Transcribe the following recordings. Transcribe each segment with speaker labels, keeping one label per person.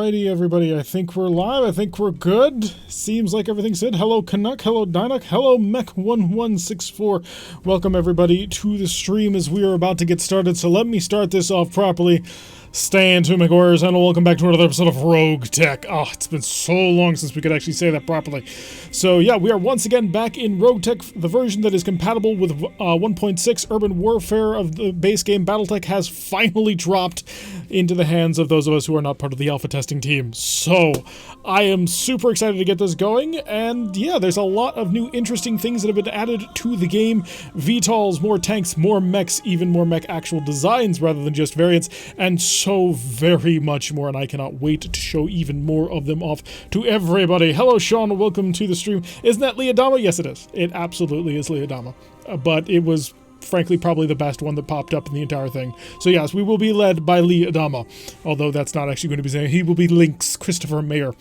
Speaker 1: Alrighty, everybody. I think we're live. I think we're good. Seems like everything's good. Hello, Canuck. Hello, Dynuck. Hello, Mech1164. Welcome, everybody, to the stream as we are about to get started. So let me start this off properly. Stand to McWarriors, and welcome back to another episode of RogueTech. Oh, it's been so long since we could actually say that properly. So yeah, we are once again back in RogueTech. The version that is compatible with 1.6 Urban Warfare of the base game BattleTech has finally dropped into the hands of those of us who are not part of the alpha testing team. So I am super excited to get this going, and yeah, there's a lot of new interesting things that have been added to the game. VTOLs, more tanks, more mechs, even more mech actual designs rather than just variants, and so very much more, and I cannot wait to show even more of them off to everybody. Hello, Sean. Welcome to the stream. Isn't that Leodama? Yes, it is. It absolutely is Leodama. But it was, frankly, probably the best one that popped up in the entire thing. So yes, we will be led by Leodama, although that's not actually going to be saying. He will be Lynx Christopher Mayer,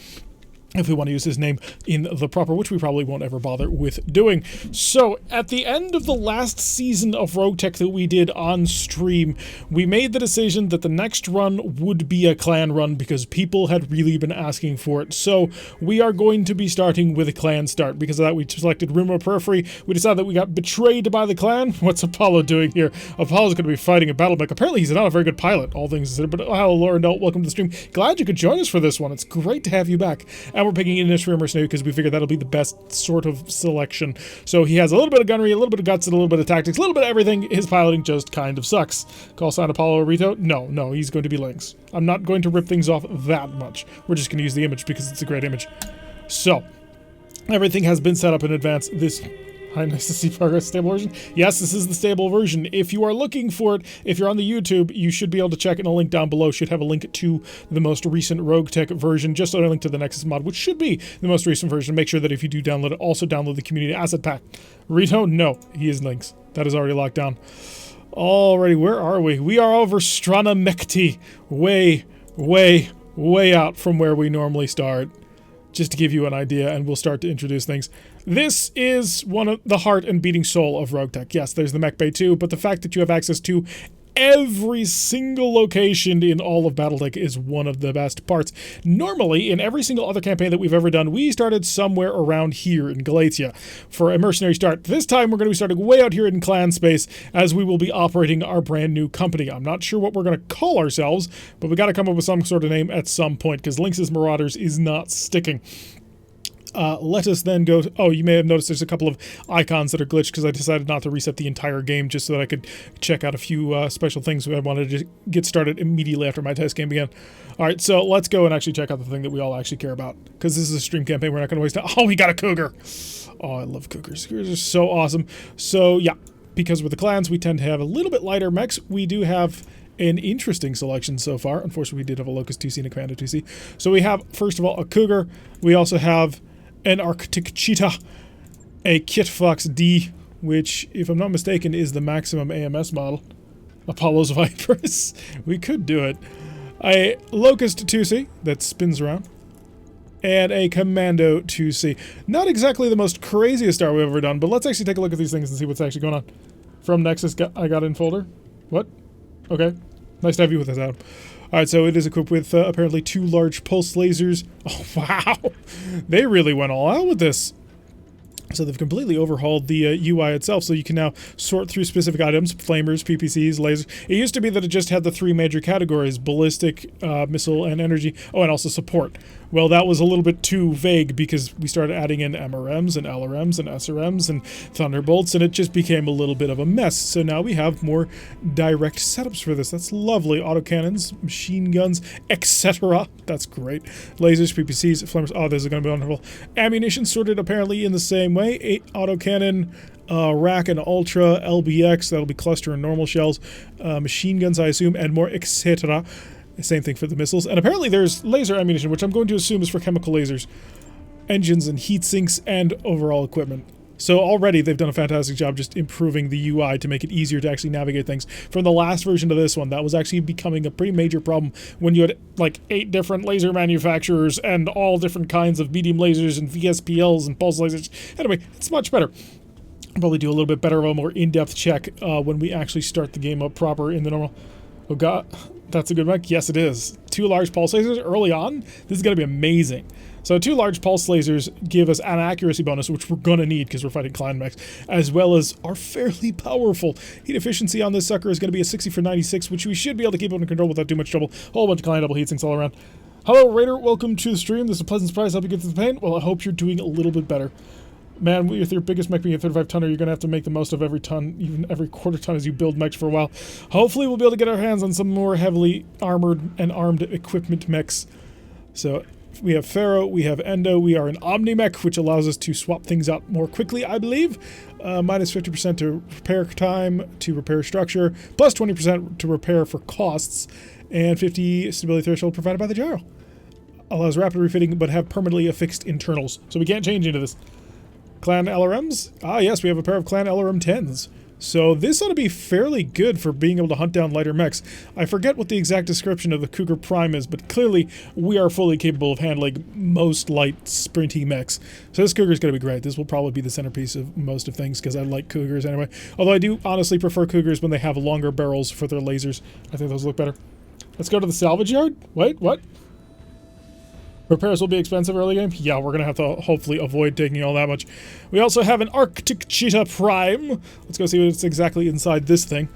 Speaker 1: if we want to use his name in the proper, which we probably won't ever bother with doing. So, at the end of the last season of RogueTech that we did on stream, we made the decision that the next run would be a clan run because people had really been asking for it. So, we are going to be starting with a clan start. Because of that, we selected Rumor Periphery. We decided that we got betrayed by the clan. What's Apollo doing here? Apollo's going to be fighting a battle mech. Apparently, he's not a very good pilot, all things considered. But hello, Lauren, welcome to the stream. Glad you could join us for this one. It's great to have you back. And we're picking Initial Mercenary because we figured that'll be the best sort of selection. So he has a little bit of gunnery, a little bit of guts, and a little bit of tactics, a little bit of everything. His piloting just kind of sucks. Call sign Apollo Rito? No, he's going to be Lynx. I'm not going to rip things off that much. We're just going to use the image because it's a great image. So, everything has been set up in advance. Hi, nice to see progress. Stable version? Yes, this is the stable version. If you are looking for it, if you're on the YouTube, you should be able to check it. A link down below should have a link to the most recent RogueTech version, just a link to the Nexus mod, which should be the most recent version. Make sure that if you do download it, also download the community asset pack. Rito? No, he is Lynx. That is already locked down. Alrighty, where are we? We are over Strana Mechti. Way out from where we normally start. Just to give you an idea, and we'll start to introduce things. This is one of the heart and beating soul of RogueTech. Yes, there's the mech bay too, but the fact that you have access to every single location in all of BattleTech is one of the best parts. Normally, in every single other campaign that we've ever done, we started somewhere around here in Galatia for a mercenary start. This time, we're going to be starting way out here in clan space as we will be operating our brand new company. I'm not sure what we're going to call ourselves, but we got to come up with some sort of name at some point because Lynx's Marauders is not sticking. Let us then go. Oh, you may have noticed there's a couple of icons that are glitched because I decided not to reset the entire game just so that I could check out a few special things I wanted to get started immediately after my test game began. All right, so let's go and actually check out the thing that we all actually care about because this is a stream campaign. We're not going to waste time. Oh, we got a cougar. Oh, I love cougars. Cougars are so awesome. So yeah, because with the clans, we tend to have a little bit lighter mechs. We do have an interesting selection so far. Unfortunately, we did have a Locust 2C and a Commando 2C. So we have, first of all, a cougar. We also have an Arctic Cheetah, a Kit Fox D, which, if I'm not mistaken, is the maximum AMS model. Apollo's Vipers. We could do it. A Locust 2C that spins around. And a Commando 2C. Not exactly the most craziest start we've ever done, but let's actually take a look at these things and see what's actually going on. From Nexus, I got in folder. What? Okay. Nice to have you with us, Adam. Alright, so it is equipped with apparently 2 large pulse lasers. Oh, wow! They really went all out with this. So they've completely overhauled the UI itself, so you can now sort through specific items, flamers, PPCs, lasers. It used to be that it just had the 3 major categories, ballistic, missile, and energy. Oh, and also support. Well, that was a little bit too vague because we started adding in MRMs and LRMs and SRMs and Thunderbolts, and it just became a little bit of a mess. So now we have more direct setups for this. That's lovely. Autocannons, machine guns, etc. That's great. Lasers, PPCs, flamers. Oh, this is going to be wonderful. Ammunition sorted apparently in the same way. 8 autocannon, rack and ultra, LBX, that'll be cluster and normal shells, machine guns, I assume, and more, etc. Same thing for the missiles. And apparently there's laser ammunition, which I'm going to assume is for chemical lasers, engines and heat sinks, and overall equipment. So already they've done a fantastic job just improving the UI to make it easier to actually navigate things. From the last version of this one, that was actually becoming a pretty major problem when you had like 8 different laser manufacturers and all different kinds of medium lasers and VSPLs and pulse lasers. Anyway, it's much better. I'll probably do a little bit better of a more in-depth check when we actually start the game up proper in the normal. Oh god, that's a good mech. Yes, it is. 2 large pulse lasers early on. This is going to be amazing. So 2 large pulse lasers give us an accuracy bonus, which we're going to need because we're fighting clan mechs, as well as are fairly powerful. Heat efficiency on this sucker is going to be a 60 for 96, which we should be able to keep under control without too much trouble. Whole bunch of clan double heat sinks all around. Hello, Raider. Welcome to the stream. This is a pleasant surprise. Help you get through the pain. Well, I hope you're doing a little bit better. Man, with your biggest mech being a 35-tonner, you're going to have to make the most of every ton, even every quarter ton as you build mechs for a while. Hopefully, we'll be able to get our hands on some more heavily armored and armed equipment mechs. So, we have Pharaoh, we have Endo, we are an Omni-Mech, which allows us to swap things out more quickly, I believe. Minus 50% to repair time, to repair structure, plus 20% to repair for costs, and 50 stability threshold provided by the gyro. Allows rapid refitting, but have permanently affixed internals, so we can't change into this. Clan LRMs? Ah, yes, we have a pair of Clan LRM 10s. So this ought to be fairly good for being able to hunt down lighter mechs. I forget what the exact description of the Cougar Prime is, but clearly we are fully capable of handling most light, sprinty mechs. So this Cougar's going to be great. This will probably be the centerpiece of most of things, because I like Cougars anyway. Although I do honestly prefer Cougars when they have longer barrels for their lasers. I think those look better. Let's go to the salvage yard. Wait, what? Repairs will be expensive early game? Yeah, we're going to have to hopefully avoid taking all that much. We also have an Arctic Cheetah Prime. Let's go see what's exactly inside this thing.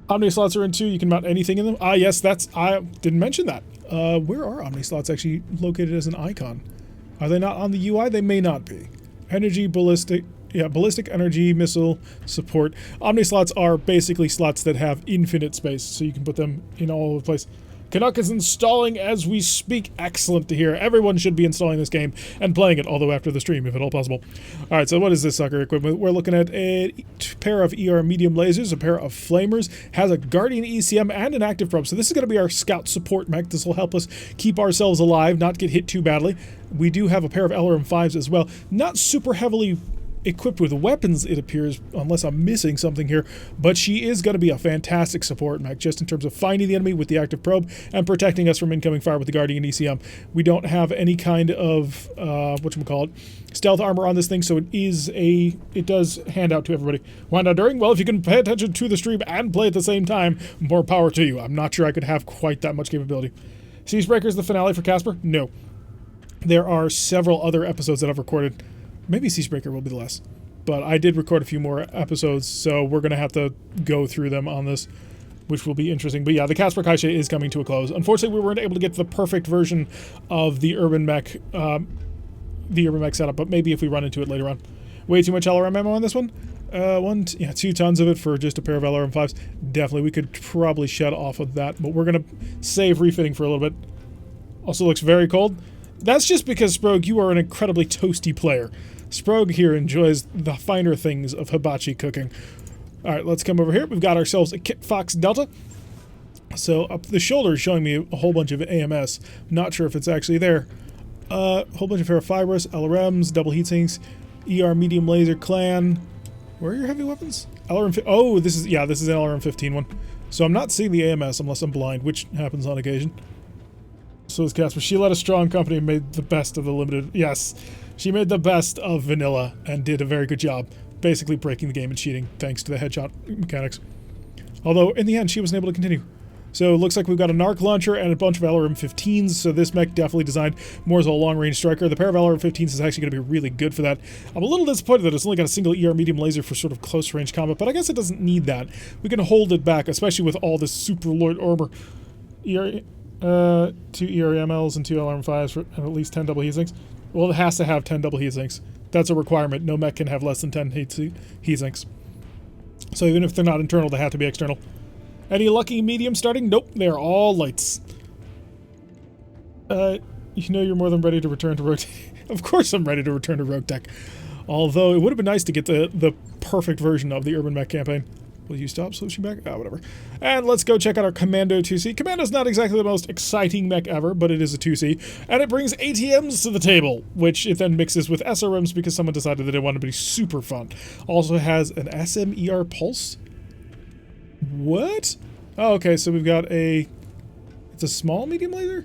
Speaker 1: Omni slots are in 2. You can mount anything in them. Ah, yes, I didn't mention that. Where are Omni slots actually located as an icon? Are they not on the UI? They may not be. Energy, ballistic... Yeah, ballistic energy, missile, support. Omni slots are basically slots that have infinite space, so you can put them in all over the place. Canuck is installing as we speak. Excellent to hear. Everyone should be installing this game and playing it, although after the stream, if at all possible. Alright, so what is this sucker equipment? We're looking at a pair of ER medium lasers, a pair of flamers, has a Guardian ECM, and an active probe. So this is going to be our scout support mech. This will help us keep ourselves alive, not get hit too badly. We do have a pair of LRM-5s as well. Not super heavily equipped with weapons, it appears, unless I'm missing something here, but she is going to be a fantastic support mech, just in terms of finding the enemy with the active probe and protecting us from incoming fire with the Guardian ECM. We don't have any kind of, whatchamacallit, stealth armor on this thing, so it does hand out to everybody. Why not during? Well, if you can pay attention to the stream and play at the same time, more power to you. I'm not sure I could have quite that much capability. Siege the finale for Casper? No. There are several other episodes that I've recorded. Maybe Siegebreaker will be the last. But I did record a few more episodes, so we're going to have to go through them on this, which will be interesting. But yeah, the Casper Kaisha is coming to a close. Unfortunately, we weren't able to get the perfect version of the Urban Mech setup, but maybe if we run into it later on. Way too much LRM ammo on this one? 2 tons of it for just a pair of LRM-5s. Definitely, we could probably shed off of that, but we're going to save refitting for a little bit. Also looks very cold. That's just because, Sprogue, you are an incredibly toasty player. Sprogue here enjoys the finer things of hibachi cooking. Alright, let's come over here. We've got ourselves a Kit Fox Delta. So up the shoulder is showing me a whole bunch of AMS. Not sure if it's actually there. Whole bunch of ferrofibrous, LRMs, double heatsinks, ER medium laser clan. Where are your heavy weapons? LRM. Oh, this is an LRM-15 one. So I'm not seeing the AMS unless I'm blind, which happens on occasion. So is Casper. She led a strong company and made the best of the limited. Yes, she made the best of vanilla and did a very good job, basically breaking the game and cheating thanks to the headshot mechanics. Although in the end, she wasn't able to continue. So it looks like we've got a NARC launcher and a bunch of LRM-15s, so this mech definitely designed more as a long-range striker. The pair of LRM-15s is actually going to be really good for that. I'm a little disappointed that it's only got a single ER medium laser for sort of close-range combat, but I guess it doesn't need that. We can hold it back, especially with all this super light armor. 2 ERMLs and 2 LRM-5s for at least 10 double heatsinks. Well, it has to have 10 double heatsinks. That's a requirement. No mech can have less than 10 heatsinks. So even if they're not internal, they have to be external. Any lucky medium starting? Nope, they're all lights. You know you're more than ready to return to RogueTech. Of course I'm ready to return to RogueTech. Although it would have been nice to get the perfect version of the Urban Mech campaign. Will you stop switching back? Ah, whatever. And let's go check out our Commando 2C. Commando's not exactly the most exciting mech ever, but it is a 2C. And it brings ATMs to the table, which it then mixes with SRMs because someone decided that it wanted to be super fun. Also has an SMER Pulse. What? Oh, okay, so we've got it's a small medium laser?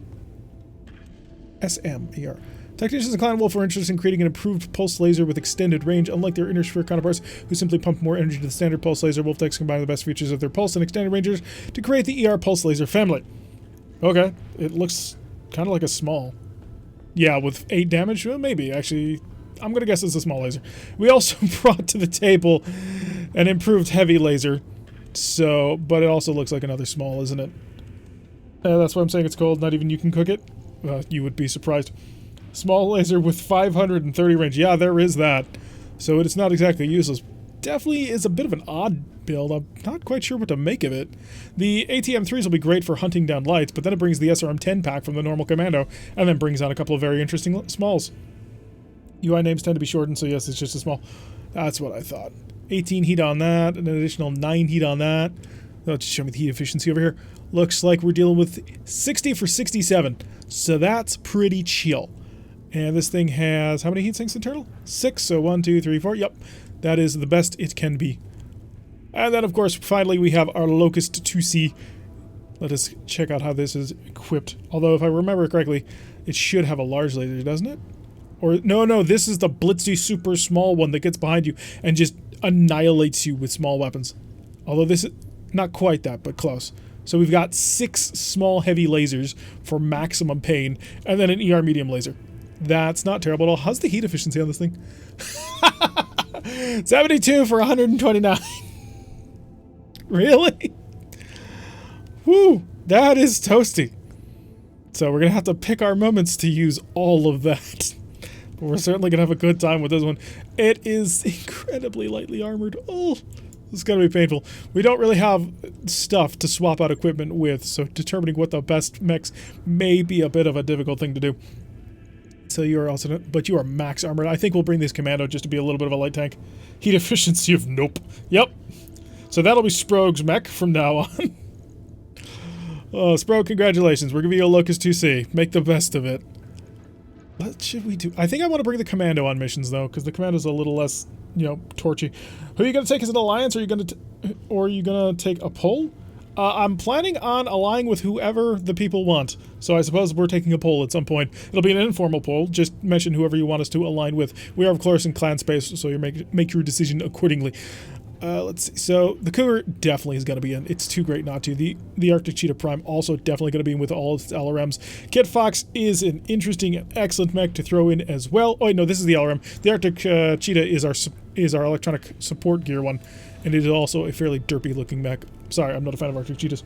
Speaker 1: SMER. Technicians and Clan Wolf are interested in creating an improved pulse laser with extended range. Unlike their inner sphere counterparts, who simply pump more energy to the standard pulse laser, WolfTech's combine the best features of their pulse and extended rangers to create the ER pulse laser family. Okay, it looks kind of like a small. Yeah, with 8 damage? Well, maybe. Actually, I'm going to guess it's a small laser. We also brought to the table an improved heavy laser. So, but it also looks like another small, isn't it? That's why I'm saying it's cold. Not even you can cook it. You would be surprised. Small laser with 530 range. Yeah, there is that. So it's not exactly useless. Definitely is a bit of an odd build. I'm not quite sure what to make of it. The ATM-3s will be great for hunting down lights, but then it brings the SRM-10 pack from the normal commando, and then brings on a couple of very interesting smalls. UI names tend to be shortened, so yes, it's just a small. That's what I thought. 18 heat on that, and an additional 9 heat on that. That'll just show me the heat efficiency over here. Looks like we're dealing with 60 for 67, so that's pretty chill. And this thing has, how many heat sinks in total? 6, so 1, 2, 3, 4, yep. That is the best it can be. And then, of course, finally we have our Locust 2C. Let us check out how this is equipped. Although, if I remember correctly, it should have a large laser, doesn't it? Or, no, this is the Blitzy super small one that gets behind you and just annihilates you with small weapons. Although this is not quite that, but close. So we've got 6 small heavy lasers for maximum pain, and then an ER medium laser. That's not terrible at all. How's the heat efficiency on this thing? 72 for 129. Really? Woo, that is toasty. So we're going to have to pick our moments to use all of that. But we're certainly going to have a good time with this one. It is incredibly lightly armored. Oh, this is going to be painful. We don't really have stuff to swap out equipment with, so determining what the best mechs may be a bit of a difficult thing to do. So you are also, but you are max armored. I think we'll bring this commando just to be a little bit of a light tank. Heat efficiency of nope. Yep. So that'll be Sprogue's mech from now on. Sprogue, congratulations. We're giving you a Locust 2C. Make the best of it. What should we do? I think I want to bring the commando on missions though, because the commando's a little less, you know, torchy. Who are you going to take as an alliance? Or are you going to take a poll? I'm planning on allying with whoever the people want. So I suppose we're taking a poll at some point. It'll be an informal poll. Just mention whoever you want us to align with. We are, of course, in clan space, so you make your decision accordingly. Let's see. So the Cougar definitely is going to be in. It's too great not to. The Arctic Cheetah Prime also definitely going to be in with all its LRMs. Kit Fox is an interesting and excellent mech to throw in as well. Oh, wait, no, this is the LRM. The Arctic Cheetah is our electronic support gear one, and it is also a fairly derpy looking mech. Sorry, I'm not a fan of Arctic Cheetahs.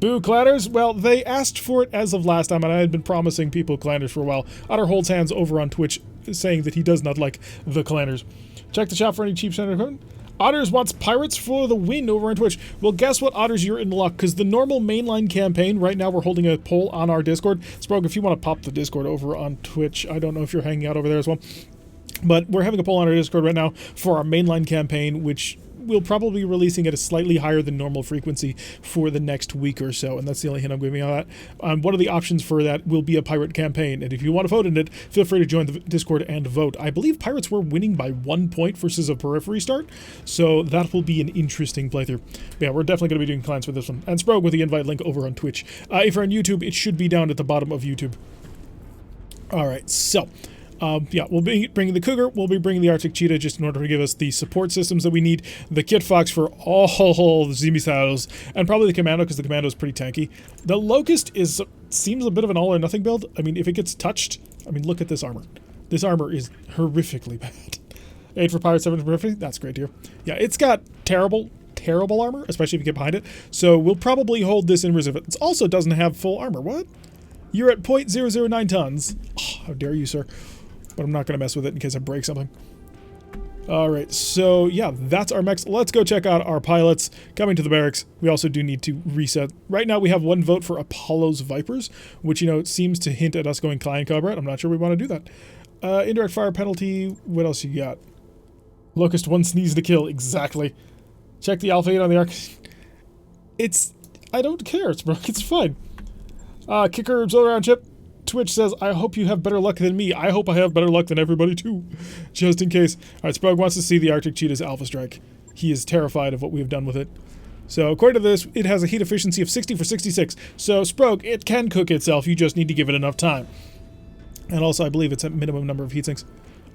Speaker 1: Boo, Clanners. Well, they asked for it as of last time, and I had been promising people Clanners for a while. Otter holds hands over on Twitch, saying that he does not like the Clanners. Check the shop for any cheap center equipment. Otters wants pirates for the win over on Twitch. Well, guess what, Otters? You're in luck, because the normal mainline campaign, right now we're holding a poll on our Discord. Sprogue, if you want to pop the Discord over on Twitch, I don't know if you're hanging out over there as well. But we're having a poll on our Discord right now for our mainline campaign, which we'll probably be releasing at a slightly higher than normal frequency for the next week or so, and that's the only hint I'm giving on that. One of the options for that will be a pirate campaign, and if you want to vote in it, feel free to join the Discord and vote. I believe pirates were winning by 1 point versus a periphery start, so that will be an interesting playthrough. But yeah, we're definitely going to be doing clans for this one. And Sprogue with the invite link over on Twitch. If you're on YouTube, it should be down at the bottom of YouTube. Alright, so yeah, we'll be bringing the Cougar, we'll be bringing the Arctic Cheetah just in order to give us the support systems that we need, the Kit Fox for all the Z missiles, and probably the Commando, because the Commando is pretty tanky. The Locust seems a bit of an all or nothing build. I mean, if it gets touched, I mean, look at this armor. This armor is horrifically bad. 8 for Pirate, 7 for Periphery, that's great to hear. Yeah, it's got terrible armor, especially if you get behind it, so we'll probably hold this in reserve. It also doesn't have full armor. What? You're at 0.009 tons. Oh, how dare you, sir. But I'm not going to mess with it in case I break something. Alright, so yeah, that's our mechs. Let's go check out our pilots coming to the barracks. We also do need to reset. Right now we have 1 vote for Apollo's Vipers, which, you know, seems to hint at us going Client Cobra. I'm not sure we want to do that. Indirect fire penalty. What else you got? Locust 1 sneeze to kill. Exactly. Check the Alpha 8 on the arc. I don't care. It's fine. Kicker around chip. Twitch says, I hope you have better luck than me. I hope I have better luck than everybody too. Just in case. Alright, Sprague wants to see the Arctic Cheetah's Alpha Strike. He is terrified of what we have done with it. So, according to this, it has a heat efficiency of 60 for 66. So, Sprague, it can cook itself. You just need to give it enough time. And also, I believe it's a minimum number of heat sinks.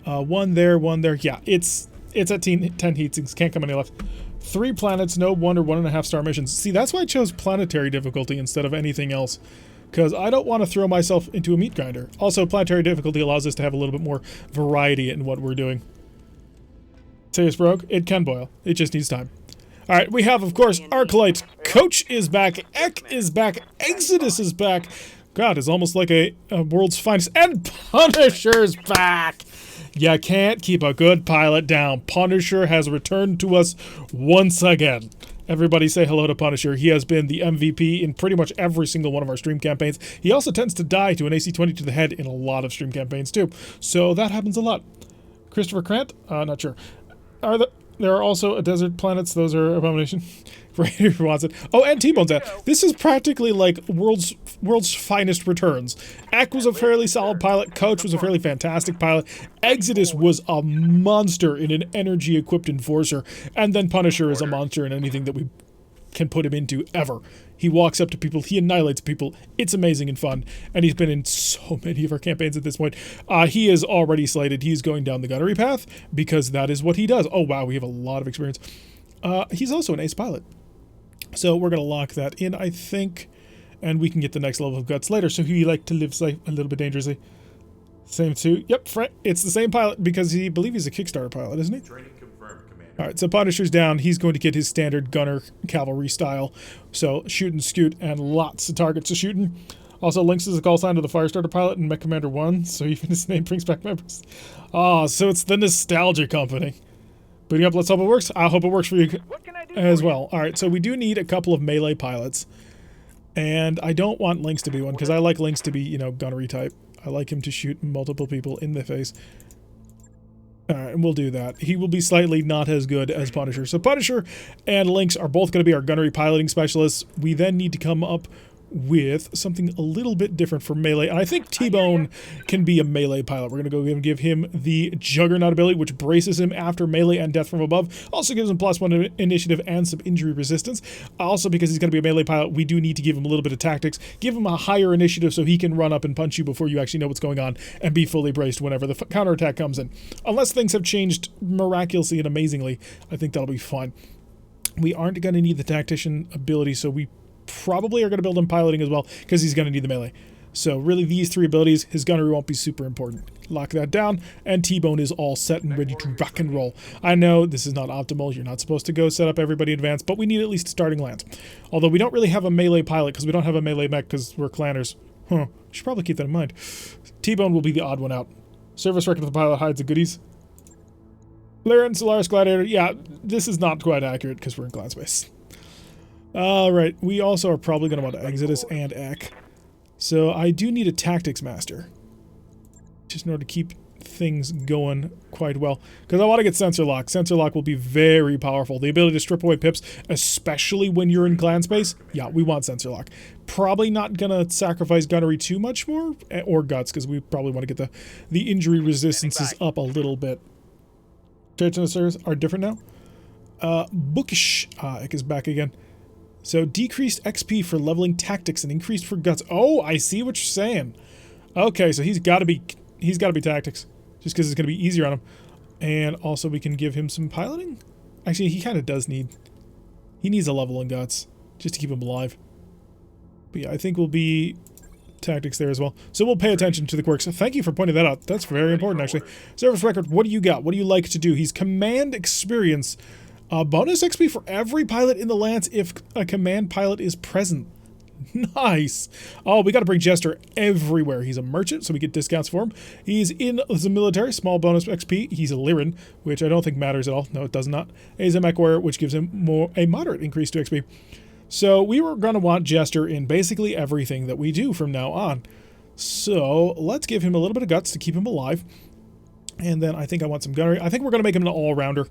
Speaker 1: One there, one there. Yeah, it's at 10 heat sinks. Can't come any left. 3 planets, no 1 or 1.5 star missions. See, that's why I chose planetary difficulty instead of anything else. Because I don't want to throw myself into a meat grinder. Also, planetary difficulty allows us to have a little bit more variety in what we're doing. Serious Rogue? It can boil. It just needs time. Alright, we have, of course, Arclight. Coach is back. Ek is back. Exodus is back. God, it's almost like a world's finest. And Punisher's back! You can't keep a good pilot down. Punisher has returned to us once again. Everybody say hello to Punisher. He has been the MVP in pretty much every single one of our stream campaigns. He also tends to die to an AC-20 to the head in a lot of stream campaigns too. So that happens a lot. Christopher Krant? Not sure. There are also desert planets. Those are Abomination. Raider wants it. Oh, and T-Bone's at. This is practically like world's finest returns. Ek was a fairly solid pilot. Coach was a fairly fantastic pilot. Exodus was a monster in an energy-equipped enforcer. And then Punisher is a monster in anything that we can put him into ever. He walks up to people. He annihilates people. It's amazing and fun. And he's been in so many of our campaigns at this point. He is already slated. He's going down the gunnery path because that is what he does. Oh, wow. We have a lot of experience. He's also an ace pilot. So we're going to lock that in, I think. And we can get the next level of guts later. So he like to live life a little bit dangerously. Same too. Yep, it's the same pilot because I believe he's a Kickstarter pilot, isn't he?
Speaker 2: Training confirmed, Commander.
Speaker 1: Alright, so Punisher's down. He's going to get his standard gunner cavalry style. So shoot and scoot and lots of targets to shooting. Also, Lynx is the call sign to the Firestarter pilot in Mech Commander 1. So even his name brings back memories. So it's the Nostalgia Company. Booting up, let's hope it works. I hope it works for you as well. Alright, so we do need a couple of melee pilots. And I don't want Lynx to be one, because I like Lynx to be, you know, gunnery type. I like him to shoot multiple people in the face. Alright, and we'll do that. He will be slightly not as good as Punisher. So Punisher and Lynx are both going to be our gunnery piloting specialists. We then need to come up with something a little bit different for melee. And I think T-Bone can be a melee pilot. We're going to go and give him the Juggernaut ability, which braces him after melee and death from above. Also gives him +1 initiative and some injury resistance. Also, because he's going to be a melee pilot, we do need to give him a little bit of tactics. Give him a higher initiative so he can run up and punch you before you actually know what's going on and be fully braced whenever the counterattack comes in. Unless things have changed miraculously and amazingly, I think that'll be fine. We aren't going to need the tactician ability, so we probably are going to build him piloting as well, because he's going to need the melee. So really these 3 abilities, his gunnery won't be super important. Lock that down, and T-Bone is all set and ready to rock and roll. I know this is not optimal, you're not supposed to go set up everybody in advance, but we need at least starting lands. Although we don't really have a melee pilot, because we don't have a melee mech, because we're clanners. Should probably keep that in mind. T-Bone will be the odd one out. Service record of the pilot hides the goodies. Lyran, Solaris Gladiator, yeah, this is not quite accurate, because we're in clan space. Alright, we also are probably going to want Exodus and Ek. So I do need a Tactics Master. Just in order to keep things going quite well. Because I want to get Sensor Lock. Sensor Lock will be very powerful. The ability to strip away pips, especially when you're in clan space. Yeah, we want Sensor Lock. Probably not going to sacrifice gunnery too much more. Or guts, because we probably want to get the injury resistances up a little bit. Transistors are different now. Bookish. Ek is back again. So decreased XP for leveling tactics and increased for guts. Oh, I see what you're saying. Okay, so he's got to be tactics, just because it's going to be easier on him. And also we can give him some piloting. Actually, he kind of does need. He needs a level in guts just to keep him alive. But yeah, I think we'll be tactics there as well. So we'll pay attention to the quirks. Thank you for pointing that out. That's very important, actually. Service record. What do you got? What do you like to do? He's command experience. Bonus XP for every pilot in the Lance if a command pilot is present. Nice. Oh, we got to bring Jester everywhere. He's a merchant, so we get discounts for him. He's in the military, small bonus XP. He's a Lyran, which I don't think matters at all. No, it does not. He's a mech warrior, which gives him a moderate increase to XP. So we were going to want Jester in basically everything that we do from now on. So let's give him a little bit of guts to keep him alive. And then I think I want some gunnery. I think we're going to make him an all-rounder.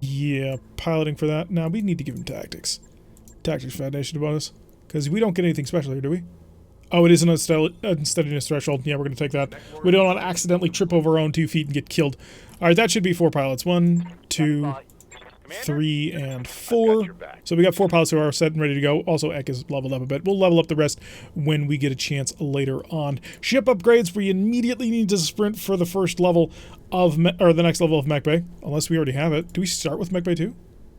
Speaker 1: Yeah, piloting for that. Now we need to give him tactics. Tactics Foundation bonus. Because we don't get anything special here, do we? Oh, it is an unsteadiness threshold. Yeah, we're going to take that. We don't want to accidentally trip over our own 2 feet and get killed. Alright, that should be 4 pilots. 1, 2, 3, and 4. So we got 4 pilots who are set and ready to go. Also, Ek is leveled up a bit. We'll level up the rest when we get a chance later on. Ship upgrades, we immediately need to sprint for the first level of, or the next level of Mech Bay, unless we already have it. Do we start with Mech Bay 2?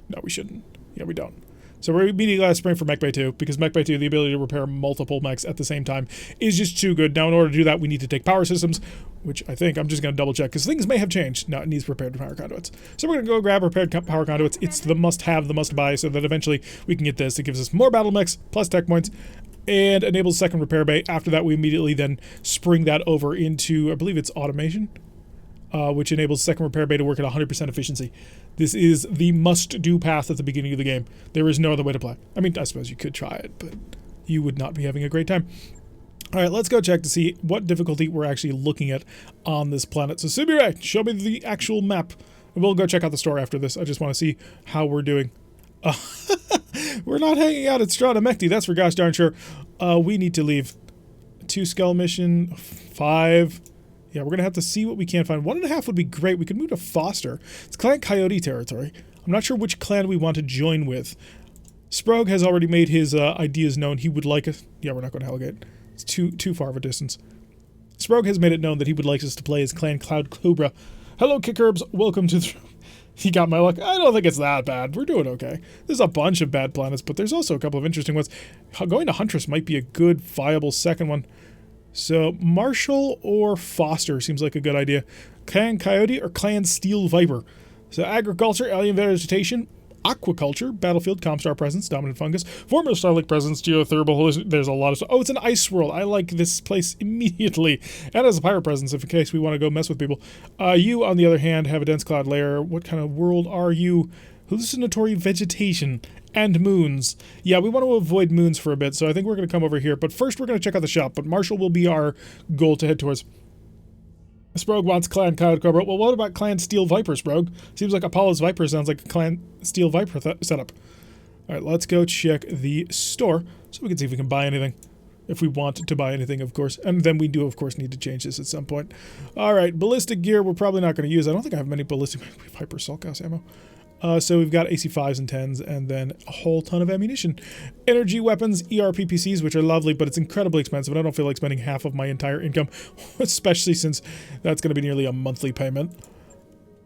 Speaker 1: No, we shouldn't. Yeah, we don't. So we're immediately going to sprint for Mech Bay 2, because Mech Bay 2, the ability to repair multiple mechs at the same time, is just too good. Now, in order to do that, we need to take power systems, which I think I'm just going to double check, because things may have changed. No, it needs repaired power conduits. So we're going to go grab repaired power conduits. It's the must-have, the must-buy, so that eventually we can get this. It gives us more battle mechs, plus tech points, and enables second repair bay. After that, we immediately then spring that over into, I believe it's automation, which enables second repair bay to work at 100% efficiency. This is the must-do path at the beginning of the game. There is no other way to play. I mean, I suppose you could try it, but you would not be having a great time. All right, let's go check to see what difficulty we're actually looking at on this planet. So, Sibiray, show me the actual map. And we'll go check out the store after this. I just want to see how we're doing. We're not hanging out at Strata Mechty, that's for gosh darn sure. We need to leave. 2 skull mission, 5... Yeah, we're going to have to see what we can find. 1.5 would be great. We could move to Foster. It's Clan Coyote territory. I'm not sure which clan we want to join with. Sprague has already made his ideas known. He would like us... Yeah, we're not going to Hellgate. It's too far of a distance. Sprague has made it known that he would like us to play as Clan Cloud Cobra. Hello, Kickerbs. Welcome to the... He got my luck. I don't think it's that bad. We're doing okay. There's a bunch of bad planets, but there's also a couple of interesting ones. Going to Huntress might be a good, viable second one. So, Marshall or Foster seems like a good idea. Clan Coyote or Clan Steel Viper. So, agriculture, alien vegetation, aquaculture, battlefield, Comstar presence, dominant fungus, former Starlink presence, geothermal, there's a lot of stuff. Oh, it's an ice world. I like this place immediately. And as a pirate presence, if in case we want to go mess with people. You, on the other hand, have a dense cloud layer. What kind of world are you? Hallucinatory vegetation and moons. Yeah, we want to avoid moons for a bit, so I think we're going to come over here. But first, we're going to check out the shop. But Marshall will be our goal to head towards. Sprague wants Clan Cloud Cobra. Well, what about Clan Steel Viper, Sprague? Seems like Apollo's Viper sounds like a Clan Steel Viper setup. All right, let's go check the store so we can see if we can buy anything. If we want to buy anything, of course. And then we do, of course, need to change this at some point. All right, ballistic gear we're probably not going to use. I don't think I have many ballistic... We have Hyper Assault Gas ammo. So we've got AC5s and 10s, and then a whole ton of ammunition. Energy weapons, ERPPCs, which are lovely, but it's incredibly expensive, and I don't feel like spending half of my entire income, especially since that's going to be nearly a monthly payment.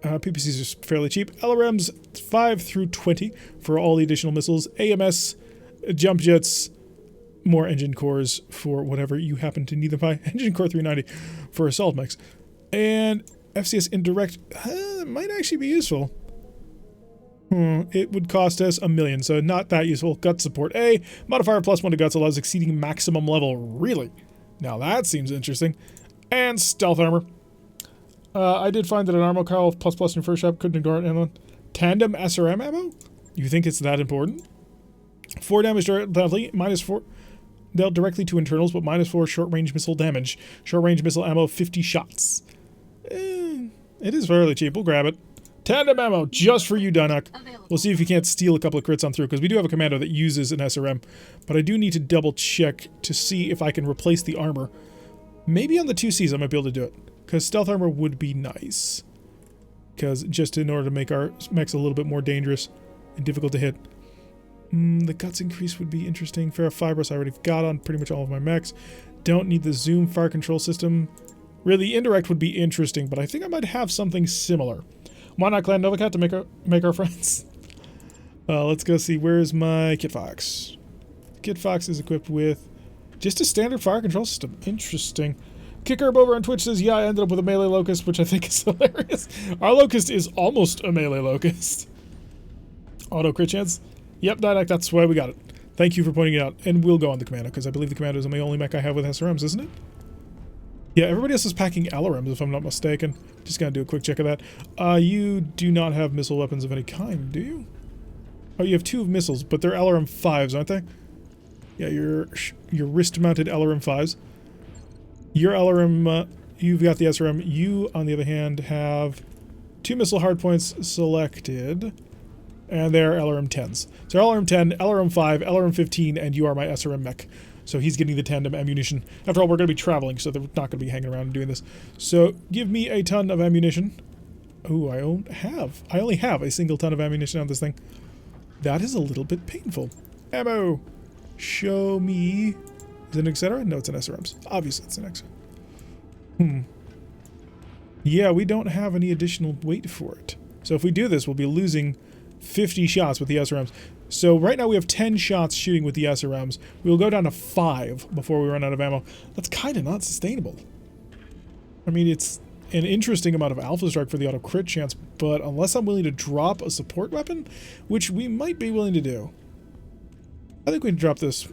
Speaker 1: PPCs are fairly cheap. LRMs 5 through 20 for all the additional missiles. AMS, jump jets, more engine cores for whatever you happen to need them by. Engine core 390 for assault mechs. And FCS indirect might actually be useful. It would cost us 1 million, so not that useful. Gut support A. Modifier +1 to guts allows exceeding maximum level. Really? Now that seems interesting. And stealth armor. I did find that an armor cowl with ++ in your first shop couldn't ignore it. And tandem SRM ammo? You think it's that important? 4 damage directly, -4 dealt directly to internals, but -4 short-range missile damage. Short-range missile ammo, 50 shots. It is fairly cheap. We'll grab it. Tandem ammo, just for you, Dunnock. We'll see if you can't steal a couple of crits on through, because we do have a commando that uses an SRM. But I do need to double-check to see if I can replace the armor. Maybe on the 2Cs I might be able to do it, because stealth armor would be nice. Because just in order to make our mechs a little bit more dangerous and difficult to hit. The guts increase would be interesting. Ferrofibrous I already got on pretty much all of my mechs. Don't need the zoom fire control system. Really, indirect would be interesting, but I think I might have something similar. Why not Clan Novacat to make our friends? Let's go see. Where's my Kit Fox? Kit Fox is equipped with just a standard fire control system. Interesting. Kickerb over on Twitch says, yeah, I ended up with a melee locust, which I think is hilarious. Our locust is almost a melee locust. Auto crit chance? Yep, that's why we got it. Thank you for pointing it out. And we'll go on the commando, because I believe the commando is the only mech I have with SRMs, isn't it? Yeah, everybody else is packing LRMs, if I'm not mistaken. Just gonna do a quick check of that. You do not have missile weapons of any kind, do you? Oh, you have 2 missiles, but they're LRM 5s, aren't they? Yeah, your wrist-mounted LRM 5s. Your LRM, you've got the SRM. You, on the other hand, have 2 missile hardpoints selected, and they're LRM 10s. So LRM 10, LRM 5, LRM 15, and you are my SRM mech. So he's getting the tandem ammunition. After all, we're going to be traveling, so they're not going to be hanging around and doing this. So give me a ton of ammunition. Oh, I only have a single ton of ammunition on this thing. That is a little bit painful. Ammo! Show me. Is it an etc.? No, it's an SRMs. Obviously, it's an etc. Yeah, we don't have any additional weight for it. So if we do this, we'll be losing 50 shots with the SRMs. So right now we have 10 shots shooting with the SRMs. We'll go down to 5 before we run out of ammo. That's kind of not sustainable. I mean, it's an interesting amount of alpha strike for the auto crit chance, but unless I'm willing to drop a support weapon, which we might be willing to do. I think we can drop this.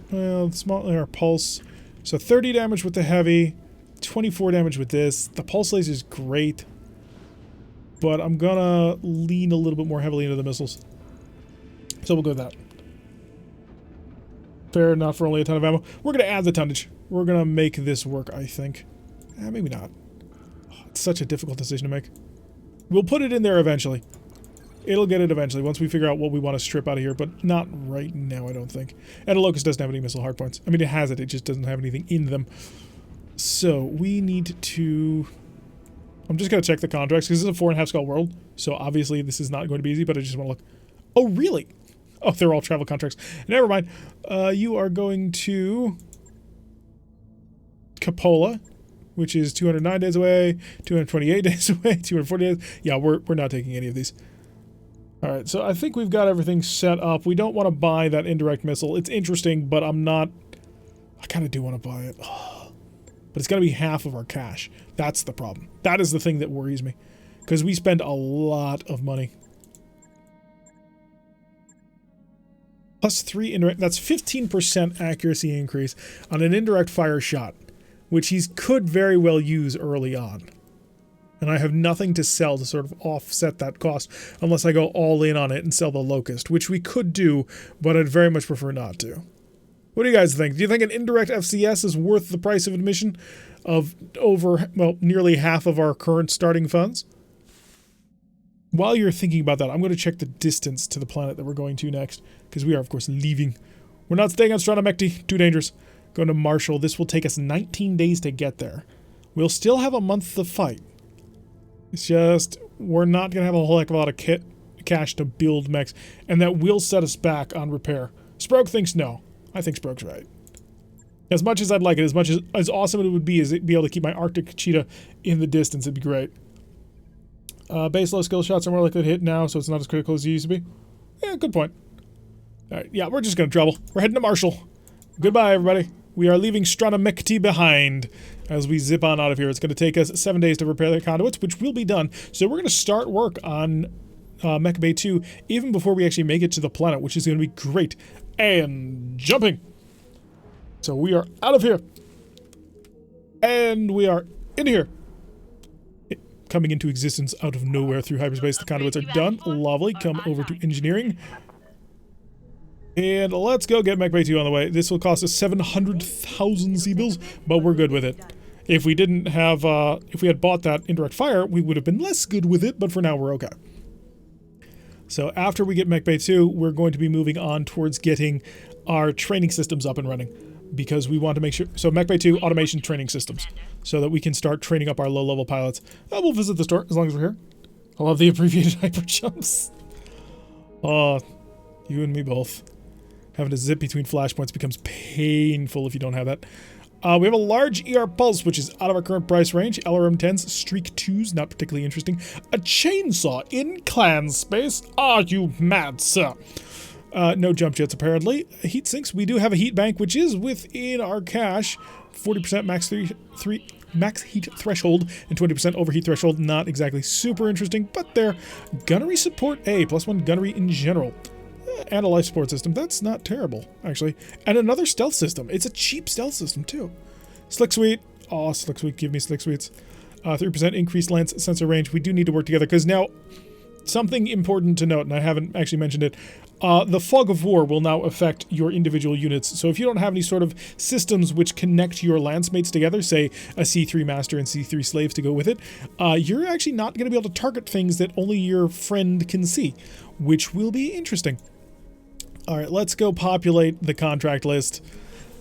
Speaker 1: Small pulse. So 30 damage with the heavy, 24 damage with this. The pulse laser is great, but I'm gonna lean a little bit more heavily into the missiles. So we'll go with that. Fair enough for only a ton of ammo. We're gonna add the tonnage. We're gonna make this work, I think. Maybe not. It's such a difficult decision to make. We'll put it in there eventually. It'll get it eventually, once we figure out what we want to strip out of here, but not right now, I don't think. And a Locust doesn't have any missile hardpoints. I mean, it has it just doesn't have anything in them. So, we need to... I'm just going to check the contracts, because this is a 4.5 skull world, so obviously this is not going to be easy, but I just want to look. Oh, really? Oh, they're all travel contracts. Never mind. You are going to... Capola, which is 209 days away, 228 days away, 240 days. Yeah, we're not taking any of these. Alright, so I think we've got everything set up. We don't want to buy that indirect missile. It's interesting, but I'm not... I kind of do want to buy it. But it's going to be half of our cash. That's the problem. That is the thing that worries me. Because we spend a lot of money. Plus 3 indirect... That's 15% accuracy increase on an indirect fire shot, which he could very well use early on. And I have nothing to sell to sort of offset that cost unless I go all in on it and sell the Locust, which we could do, but I'd very much prefer not to. What do you guys think? Do you think an indirect FCS is worth the price of admission of over, well, nearly half of our current starting funds? While you're thinking about that, I'm going to check the distance to the planet that we're going to next, because we are, of course, leaving. We're not staying on Stratomecti. Too dangerous. Going to Marshall. This will take us 19 days to get there. We'll still have a month to fight. It's just, we're not going to have a whole heck of a lot of cash to build mechs, and that will set us back on repair. Sproke thinks no. I think Sproke's right. As much as I'd like it, as much as awesome it would be as it be able to keep my Arctic Cheetah in the distance, it'd be great. Base low skill shots are more likely to hit now, so it's not as critical as it used to be. Yeah, good point. Alright, yeah, we're just going to travel. We're heading to Marshall. Goodbye, everybody. We are leaving Stratomecti behind as we zip on out of here. It's going to take us 7 days to repair the conduits, which will be done. So we're going to start work on Mech Bay 2 even before we actually make it to the planet, which is going to be great. And jumping. So we are out of here. And we are in here. Coming into existence out of nowhere through hyperspace. The conduits are done. Lovely. Come over to engineering. And let's go get Mech Bay 2 on the way. This will cost us 700,000 C-bills, but we're good with it. If we didn't have, if we had bought that indirect fire, we would have been less good with it, but for now we're okay. So after we get Mech Bay 2, we're going to be moving on towards getting our training systems up and running, because we want to make sure, so Mech Bay 2 automation training systems, so that we can start training up our low-level pilots. We'll visit the store as long as we're here. I love the abbreviated hyper jumps. Oh, you and me both. Having to zip between flashpoints becomes painful if you don't have that. We have a large ER pulse, which is out of our current price range. LRM 10s, Streak 2s, not particularly interesting. A chainsaw in clan space? Are you mad, sir? No jump jets, apparently. Heat sinks, we do have a heat bank, which is within our cache. 40% max heat threshold and 20% overheat threshold. Not exactly super interesting, but they're gunnery support A, +1 gunnery in general. And a life support system. That's not terrible, actually. And another stealth system. It's a cheap stealth system, too. Slick Suite. Oh, Slick Suite. Give me Slick Suites. 3% increased lens sensor range. We do need to work together, because now, something important to note, and I haven't actually mentioned it, the fog of war will now affect your individual units. So if you don't have any sort of systems which connect your lance mates together, say a C3 master and C3 slaves to go with it, you're actually not going to be able to target things that only your friend can see, which will be interesting. Alright, let's go populate the contract list.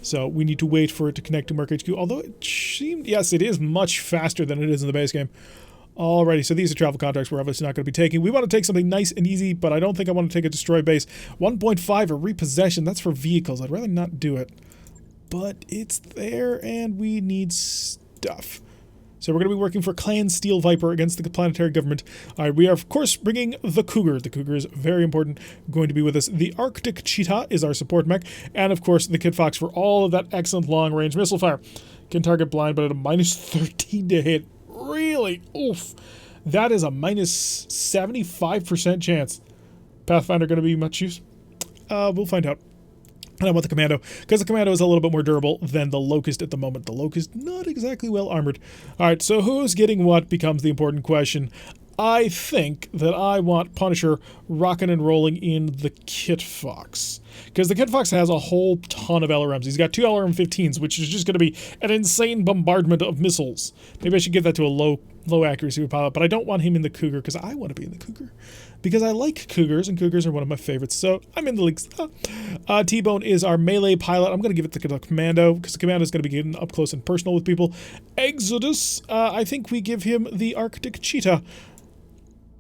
Speaker 1: So we need to wait for it to connect to Merc HQ, although it seemed, yes, it is much faster than it is in the base game. Alrighty, so these are travel contracts we're obviously not going to be taking. We want to take something nice and easy, but I don't think I want to take a destroy base. 1.5 or repossession, that's for vehicles. I'd rather not do it. But it's there, and we need stuff. So we're going to be working for Clan Steel Viper against the planetary government. We are, of course, bringing the Cougar. The Cougar is very important, going to be with us. The Arctic Cheetah is our support mech. And, of course, the Kid Fox for all of that excellent long-range missile fire. Can target blind, but at a minus 13 to hit. Really? Oof. That is a minus 75% chance. Pathfinder going to be much use? We'll find out. And I want the Commando, because the Commando is a little bit more durable than the Locust at the moment. The Locust, not exactly well armored. Alright, so who's getting what becomes the important question. I think that I want Punisher rocking and rolling in the Kit Fox. Because the Kit Fox has a whole ton of LRMs. He's got 2 LRM-15s, which is just going to be an insane bombardment of missiles. Maybe I should give that to a low accuracy pilot, but I don't want him in the Cougar, because I want to be in the Cougar. Because I like Cougars, and Cougars are one of my favorites, so I'm in the Lynx. T-Bone is our melee pilot. I'm going to give it to the Commando, because the Commando is going to be getting up close and personal with people. Exodus, I think we give him the Arctic Cheetah.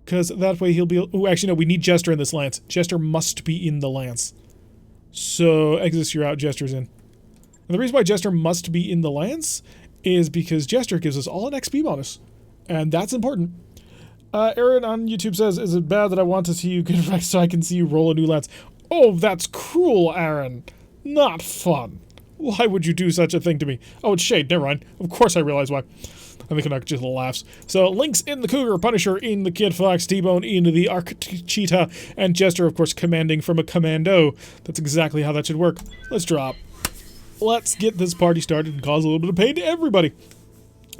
Speaker 1: Because that way he'll be... Oh, actually, no, we need Jester in this Lance. Jester must be in the Lance. So, Exodus, you're out, Jester's in. And the reason why Jester must be in the Lance is because Jester gives us all an XP bonus. And that's important. Aaron on YouTube says, is it bad that I want to see you get wrecked so I can see you roll a new Lance? Oh, that's cruel, Aaron. Not fun. Why would you do such a thing to me? Oh, it's Shade. Never mind. Of course I realize why. I think Canuck just laughs. So, Lynx in the Cougar, Punisher in the Kid Fox, T-Bone in the Arctic Cheetah, and Jester, of course, commanding from a Commando. That's exactly how that should work. Let's drop. Let's get this party started and cause a little bit of pain to everybody.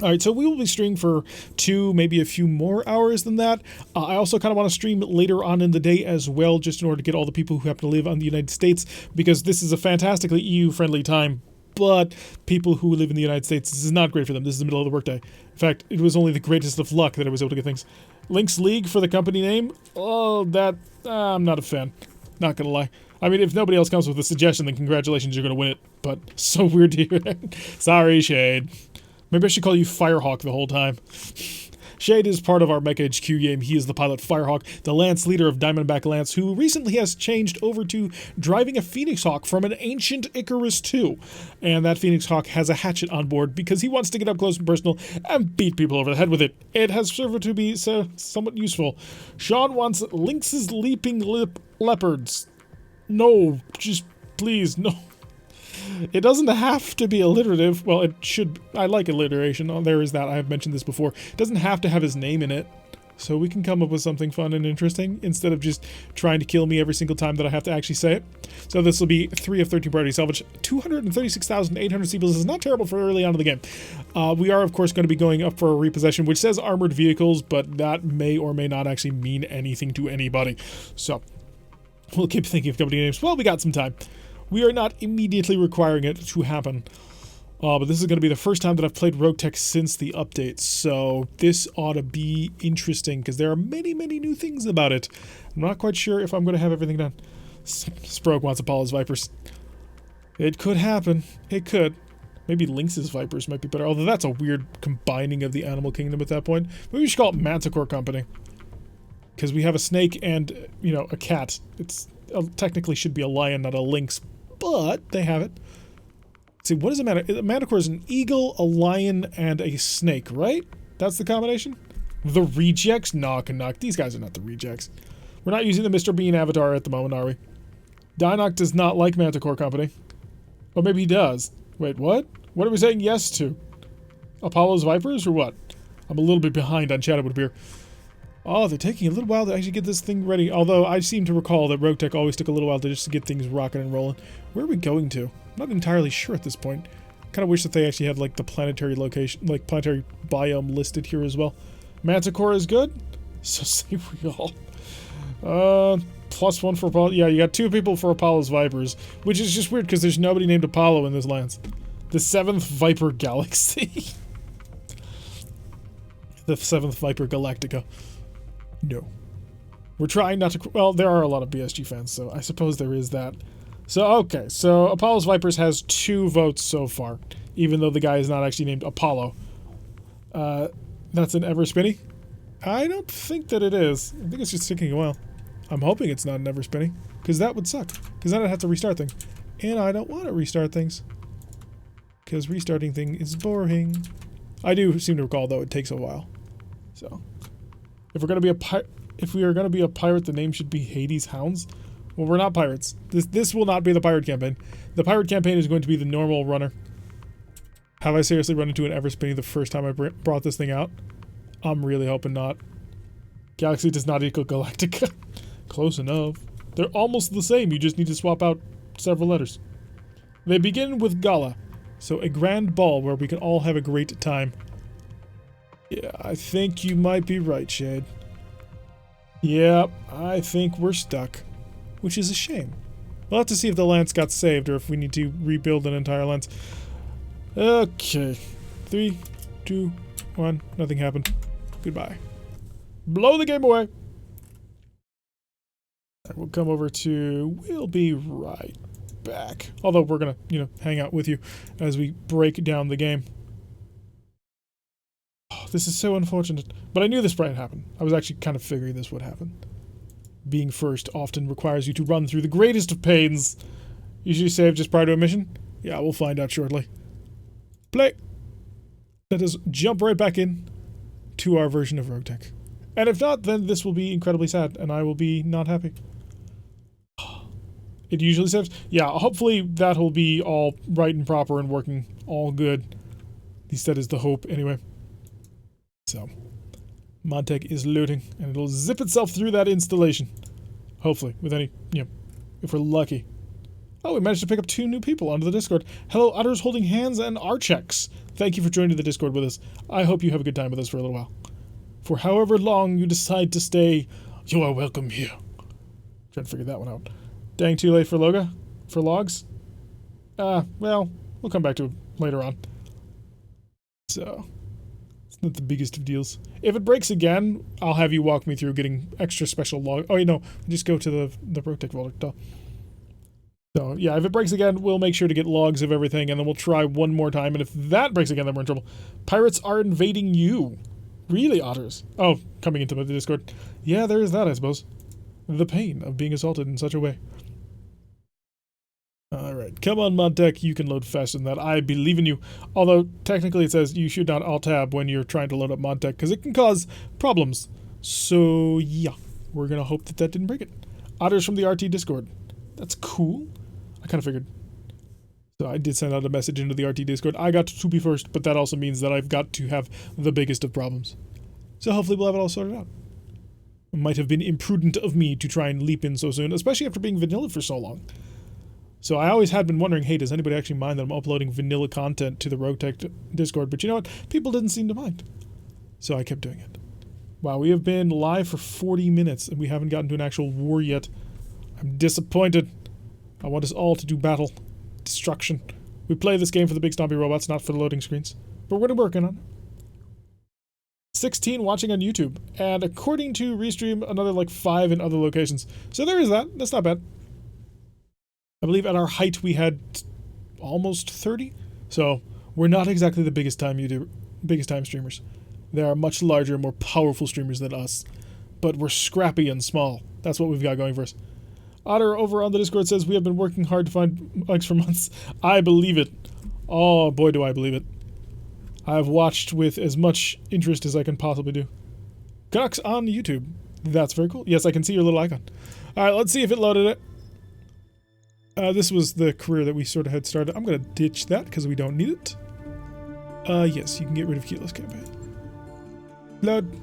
Speaker 1: Alright, so we will be streaming for 2, maybe a few more hours than that. I also kind of want to stream later on in the day as well, just in order to get all the people who happen to live on the United States, because this is a fantastically EU-friendly time. But people who live in the United States, this is not great for them. This is the middle of the workday. In fact, it was only the greatest of luck that I was able to get things. Lynx League for the company name? Oh, that... I'm not a fan. Not gonna lie. I mean, if nobody else comes with a suggestion, then congratulations, you're gonna win it. But, so weird to hear that. Sorry, Shade. Maybe I should call you Firehawk the whole time. Shade is part of our Mecha HQ game. He is the pilot Firehawk, the Lance leader of Diamondback Lance, who recently has changed over to driving a Phoenix Hawk from an ancient Icarus II. And that Phoenix Hawk has a hatchet on board because he wants to get up close and personal and beat people over the head with it. It has served to be somewhat useful. Sean wants Lynx's leaping leopards. No, just please, no. It doesn't have to be alliterative. Well, it should. I like alliteration. Oh, there is that. I have mentioned this before. It doesn't have to have his name in it. So we can come up with something fun and interesting instead of just trying to kill me every single time that I have to actually say it. So this will be 3 of 13 priority salvage. 236,800 sequels is not terrible for early on in the game. We are, of course, going to be going up for a repossession, which says armored vehicles, but that may or may not actually mean anything to anybody. So we'll keep thinking of company names. Well, we got some time. We are not immediately requiring it to happen. But this is going to be the first time that I've played RogueTech since the update. So this ought to be interesting because there are many, many new things about it. I'm not quite sure if I'm going to have everything done. Sproke wants Apollo's Vipers. It could happen. It could. Maybe Lynx's Vipers might be better. Although that's a weird combining of the animal kingdom at that point. Maybe we should call it Manticore Company. Because we have a snake and, you know, a cat. It's technically should be a lion, not a lynx. But they have it. Let's see, what is a manticore? A manticore is an eagle, a lion, and a snake, right? That's the combination? The rejects? No, Canuck. These guys are not the rejects. We're not using the Mr. Bean avatar at the moment, are we? Dinoc does not like Manticore Company. Or maybe he does. Wait, what? What are we saying yes to? Apollo's Vipers or what? I'm a little bit behind on Shadowwood Beer. Oh, they're taking a little while to actually get this thing ready. Although, I seem to recall that RogueTech always took a little while to just get things rocking and rolling. Where are we going to? I'm not entirely sure at this point. Kind of wish that they actually had, like, the planetary location, like, planetary biome listed here as well. Manticore is good? So say we all. +1 for Apollo. Yeah, you got 2 people for Apollo's Vipers. Which is just weird, because there's nobody named Apollo in this lands. The 7th Viper Galaxy. The 7th Viper Galactica. No. We're trying not to... Well, there are a lot of BSG fans, so I suppose there is that. So, okay. So, Apollo's Vipers has 2 votes so far, even though the guy is not actually named Apollo. That's an Everspinny. I don't think that it is. I think it's just taking a while. I'm hoping it's not never spinning, because that would suck. Because then I'd have to restart things. And I don't want to restart things. Because restarting things is boring. I do seem to recall, though, it takes a while. So, if we're gonna be if we are gonna be a pirate, the name should be Hades Hounds. Well, we're not pirates. This will not be the pirate campaign. The pirate campaign is going to be the normal runner. Have I seriously run into an ever spinning the first time I brought this thing out? I'm really hoping not. Galaxy does not equal Galactica. Close enough. They're almost the same. You just need to swap out several letters. They begin with gala. So a grand ball where we can all have a great time. Yeah, I think you might be right, Shade. Yep, I think we're stuck. Which is a shame. We'll have to see if the lance got saved or if we need to rebuild an entire lance. Okay. 3, 2, 1. Nothing happened. Goodbye. Blow the game away. We'll come over to... We'll be right back. Although we're gonna, hang out with you as we break down the game. Oh, this is so unfortunate. But I knew this might happen. I was actually kind of figuring this would happen. Being first often requires you to run through the greatest of pains. Usually save just prior to a mission? Yeah, we'll find out shortly. Play! Let us jump right back in to our version of RogueTech. And if not, then this will be incredibly sad, and I will be not happy. It usually saves? Yeah, hopefully that'll be all right and proper and working all good. At least that is the hope, anyway. So, ModTech is loading, and it'll zip itself through that installation. Hopefully, with any, if we're lucky. Oh, we managed to pick up 2 new people onto the Discord. Hello, Otters Holding Hands and Archex. Thank you for joining the Discord with us. I hope you have a good time with us for a little while. For however long you decide to stay, you are welcome here. Trying to figure that one out. Dang, too late for logs? Well, we'll come back to it later on. So, it's not the biggest of deals. If it breaks again, I'll have you walk me through getting extra special log. Oh, just go to the RogueTech folder. Duh. So, yeah, if it breaks again, we'll make sure to get logs of everything, and then we'll try one more time, and if that breaks again, then we're in trouble. Pirates are invading you. Really, Otters? Oh, coming into the Discord. Yeah, there is that, I suppose. The pain of being assaulted in such a way. Alright, come on, ModTech, you can load faster than that. I believe in you. Although, technically it says you should not alt-tab when you're trying to load up ModTech, because it can cause problems. So, yeah, we're going to hope that that didn't break it. Otters from the RT Discord. That's cool. I kind of figured. So I did send out a message into the RT Discord. I got to be first, but that also means that I've got to have the biggest of problems. So hopefully we'll have it all sorted out. It might have been imprudent of me to try and leap in so soon, especially after being vanilla for so long. So I always had been wondering, hey, does anybody actually mind that I'm uploading vanilla content to the RogueTech Discord? But you know what? People didn't seem to mind. So I kept doing it. Wow, we have been live for 40 minutes and we haven't gotten to an actual war yet. I'm disappointed. I want us all to do battle. Destruction. We play this game for the big stompy robots, not for the loading screens. But we're working on it. 16 watching on YouTube. And according to Restream, another 5 in other locations. So there is that. That's not bad. I believe at our height we had almost 30. So we're not exactly the biggest time streamers. There are much larger, more powerful streamers than us. But we're scrappy and small. That's what we've got going for us. Otter over on the Discord says, we have been working hard to find mics for months. I believe it. Oh, boy, do I believe it. I've watched with as much interest as I can possibly do. Canucks on YouTube. That's very cool. Yes, I can see your little icon. Alright, let's see if it loaded it. This was the career that we sort of had started. I'm going to ditch that because we don't need it. Yes, you can get rid of keyless campaign. Load.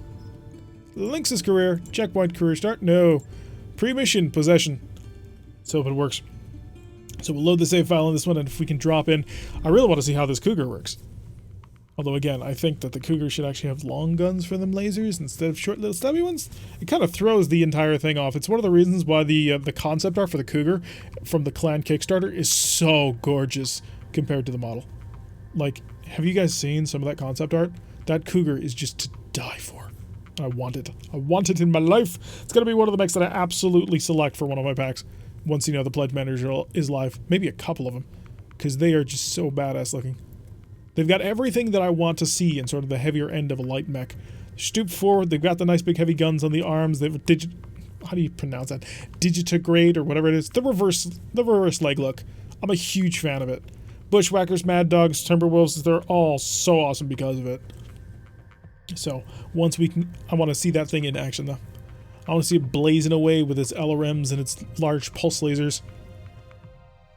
Speaker 1: Lynx's career. Checkpoint career start. No. Pre-mission possession. Let's hope it works. So we'll load the save file in this one, and if we can drop in... I really want to see how this Cougar works. Although, again, I think that the Cougar should actually have long guns for them lasers instead of short little stubby ones. It kind of throws the entire thing off. It's one of the reasons why the concept art for the Cougar from the Clan Kickstarter is so gorgeous compared to the model. Like, have you guys seen some of that concept art? That Cougar is just to die for. I want it. I want it in my life. It's going to be one of the mechs that I absolutely select for one of my packs. Once, the Pledge Manager is live. Maybe a couple of them. Because they are just so badass looking. They've got everything that I want to see in sort of the heavier end of a light mech. Stoop forward. They've got the nice big heavy guns on the arms. They've how do you pronounce that? Digitigrade or whatever it is. The reverse leg look. I'm a huge fan of it. Bushwhackers, Mad Dogs, Timberwolves, they're all so awesome because of it. So, once we can... I want to see that thing in action, though. I want to see it blazing away with its LRMs and its large pulse lasers.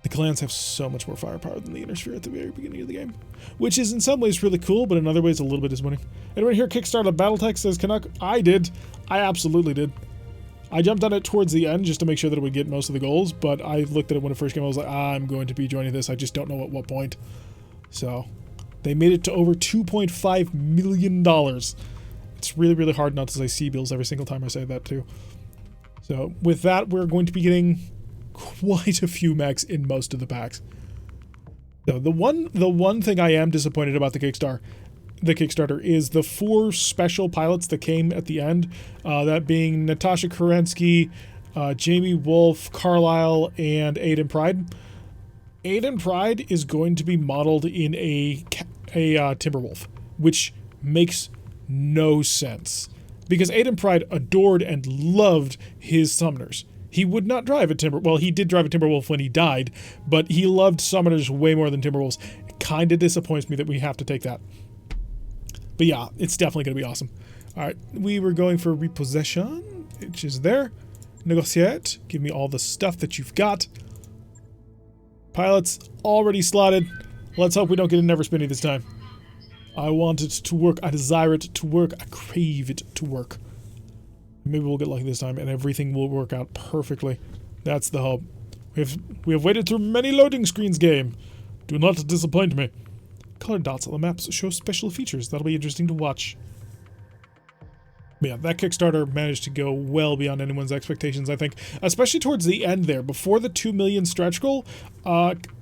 Speaker 1: The clans have so much more firepower than the Inner Sphere at the very beginning of the game. Which is in some ways really cool, but in other ways a little bit disappointing. Anyone here kickstarted Battletech, says Canuck? I did. I absolutely did. I jumped on it towards the end just to make sure that it would get most of the goals, but I looked at it when it first came. I was like, I'm going to be joining this. I just don't know at what point. So, they made it to over $2.5 million. It's really, really hard not to say C-bills every single time I say that, too. So, with that, we're going to be getting quite a few mechs in most of the packs. So, the one thing I am disappointed about the Kickstarter is the 4 special pilots that came at the end, that being Natasha Kerensky, Jamie Wolf, Carlisle, and Aiden Pride. Aiden Pride is going to be modeled in a Timberwolf, which makes no sense. Because Aiden Pride adored and loved his summoners. He would not drive a well, he did drive a Timberwolf when he died, but he loved summoners way more than Timberwolves. It kind of disappoints me that we have to take that. But yeah, it's definitely going to be awesome. Alright, we were going for repossession, which is there. Negotiate, give me all the stuff that you've got. Pilots, already slotted. Let's hope we don't get a never spinny this time. I want it to work, I desire it to work, I crave it to work. Maybe we'll get lucky this time and everything will work out perfectly. That's the hope. We have waited through many loading screens, game. Do not disappoint me. Colored dots on the maps show special features. That'll be interesting to watch. But yeah, that Kickstarter managed to go well beyond anyone's expectations, I think. Especially towards the end there. Before the 2 million stretch goal,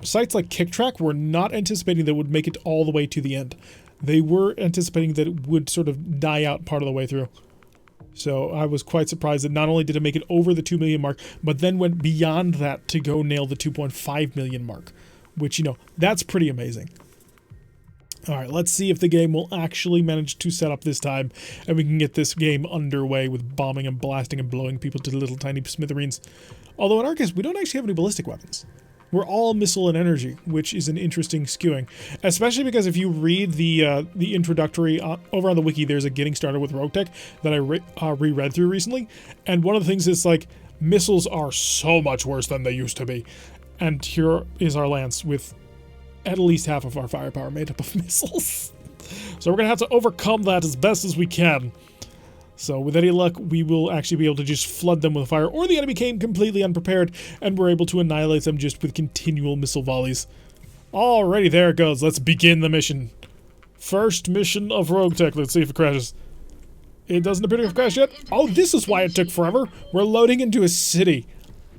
Speaker 1: sites like KickTrack were not anticipating that it would make it all the way to the end. They were anticipating that it would sort of die out part of the way through. So I was quite surprised that not only did it make it over the 2 million mark, but then went beyond that to go nail the 2.5 million mark. Which, you know, that's pretty amazing. Alright, let's see if the game will actually manage to set up this time, and we can get this game underway with bombing and blasting and blowing people to little tiny smithereens. Although in our case, we don't actually have any ballistic weapons. We're all missile and energy, which is an interesting skewing. Especially because if you read the introductory, over on the wiki, there's a getting started with RogueTech that I reread through recently, and one of the things is, like, missiles are so much worse than they used to be. And here is our lance with at least half of our firepower made up of missiles. So we're going to have to overcome that as best as we can. So with any luck, we will actually be able to just flood them with fire, or the enemy came completely unprepared, and we're able to annihilate them just with continual missile volleys. Alrighty, there it goes. Let's begin the mission. First mission of RogueTech. Let's see if it crashes. It doesn't appear to have crashed yet. Oh, this is why it took forever. We're loading into a city.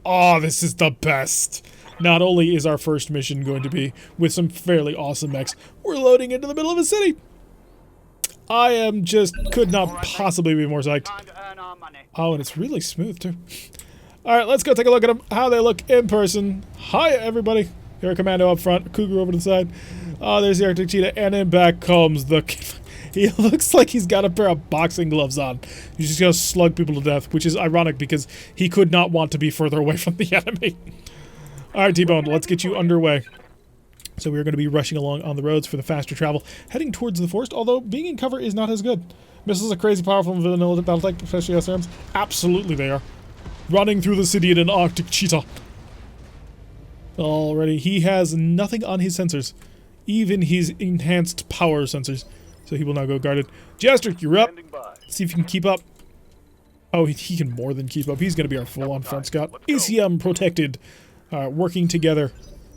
Speaker 1: Oh, this is the best. Not only is our first mission going to be with some fairly awesome mechs, we're loading into the middle of a city. I am just, could not possibly be more psyched. Oh, and it's really smooth too. Alright, let's go take a look at them, how they look in person. Hi everybody. Here, a commando up front, cougar over to the side. Oh, there's the Arctic cheetah, and in back comes the... He looks like he's got a pair of boxing gloves on. He's just gonna slug people to death, which is ironic because he could not want to be further away from the enemy. Alright, T-Bone, let's get you underway. So we're going to be rushing along on the roads for the faster travel, heading towards the forest, although being in cover is not as good. Missiles are crazy powerful in vanilla Battletech, especially SRMs. Absolutely they are. Running through the city in an Arctic cheetah. Alrighty, he has nothing on his sensors. Even his enhanced power sensors. So he will now go guarded. Jester, you're up. See if you can keep up. Oh, he can more than keep up. He's going to be our full-on front scout. ACM protected. Working together.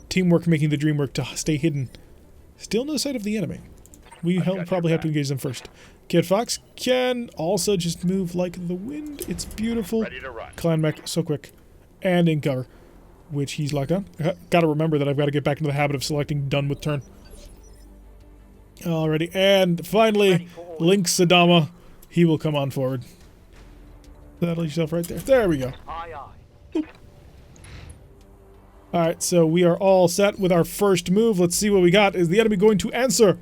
Speaker 1: Teamwork making the dream work to stay hidden. Still no sight of the enemy. We probably have to engage them first. Kid Fox can also just move like the wind. It's beautiful. Clan mech, so quick. And in cover. Which he's locked on. Gotta remember that I've got to get back into the habit of selecting done with turn. Alrighty. And finally, Link Sadama. He will come on forward. Settle yourself right there. There we go. Alright, so we are all set with our first move. Let's see what we got. Is the enemy going to answer?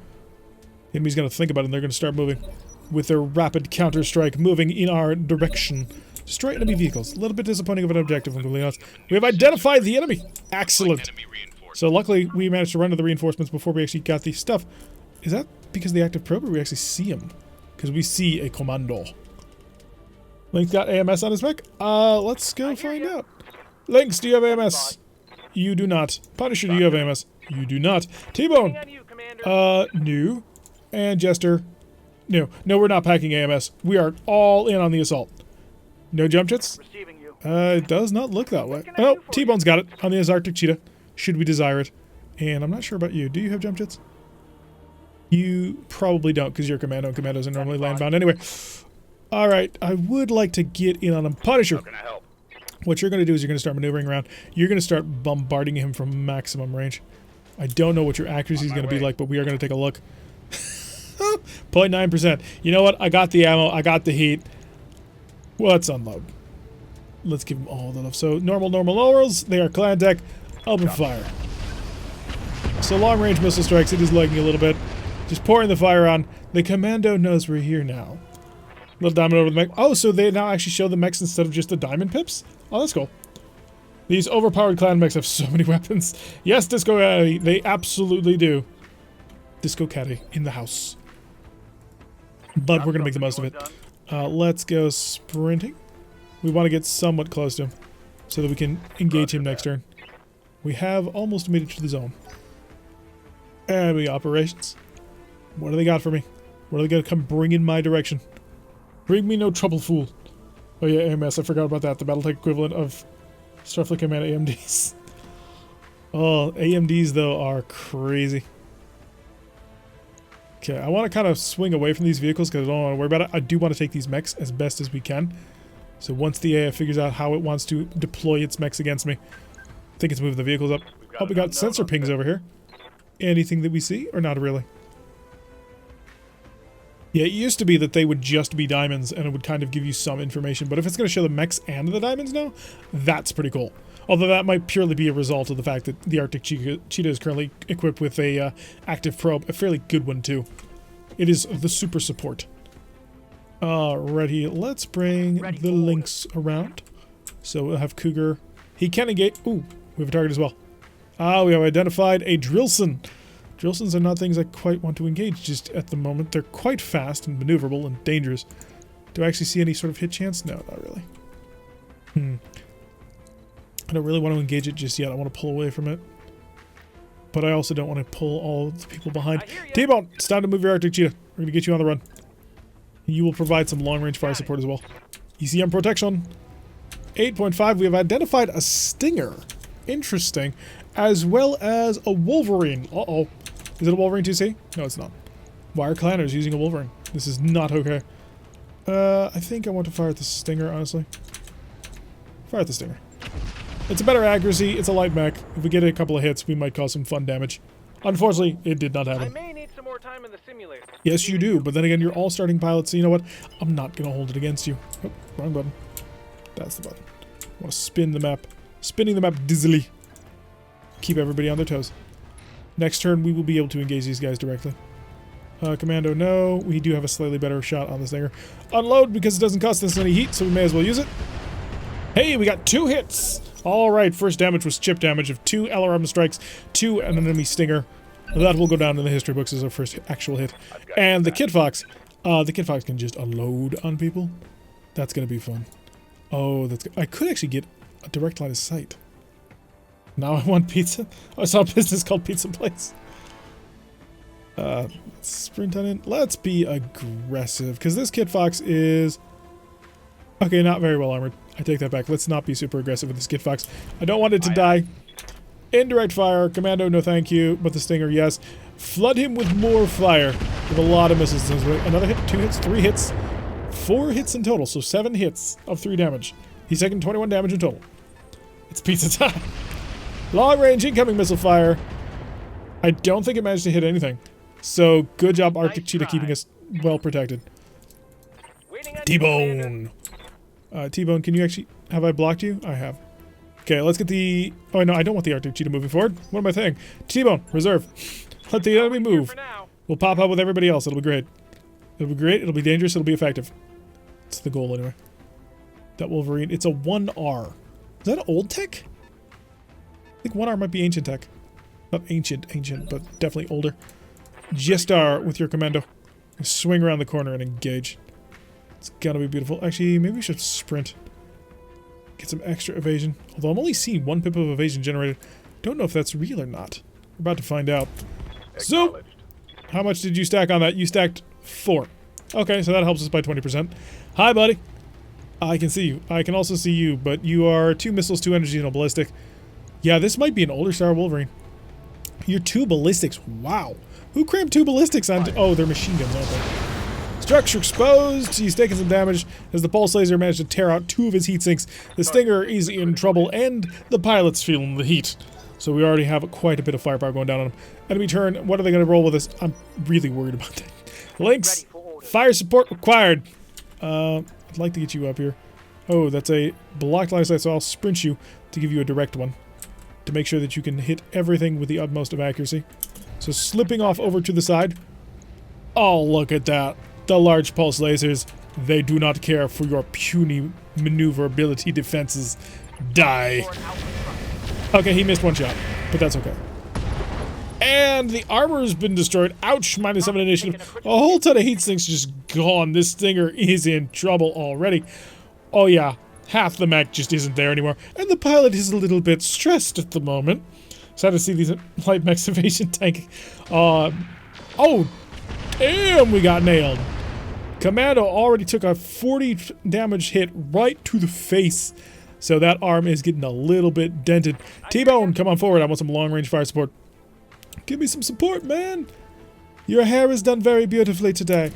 Speaker 1: The enemy's going to think about it and they're going to start moving. with their rapid counter-strike moving in our direction. Destroy enemy vehicles. A little bit disappointing of an objective, I'm completely honest. We have identified the enemy. Excellent. So luckily, we managed to run to the reinforcements before we actually got the stuff. Is that because of the active probe, or we actually see him? Because we see a commando. Link's got AMS on his mech. Let's go find out. Lynx, do you have AMS? You do not. Punisher, do you have AMS? You do not. T-Bone. No. And Jester. No, we're not packing AMS. We are all in on the assault. No jump jets? It does not look that way. Oh, T-Bone's got it on the Arctic Cheetah. Should we desire it? And I'm not sure about you. Do you have jump jets? You probably don't, because you're a commando, and commandos are normally landbound anyway. Alright, I would like to get in on him. Punisher! What you're going to do is you're going to start maneuvering around. You're going to start bombarding him from maximum range. I don't know what your accuracy is going to be like, but we are going to take a look. 0.9%. You know what? I got the ammo. I got the heat. Well, let's unload. Let's give them all the love. So, normals. They are clan tech. Open fire. So, long-range missile strikes. It is lagging a little bit. Just pouring the fire on. The commando knows we're here now. Little diamond over the mech. Oh, so they now actually show the mechs instead of just the diamond pips? Oh, that's cool. These overpowered clan mechs have so many weapons. Yes, Disco Caddy. They absolutely do. Disco Caddy in the house. But we're going to make the most of it. Let's go sprinting. We want to get somewhat close to him so that we can engage him next turn. We have almost made it to the zone. Enemy operations. What do they got for me? What are they going to come bring in my direction? Bring me no trouble, fool. Oh yeah, AMS, I forgot about that. The Battletech equivalent of Starfleet Command AMDs. Oh, AMDs, though, are crazy. Okay, I want to kind of swing away from these vehicles because I don't want to worry about it. I do want to take these mechs as best as we can. So once the AI figures out how it wants to deploy its mechs against me, I think it's moving the vehicles up. Oh, we got sensor pings over here. Anything that we see, or not really? Yeah, it used to be that they would just be diamonds and it would kind of give you some information, but if it's going to show the mechs and the diamonds now, that's pretty cool. Although that might purely be a result of the fact that the Arctic Cheetah is currently equipped with a active probe, a fairly good one too. It is the super support. Alrighty, let's bring the Lynx around. So we'll have Cougar. He can engage. Ooh, we have a target as well. We have identified a Drillson. Drillsons are not things I quite want to engage just at the moment. They're quite fast and maneuverable and dangerous. Do I actually see any sort of hit chance? No, not really. I don't really want to engage it just yet. I want to pull away from it. But I also don't want to pull all the people behind. T-Bone, it's time to move your Arctic Cheetah. We're going to get you on the run. You will provide some long-range fire support as well. ECM protection. 8.5, we have identified a Stinger. Interesting. As well as a Wolverine. Uh-oh. Is it a Wolverine 2C? No, it's not. Why are clanners using a Wolverine? This is not okay. I think I want to fire at the Stinger, honestly. Fire at the Stinger. It's a better accuracy. It's a light mech. If we get a couple of hits, we might cause some fun damage. Unfortunately, it did not happen.
Speaker 2: I may need some more time in the simulator.
Speaker 1: Yes, you do. But then again, you're all starting pilots, so you know what? I'm not going to hold it against you. Oh, wrong button. That's the button. I want to spin the map. Spinning the map dizzily. Keep everybody on their toes. Next turn, we will be able to engage these guys directly. Commando, no. We do have a slightly better shot on the Stinger. Unload, because it doesn't cost us any heat, so we may as well use it. Hey, we got 2 hits! Alright, first damage was chip damage of 2 LRM strikes, 2 an enemy Stinger. That will go down in the history books as our first actual hit. And the Kid Fox. The Kid Fox can just unload on people. That's gonna be fun. Oh, that's good. I could actually get a direct line of sight. Now I want pizza. I saw a business called Pizza Place. Let's sprint on in. Let's be aggressive, because this Kid Fox is... Okay, not very well armored. I take that back. Let's not be super aggressive with this Kid Fox. I don't want it to die. Indirect fire. Commando, no thank you. But the Stinger, yes. Flood him with more fire. With a lot of missiles. Another hit, 2 hits, 3 hits. 4 hits in total, so 7 hits of 3 damage. He's taking 21 damage in total. It's pizza time. Long range incoming missile fire. I don't think it managed to hit anything. So, good job, Arctic Cheetah, keeping us well protected. T-Bone. T-Bone, can you actually... Have I blocked you? I have. Okay, let's get the... Oh, no, I don't want the Arctic Cheetah moving forward. What am I saying? T-Bone, reserve. Let the enemy move. We'll pop up with everybody else. It'll be great. It'll be great. It'll be dangerous. It'll be effective. It's the goal anyway. That Wolverine. It's a 1R. Is that old tech? I think 1R might be ancient tech. Not ancient, but definitely older. Gestar with your commando. Swing around the corner and engage. It's gonna be beautiful. Actually, maybe we should sprint. Get some extra evasion. Although I'm only seeing 1 pip of evasion generated. Don't know if that's real or not. We're about to find out. So, how much did you stack on that? You stacked 4. Okay, so that helps us by 20%. Hi, buddy. I can see you. I can also see you, but you are 2 missiles, 2 energy, and a ballistic. Yeah, this might be an older Star Wolverine. You're 2 ballistics. Wow. Who crammed 2 ballistics onto... Oh, they're machine guns, aren't they? Structure exposed. He's taking some damage as the pulse laser managed to tear out 2 of his heat sinks. The Stinger is in trouble, and the pilot's feeling the heat. So we already have quite a bit of firepower going down on him. Enemy turn. What are they going to roll with us? I'm really worried about that. Links. Fire support required. I'd like to get you up here. Oh, that's a blocked line of sight, so I'll sprint you to give you a direct one. To make sure that you can hit everything with the utmost of accuracy. So slipping off over to the side. Oh, look at that. The large pulse lasers. They do not care for your puny maneuverability defenses. Die. Okay, he missed 1 shot, but that's okay. And the armor has been destroyed. Ouch, -7 initiative. A whole ton of heat sinks just gone. This Stinger is in trouble already. Oh yeah, half the mech just isn't there anymore. And the pilot is a little bit stressed at the moment. Sad to see these light mechs evasion tank. Oh, damn, we got nailed. Commando already took a 40 damage hit right to the face. So that arm is getting a little bit dented. T-Bone, come on forward. I want some long-range fire support. Give me some support, man. Your hair is done very beautifully today.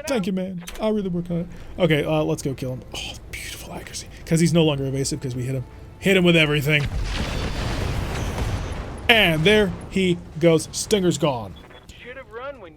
Speaker 1: Thank you, man. I'll really work on it. Okay, let's go kill him. Oh, beautiful accuracy. Because he's no longer evasive because we hit him. Hit him with everything. And there he goes. Stinger's gone.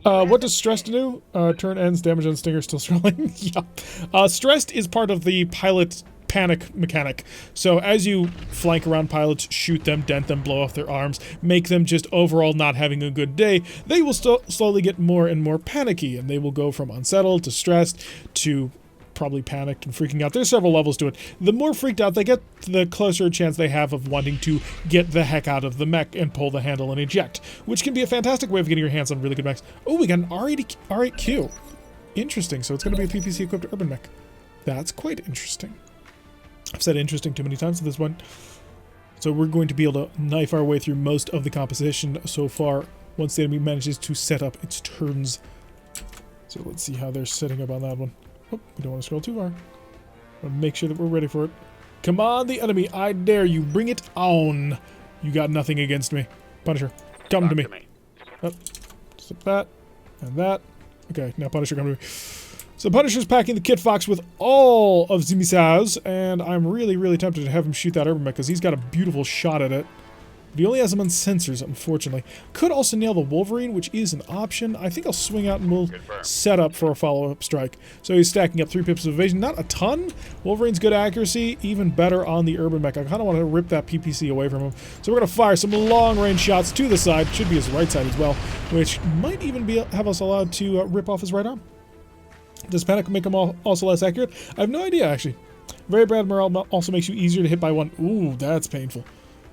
Speaker 1: What does stressed do? Turn ends, damage on Stinger, still struggling. Yeah. Stressed is part of the pilot panic mechanic. So as you flank around pilots, shoot them, dent them, blow off their arms, make them just overall not having a good day, they will slowly get more and more panicky, and they will go from unsettled to stressed to probably panicked and freaking out. There's several levels to it. The more freaked out they get, the closer a chance they have of wanting to get the heck out of the mech and pull the handle and eject, which can be a fantastic way of getting your hands on really good mechs. Oh, we got an R8Q. Interesting. So it's going to be a PPC-equipped urban mech. That's quite interesting. I've said interesting too many times at this point. So we're going to be able to knife our way through most of the composition so far once the enemy manages to set up its turns. So let's see how they're setting up on that one. Oh, we don't want to scroll too far. Wanna make sure that we're ready for it. Come on, the enemy. I dare you. Bring it on. You got nothing against me. Punisher, come to me. Oh, just that and that. Okay, now Punisher, come to me. So Punisher's packing the Kit Fox with all of the missiles, and I'm really, really tempted to have him shoot that urban mech because he's got a beautiful shot at it. But he only has them on sensors, unfortunately. Could also nail the Wolverine, which is an option. I think I'll swing out and we'll set up for a follow-up strike. So he's stacking up 3 pips of evasion. Not a ton. Wolverine's good accuracy, even better on the urban mech. I kind of want to rip that PPC away from him. So we're going to fire some long-range shots to the side. Should be his right side as well, which might even have us allowed to rip off his right arm. Does panic make him also less accurate? I have no idea, actually. Very bad morale also makes you easier to hit by 1. Ooh, that's painful.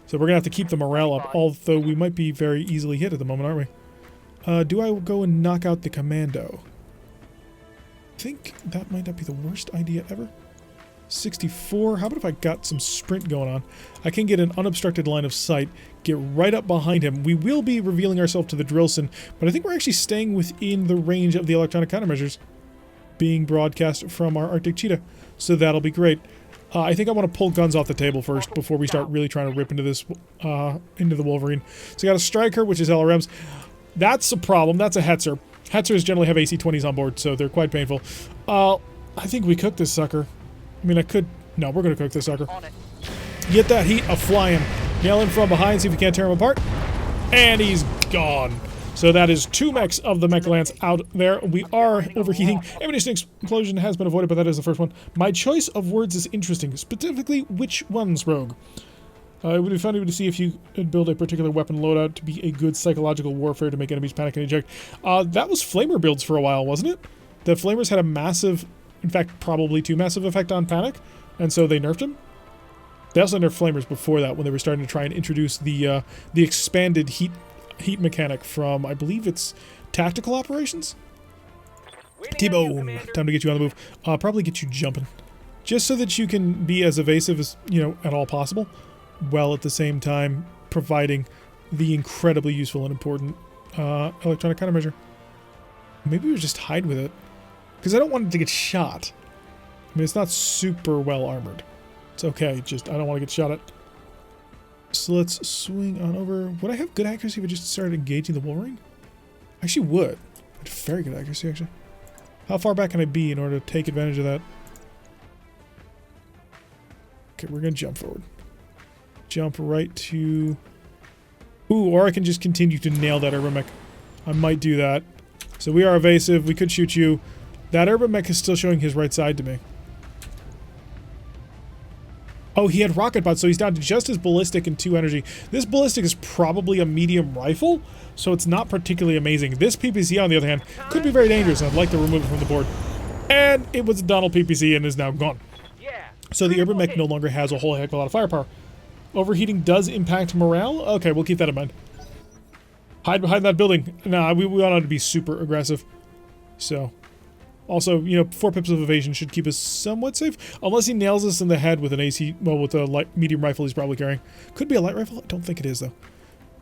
Speaker 1: So we're going to have to keep the morale up, although we might be very easily hit at the moment, aren't we? Do I go and knock out the commando? I think that might not be the worst idea ever. 64. How about if I got some sprint going on? I can get an unobstructed line of sight, get right up behind him. We will be revealing ourselves to the Drillson, but I think we're actually staying within the range of the electronic countermeasures being broadcast from our Arctic Cheetah. So that'll be great. I think I want to pull guns off the table first before we start really trying to rip into this, into the Wolverine. So I got a Striker, which is LRMs. That's a problem. That's a Hetzer. Hetzers generally have AC-20s on board, so they're quite painful. I think we cooked this sucker. I mean, I could... No, we're going to cook this sucker. Get that heat a-flying. Nail him from behind, see if we can't tear him apart. And he's gone. So that is 2 mechs of the Mech Lance out there. We are overheating. Ammunition explosion has been avoided, but that is the first one. My choice of words is interesting. Specifically, which ones, Rogue? It would be funny to see if you could build a particular weapon loadout to be a good psychological warfare to make enemies panic and eject. That was Flamer builds for a while, wasn't it? The Flamers had a massive, in fact, probably too massive effect on panic, and so they nerfed him. They also nerfed Flamers before that when they were starting to try and introduce the expanded heat mechanic from, I believe it's tactical operations? T-Bone, time to get you on the move. Probably get you jumping. Just so that you can be as evasive as, at all possible, while at the same time providing the incredibly useful and important electronic countermeasure. Maybe we just hide with it, because I don't want it to get shot. I mean, it's not super well armored. It's okay, just I don't want to get shot at. So let's swing on over. Would I have good accuracy if I just started engaging the Wolverine? I actually would. I'd have very good accuracy, actually. How far back can I be in order to take advantage of that? Okay, we're going to jump forward. Jump right to... Ooh, or I can just continue to nail that Urban Mech. I might do that. So we are evasive. We could shoot you. That Urban Mech is still showing his right side to me. Oh, he had rocket pods, so he's down to just his ballistic and 2 energy. This ballistic is probably a medium rifle, so it's not particularly amazing. This PPC, on the other hand, could be very dangerous, and I'd like to remove it from the board. And it was a Donald PPC and is now gone. So the Urban Mech no longer has a whole heck of a lot of firepower. Overheating does impact morale? Okay, we'll keep that in mind. Hide behind that building. Nah, we want to be super aggressive. So... Also, 4 pips of evasion should keep us somewhat safe. Unless he nails us in the head with an AC... Well, with a medium rifle he's probably carrying. Could be a light rifle? I don't think it is, though.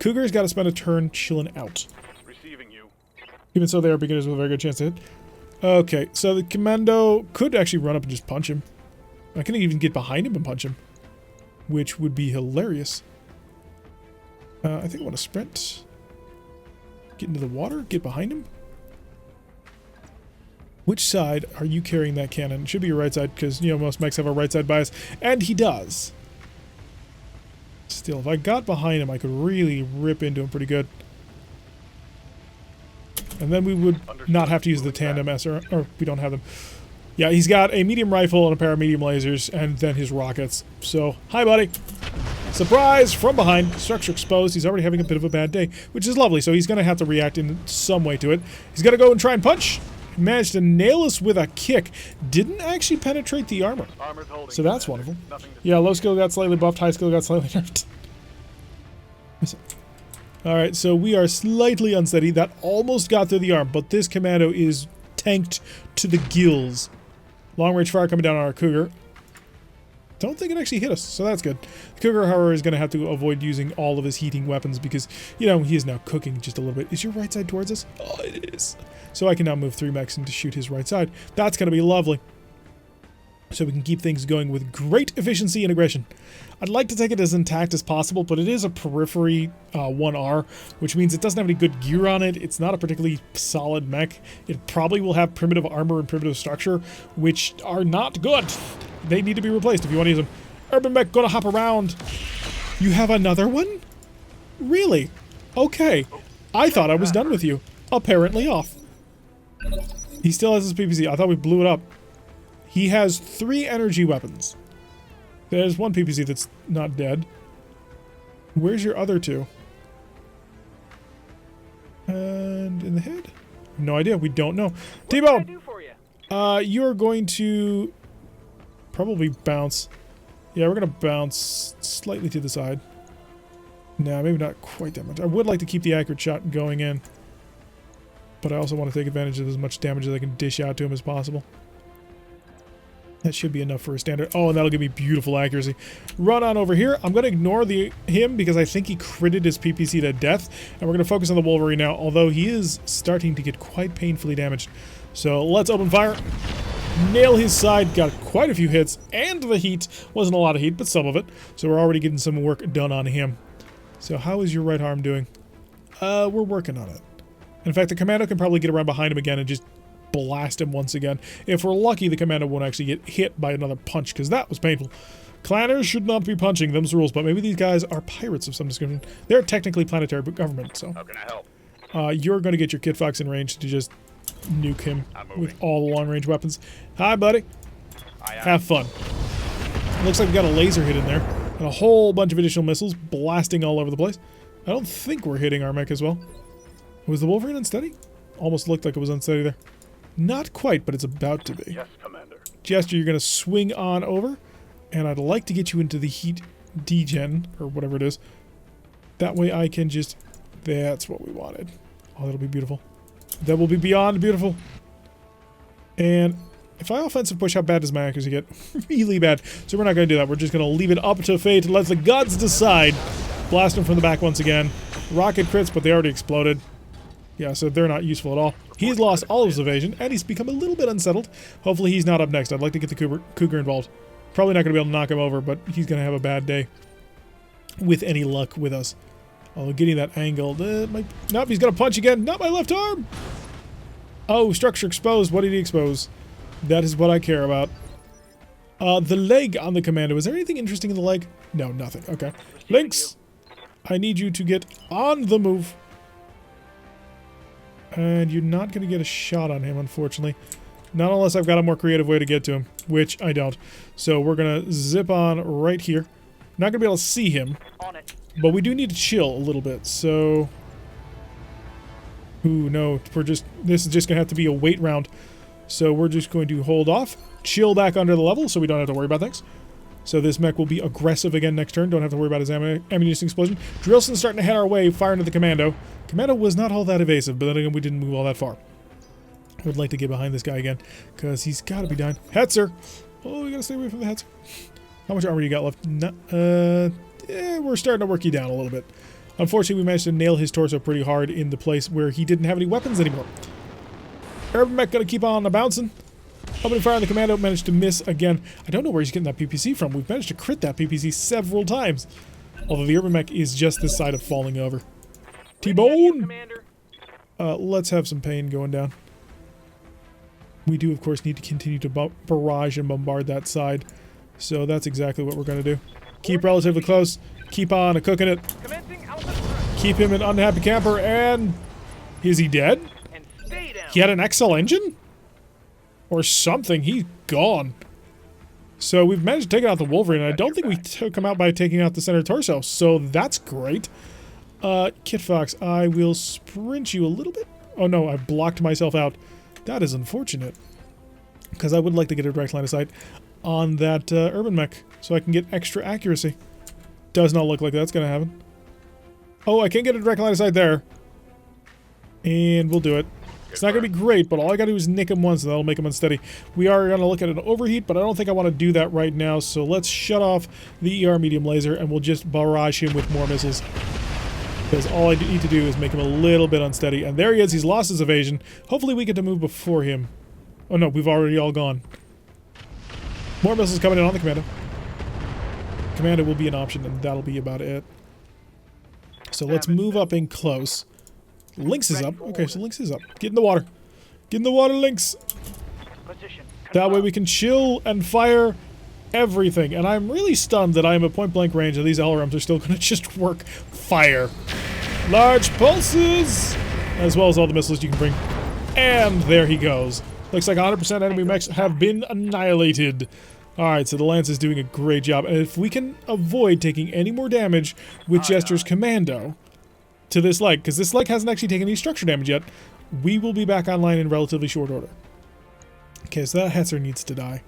Speaker 1: Cougar's got to spend a turn chilling out.
Speaker 2: Receiving you.
Speaker 1: Even so, they are beginners with a very good chance to hit. Okay, so the commando could actually run up and just punch him. I can even get behind him and punch him. Which would be hilarious. I think I want to sprint. Get into the water, get behind him. Which side are you carrying that cannon? It should be your right side, because, most mechs have a right side bias. And he does. Still, if I got behind him, I could really rip into him pretty good. And then we would not have to use the tandem SR, or we don't have them. Yeah, he's got a medium rifle and a pair of medium lasers, and then his rockets. So, hi buddy. Surprise! From behind, structure exposed. He's already having a bit of a bad day, which is lovely, so he's going to have to react in some way to it. He's going to go and try and punch. Managed to nail us with a kick. Didn't actually penetrate the armor. So that's wonderful. Yeah, low skill got slightly buffed, high skill got slightly nerfed. Alright, so we are slightly unsteady. That almost got through the arm, but this commando is tanked to the gills. Long range fire coming down on our Cougar. Don't think it actually hit us, so that's good. The Cougar, however, is going to have to avoid using all of his heating weapons because, he is now cooking just a little bit. Is your right side towards us? Oh, it is. So I can now move 3 mechs in to shoot his right side. That's going to be lovely. So we can keep things going with great efficiency and aggression. I'd like to take it as intact as possible, but it is a periphery 1R, which means it doesn't have any good gear on it. It's not a particularly solid mech. It probably will have primitive armor and primitive structure, which are not good. They need to be replaced if you want to use them. Urban Mech gonna hop around. You have another one? Really? Okay. I thought I was done with you. Apparently off. He still has his PPC. I thought we blew it up. He has 3 energy weapons. There's 1 PPC that's not dead. Where's your other 2? And in the head? No idea. We don't know. T-Bone! You're going to probably bounce. Yeah, we're going to bounce slightly to the side. Nah, maybe not quite that much. I would like to keep the accurate shot going in. But I also want to take advantage of as much damage as I can dish out to him as possible. That should be enough for a standard. Oh, and that'll give me beautiful accuracy. Run on over here. I'm going to ignore him because I think he critted his PPC to death. And we're going to focus on the Wolverine now, although he is starting to get quite painfully damaged. So let's open fire. Nail his side. Got quite a few hits. And the heat. Wasn't a lot of heat, but some of it. So we're already getting some work done on him. So how is your right arm doing? We're working on it. In fact, the commando can probably get around behind him again and just blast him once again. If we're lucky, the commando won't actually get hit by another punch, because that was painful. Clanners should not be punching, them's the rules, but maybe these guys are pirates of some description. They're technically planetary government, so.
Speaker 2: How can I help?
Speaker 1: You're going to get your Kit Fox in range to just nuke him with all the long-range weapons. Hi, buddy. Have fun. Looks like we got a laser hit in there. And a whole bunch of additional missiles blasting all over the place. I don't think we're hitting our mech as well. Was the Wolverine unsteady? Almost looked like it was unsteady there. Not quite, but it's about to be.
Speaker 2: Yes, Commander.
Speaker 1: Jester, you're going to swing on over. And I'd like to get you into the heat degen, or whatever it is. That way I can just... That's what we wanted. Oh, that'll be beautiful. That will be beyond beautiful. And if I offensive push, how bad does my accuracy get? Really bad. So we're not going to do that. We're just going to leave it up to fate and let the gods decide. Blast them from the back once again. Rocket crits, but they already exploded. Yeah, so they're not useful at all. He's lost all of his evasion, and he's become a little bit unsettled. Hopefully he's not up next. I'd like to get the Cougar involved. Probably not going to be able to knock him over, but he's going to have a bad day. With any luck with us. Although getting that angle... Nope, he's going to punch again. Not my left arm! Oh, structure exposed. What did he expose? That is what I care about. The leg on the commando. Is there anything interesting in the leg? No, nothing. Okay. Lynx! I need you to get on the move. And you're not going to get a shot on him, unfortunately. Not unless I've got a more creative way to get to him, which I don't. So we're going to zip on right here. Not going to be able to see him, but we do need to chill a little bit, so... Ooh, no, this is just going to have to be a wait round. So we're just going to hold off, chill back under the level so we don't have to worry about things. So this mech will be aggressive again next turn. Don't have to worry about his ammunition explosion. Drillson's starting to head our way, firing at the commando. Commando was not all that evasive, but then again, we didn't move all that far. I would like to get behind this guy again, because he's got to be dying. Hetzer! Oh, we got to stay away from the Hetzer. How much armor you got left? We're starting to work you down a little bit. Unfortunately, we managed to nail his torso pretty hard in the place where he didn't have any weapons anymore. Urban Mech gonna keep on bouncing. Opening fire on the commando, managed to miss again. I don't know where he's getting that PPC from. We've managed to crit that PPC several times. Although the Urban Mech is just this side of falling over. T-Bone! Let's have some pain going down. We do, of course, need to continue to barrage and bombard that side. So that's exactly what we're going to do. Keep relatively close. Keep on cooking it. Keep him an unhappy camper, and... Is he dead? He had an XL engine? Or something. He's gone. So we've managed to take out the Wolverine, and I don't think we took him out by taking out the center torso. So that's great. Kit Fox, I will sprint you a little bit. Oh no, I blocked myself out. That is unfortunate. Because I would like to get a direct line of sight on that Urban Mech, so I can get extra accuracy. Does not look like that's going to happen. Oh, I can get a direct line of sight there. And we'll do it. It's not going to be great, but all I got to do is nick him once, and that'll make him unsteady. We are going to look at an overheat, but I don't think I want to do that right now, so let's shut off the ER medium laser, and we'll just barrage him with more missiles. Because all I need to do is make him a little bit unsteady. And there he is, he's lost his evasion. Hopefully we get to move before him. Oh no, we've already all gone. More missiles coming in on the commando. Commando will be an option, and that'll be about it. So let's move up in close. Lynx is up. Okay, so Lynx is up. Get in the water. Get in the water, Lynx. That way we can chill and fire everything. And I'm really stunned that I am at point blank range and these LRMs are still going to just work fire. Large pulses! As well as all the missiles you can bring. And there he goes. Looks like 100% enemy mechs have been annihilated. Alright, so the Lance is doing a great job. And if we can avoid taking any more damage with Jester's Commando to this leg, because this leg hasn't actually taken any structure damage yet, we will be back online in relatively short order. Okay, so that Hetzer needs to die.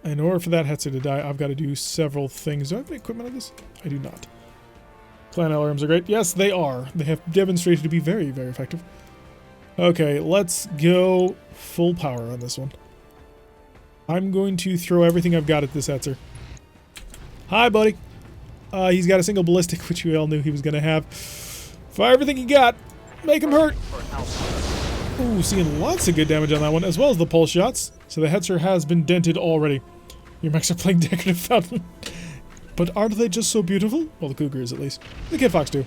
Speaker 1: In order for that Hetzer to die, I've got to do several things. Do I have any equipment on this? I do not. Clan LRMs are great. Yes, they are. They have demonstrated to be very, very effective. Okay, let's go full power on this one. I'm going to throw everything I've got at this Hetzer. Hi, buddy. He's got a single ballistic, which we all knew he was going to have. Fire everything you got. Make him hurt. Ooh, seeing lots of good damage on that one, as well as the pulse shots. So the Hetzer has been dented already. Your mechs are playing Decorative Fountain. But aren't they just so beautiful? Well, the Cougar is, at least. The Kit Fox too.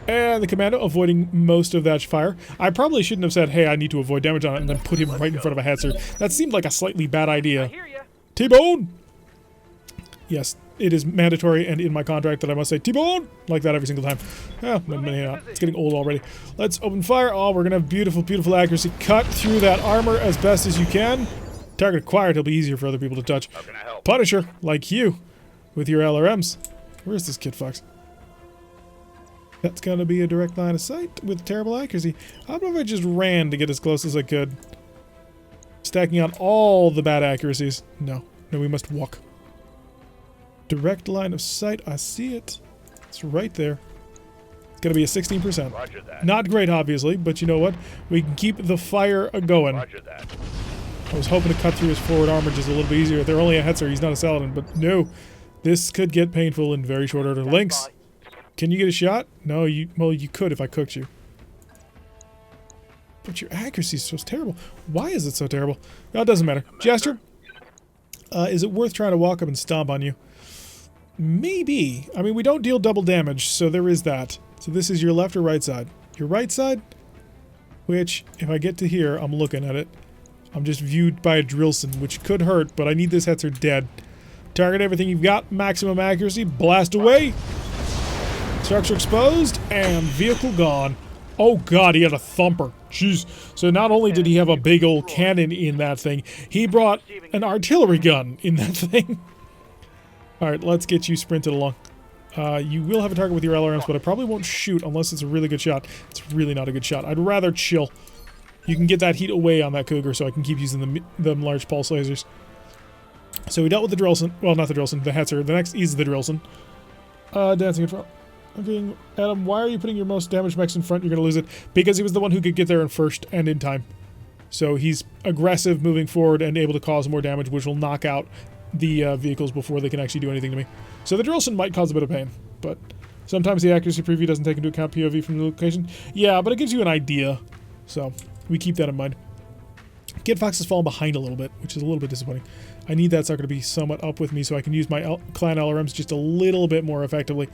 Speaker 1: And the Commando avoiding most of that fire. I probably shouldn't have said, hey, I need to avoid damage on it, and then put him right in front of a Hetzer. That seemed like a slightly bad idea. T-Bone! Yes, it is mandatory and in my contract that I must say T-Bone! Like that every single time. Oh, it's getting old already. Let's open fire. Oh, we're going to have beautiful, beautiful accuracy. Cut through that armor as best as you can. Target acquired. It'll be easier for other people to touch. Punisher, like you. with your LRMs. Where's this Kit Fox? That's going to be a direct line of sight with terrible accuracy. I don't know if I just ran to get as close as I could. Stacking on all the bad accuracies. No. No, we must walk. Direct line of sight. I see it. It's right there. It's going to be a 16%.
Speaker 2: Roger that.
Speaker 1: Not great, obviously, but you know what? We can keep the fire going.
Speaker 2: Roger that.
Speaker 1: I was hoping to cut through his forward armor just a little bit easier. They're only a Hetzer. He's not a Saladin, but no. This could get painful in very short order. Lynx, can you get a shot? No, well, you could if I cooked you. But your accuracy is so terrible. Why is it so terrible? No, it doesn't matter. Jester, is it worth trying to walk up and stomp on you? Maybe. I mean, we don't deal double damage, so there is that. So this is your left or right side? Your right side, which, if I get to here, I'm looking at it. I'm just viewed by a Drillson, which could hurt, but I need this Hetzer dead. Target everything you've got, maximum accuracy, blast away. Structure exposed, and vehicle gone. Oh god, he had a thumper. Jeez. So not only did he have a big old cannon in that thing, he brought an artillery gun in that thing. Alright, let's get you sprinted along. You will have a target with your LRMs, but I probably won't shoot unless it's a really good shot. It's really not a good shot. I'd rather chill. You can get that heat away on that Cougar so I can keep using the large pulse lasers. So we dealt with the Drillson. Well, not the Drillson, the Hetzer. The next is the Drillson. Dancing in front. Okay, Adam, why are you putting your most damaged mechs in front? You're going to lose it. Because he was the one who could get there in first and in time. So he's aggressive, moving forward, and able to cause more damage, which will knock out the vehicles before they can actually do anything to me. So the Drillson might cause a bit of pain, but sometimes the accuracy preview doesn't take into account POV from the location. Yeah, but it gives you an idea. So we keep that in mind. Kid Fox has fallen behind a little bit, which is a little bit disappointing. I need that sucker to be somewhat up with me so I can use my clan LRMs just a little bit more effectively.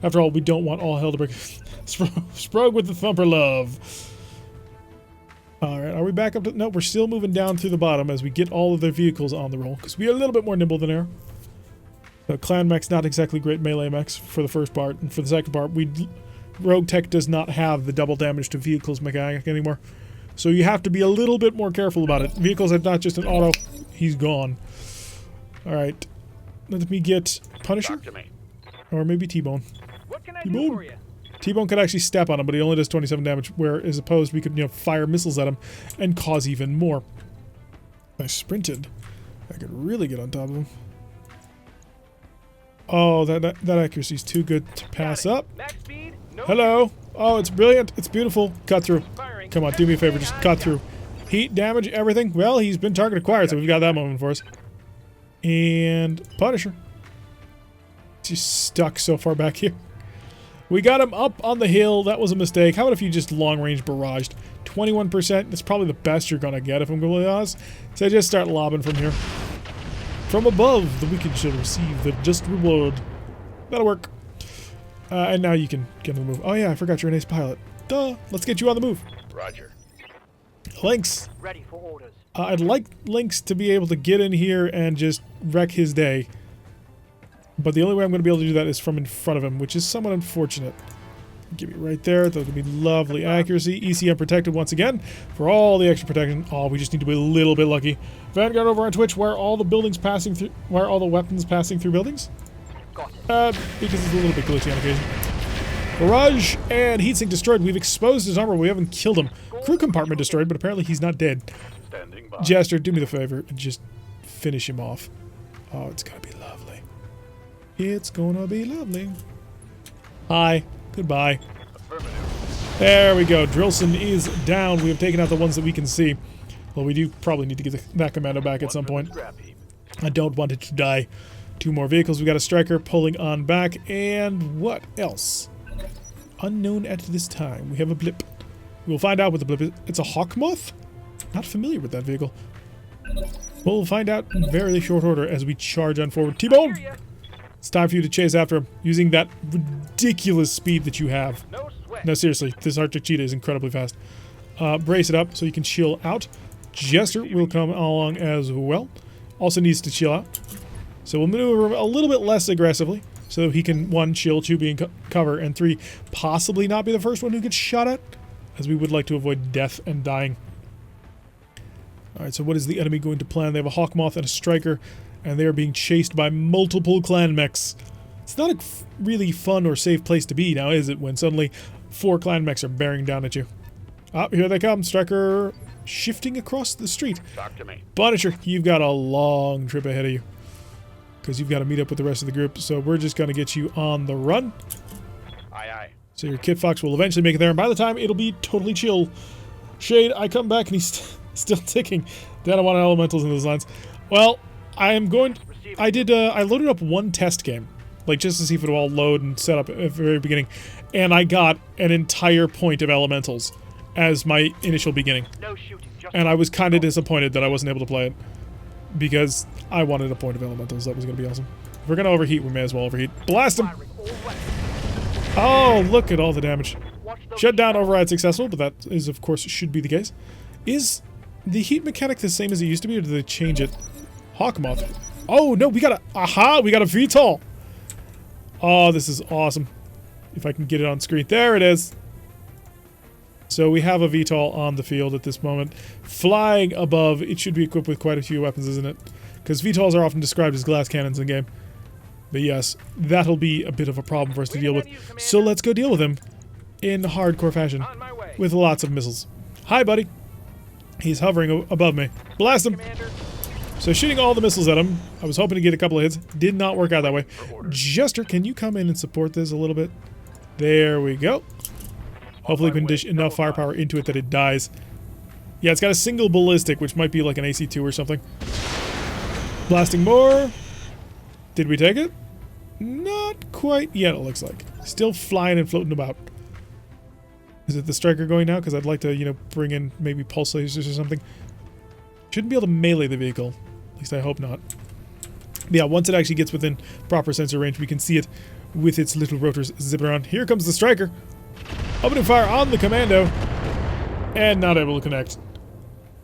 Speaker 1: After all, we don't want all hell to break. Sprogue with the thumper love. Alright, are we back up to... No, we're still moving down through the bottom as we get all of their vehicles on the roll, because we are a little bit more nimble than air. So clan mechs, not exactly great melee mechs for the first part, and for the second part, RogueTech does not have the double damage to vehicles mechanic anymore. So you have to be a little bit more careful about it. Vehicles have not just an auto, he's gone. Alright, let me get Punisher, or maybe T-Bone.
Speaker 2: What can I do for you?
Speaker 1: T-Bone could actually step on him, but he only does 27 damage, where as opposed we could, you know, fire missiles at him and cause even more. If I sprinted, I could really get on top of him. Oh, that accuracy is too good to pass up. Hello. Oh, it's brilliant. It's beautiful. Cut through. Come on, do me a favor. Just cut through. Heat, damage, everything. Well, he's been target acquired, so we've got that moment for us. And Punisher. He's stuck so far back here. We got him up on the hill. That was a mistake. How about if you just long-range barraged? 21%. That's probably the best you're going to get, if I'm completely honest. So just start lobbing from here. From above, the wicked shall receive the just reward. That'll work. And now you can get on the move. Oh yeah, I forgot you're an ace pilot. Duh. Let's get you on the move.
Speaker 2: Roger.
Speaker 3: Lynx. Ready for orders.
Speaker 1: I'd like Lynx to be able to get in here and just wreck his day. But the only way I'm going to be able to do that is from in front of him, which is somewhat unfortunate. Give me right there. That'll be lovely accuracy. ECM protected once again for all the extra protection. Oh, we just need to be a little bit lucky. Vanguard over on Twitch, where are all the buildings passing through? Where are all the weapons passing through buildings? Because it's a little bit glitchy on occasion. Barrage and heatsink destroyed. We've exposed his armor. We haven't killed him. Crew compartment destroyed, but apparently he's not dead. Jester, do me the favor and just finish him off. Oh, it's gonna be lovely. It's gonna be lovely. Hi. Goodbye. There we go. Drillson is down. We have taken out the ones that we can see. Well, we do probably need to get that commando back at some point. I don't want it to die. 2 more vehicles. We got a striker pulling on back. And what else? Unknown at this time. We have a blip. We'll find out what the blip is. It's a Hawkmoth? Not familiar with that vehicle. We'll find out in very short order as we charge on forward. T-Bone! It's time for you to chase after him using that ridiculous speed that you have. No, seriously, this Arctic Cheetah is incredibly fast. Brace it up so you can chill out. Jester will come along as well. Also needs to chill out. So we'll maneuver him a little bit less aggressively so he can, 1, chill, 2, be in cover, and 3, possibly not be the first one who gets shot at, as we would like to avoid death and dying. Alright, so what is the enemy going to plan? They have a Hawkmoth and a Striker and they are being chased by multiple clan mechs. It's not a really fun or safe place to be now, is it, when suddenly 4 clan mechs are bearing down at you. Ah, here they come. Striker shifting across the street.
Speaker 2: Talk to me.
Speaker 1: Punisher, you've got a long trip ahead of you, because you've got to meet up with the rest of the group, so we're just going to get you on the run.
Speaker 2: Aye, aye.
Speaker 1: So your Kit Fox will eventually make it there, and by the time, it'll be totally chill. Shade, I come back, and he's still ticking. Then I want elementals in those lines. Well, I am going... I loaded up one test game, like just to see if it will all load and set up at the very beginning, and I got an entire point of elementals as my initial beginning.
Speaker 3: No shooting, just
Speaker 1: And I was kind of disappointed that I wasn't able to play it, because I wanted a point of elementals. That was going to be awesome. If we're going to overheat, we may as well overheat. Blast him!
Speaker 3: firing all weapons.
Speaker 1: Oh, look at all the damage.
Speaker 3: Watch those
Speaker 1: Shutdown override successful, but that is, of course, should be the case. Is the heat mechanic the same as it used to be, or did they change it? Hawkmoth. Oh, no, we got a... Aha! We got a VTOL! Oh, this is awesome. If I can get it on screen. There it is! So we have a VTOL on the field at this moment. Flying above. It should be equipped with quite a few weapons, isn't it? Because VTOLs are often described as glass cannons in game. But yes, that'll be a bit of a problem for us to deal with. So let's go deal with him in hardcore fashion.
Speaker 3: on my way.
Speaker 1: With lots of missiles. Hi, buddy. He's hovering above me. Blast him!
Speaker 3: Commander,
Speaker 1: So shooting all the missiles at him. I was hoping to get a couple of hits. Did not work out that way. Jester, can you come in and support this a little bit? There we go. Hopefully we can dish enough firepower into it that it dies. Yeah, it's got a single ballistic, which might be like an AC-2 or something. Blasting more. Did we take it? Not quite yet, it looks like. Still flying and floating about. Is it the striker going now? Because I'd like to, you know, bring in maybe pulse lasers or something. Shouldn't be able to melee the vehicle. At least I hope not. But yeah, once it actually gets within proper sensor range, we can see it with its little rotors zip around. Here comes the striker. Opening fire on the commando. And not able to connect.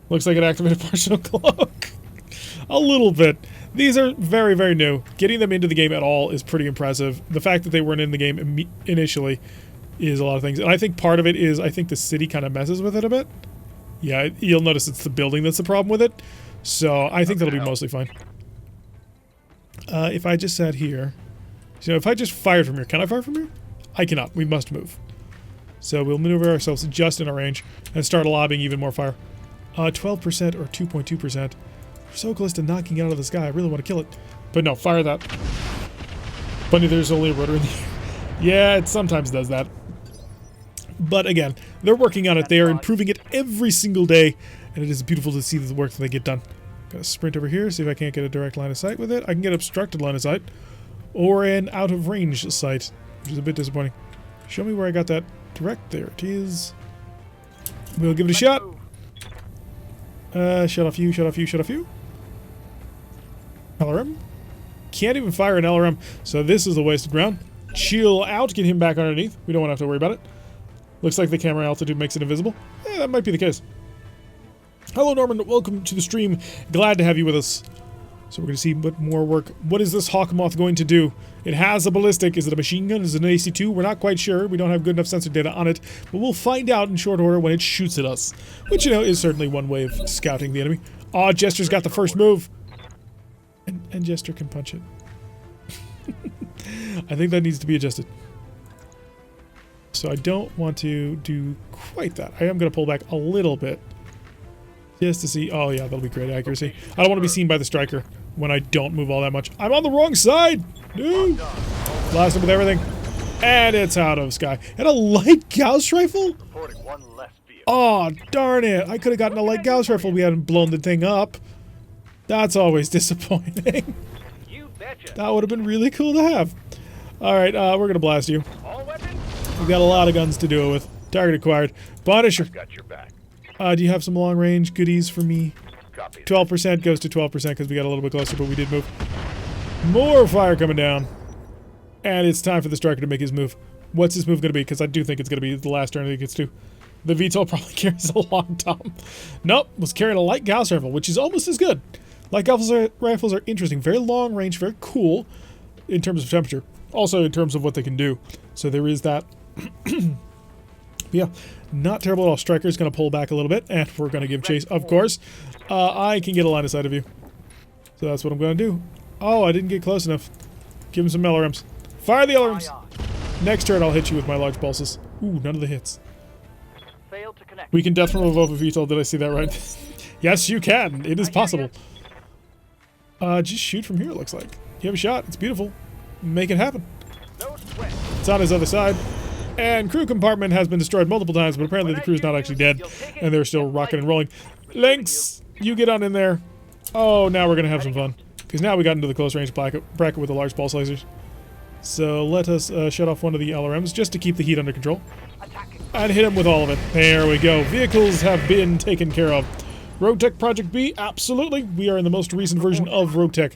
Speaker 1: Looks like it activated partial cloak. A little bit. These are very, very new. Getting them into the game at all is pretty impressive. The fact that they weren't in the game initially is a lot of things. And I think part of it is, I think the city kind of messes with it a bit. Yeah, you'll notice it's the building that's the problem with it. So I think that'll be mostly fine. If I just sat here... So if I just fired from here, can I fire from here? I cannot. We must move. So we'll maneuver ourselves just in our range and start lobbing even more fire. 12% or 2.2%. We're so close to knocking it out of the sky. I really want to kill it. But no, fire that. Funny, there's only a rotor in the air. Yeah, it sometimes does that. But again, they're working on it. They are improving it every single day. And it is beautiful to see the work that they get done. Gotta sprint over here, see if I can't get a direct line of sight with it. I can get obstructed line of sight. Or an out of range sight, which is a bit disappointing. Show me where I got that direct. There it is. We'll give it a shot. Shut off you, shut off you, shut off you. LRM. Can't even fire an LRM, so this is a wasted ground. Chill out, get him back underneath. We don't want to have to worry about it. Looks like the camera altitude makes it invisible. That might be the case. Hello, Norman. Welcome to the stream. Glad to have you with us. So we're going to see what more work. What is this Hawkmoth going to do? It has a ballistic. Is it a machine gun? Is it an AC-2? We're not quite sure. We don't have good enough sensor data on it. But we'll find out in short order when it shoots at us. Which, you know, is certainly one way of scouting the enemy. Aw, Jester's got the first move. And Jester can punch it. I think that needs to be adjusted. So I don't want to do quite that. I am going to pull back a little bit. Just to see. Oh, yeah, that'll be great accuracy. I don't want to be seen by the striker when I don't move all that much. I'm on the wrong side! Dude! Blast him with everything. And it's out of sky. And a light Gauss rifle?
Speaker 3: reporting one less vehicle.
Speaker 1: Oh, darn it. I could have gotten a light Gauss rifle if we hadn't blown the thing up. That's always disappointing.
Speaker 3: You betcha.
Speaker 1: That would have been really cool to have. Alright, we're going to blast you.
Speaker 3: All weapons.
Speaker 1: We've got a lot of guns to do it with. Target acquired. Punisher.
Speaker 2: Got your back.
Speaker 1: Do you have some long-range goodies for me?
Speaker 2: Copy.
Speaker 1: 12% goes to 12% because we got a little bit closer, but we did move. More fire coming down. And it's time for the striker to make his move. What's his move going to be? Because I do think it's going to be the last turn that he gets to. The VTOL probably carries a long tom. Nope, was carrying a light Gauss rifle, which is almost as good. Light Gauss rifles are interesting. Very long range, very cool in terms of temperature. Also in terms of what they can do. So there is that. Yeah, not terrible at all. Striker's going to pull back a little bit, and we're going to give chase, of course. I can get a line of sight of you. So that's what I'm going to do. Oh, I didn't get close enough. Give him some LRMs. Fire the LRMs! Next turn, I'll hit you with my large pulses. Ooh, none of the hits.
Speaker 3: Failed to connect.
Speaker 1: We can death from above if VTOL. Did I see that right? Yes, you can. It is possible. Just shoot from here, it looks like. You have a shot. It's beautiful. Make it happen.
Speaker 3: No sweat.
Speaker 1: It's on his other side. And crew compartment has been destroyed multiple times, but apparently the crew's not actually dead. And they're still rocking and rolling. Lynx, you get on in there. Oh, now we're going to have some fun. Because now we got into the close range bracket with the large pulse lasers. So let us shut off one of the LRMs just to keep the heat under control. And hit him with all of it. There we go. Vehicles have been taken care of. RogueTech Project B, absolutely. We are in the most recent version of RogueTech.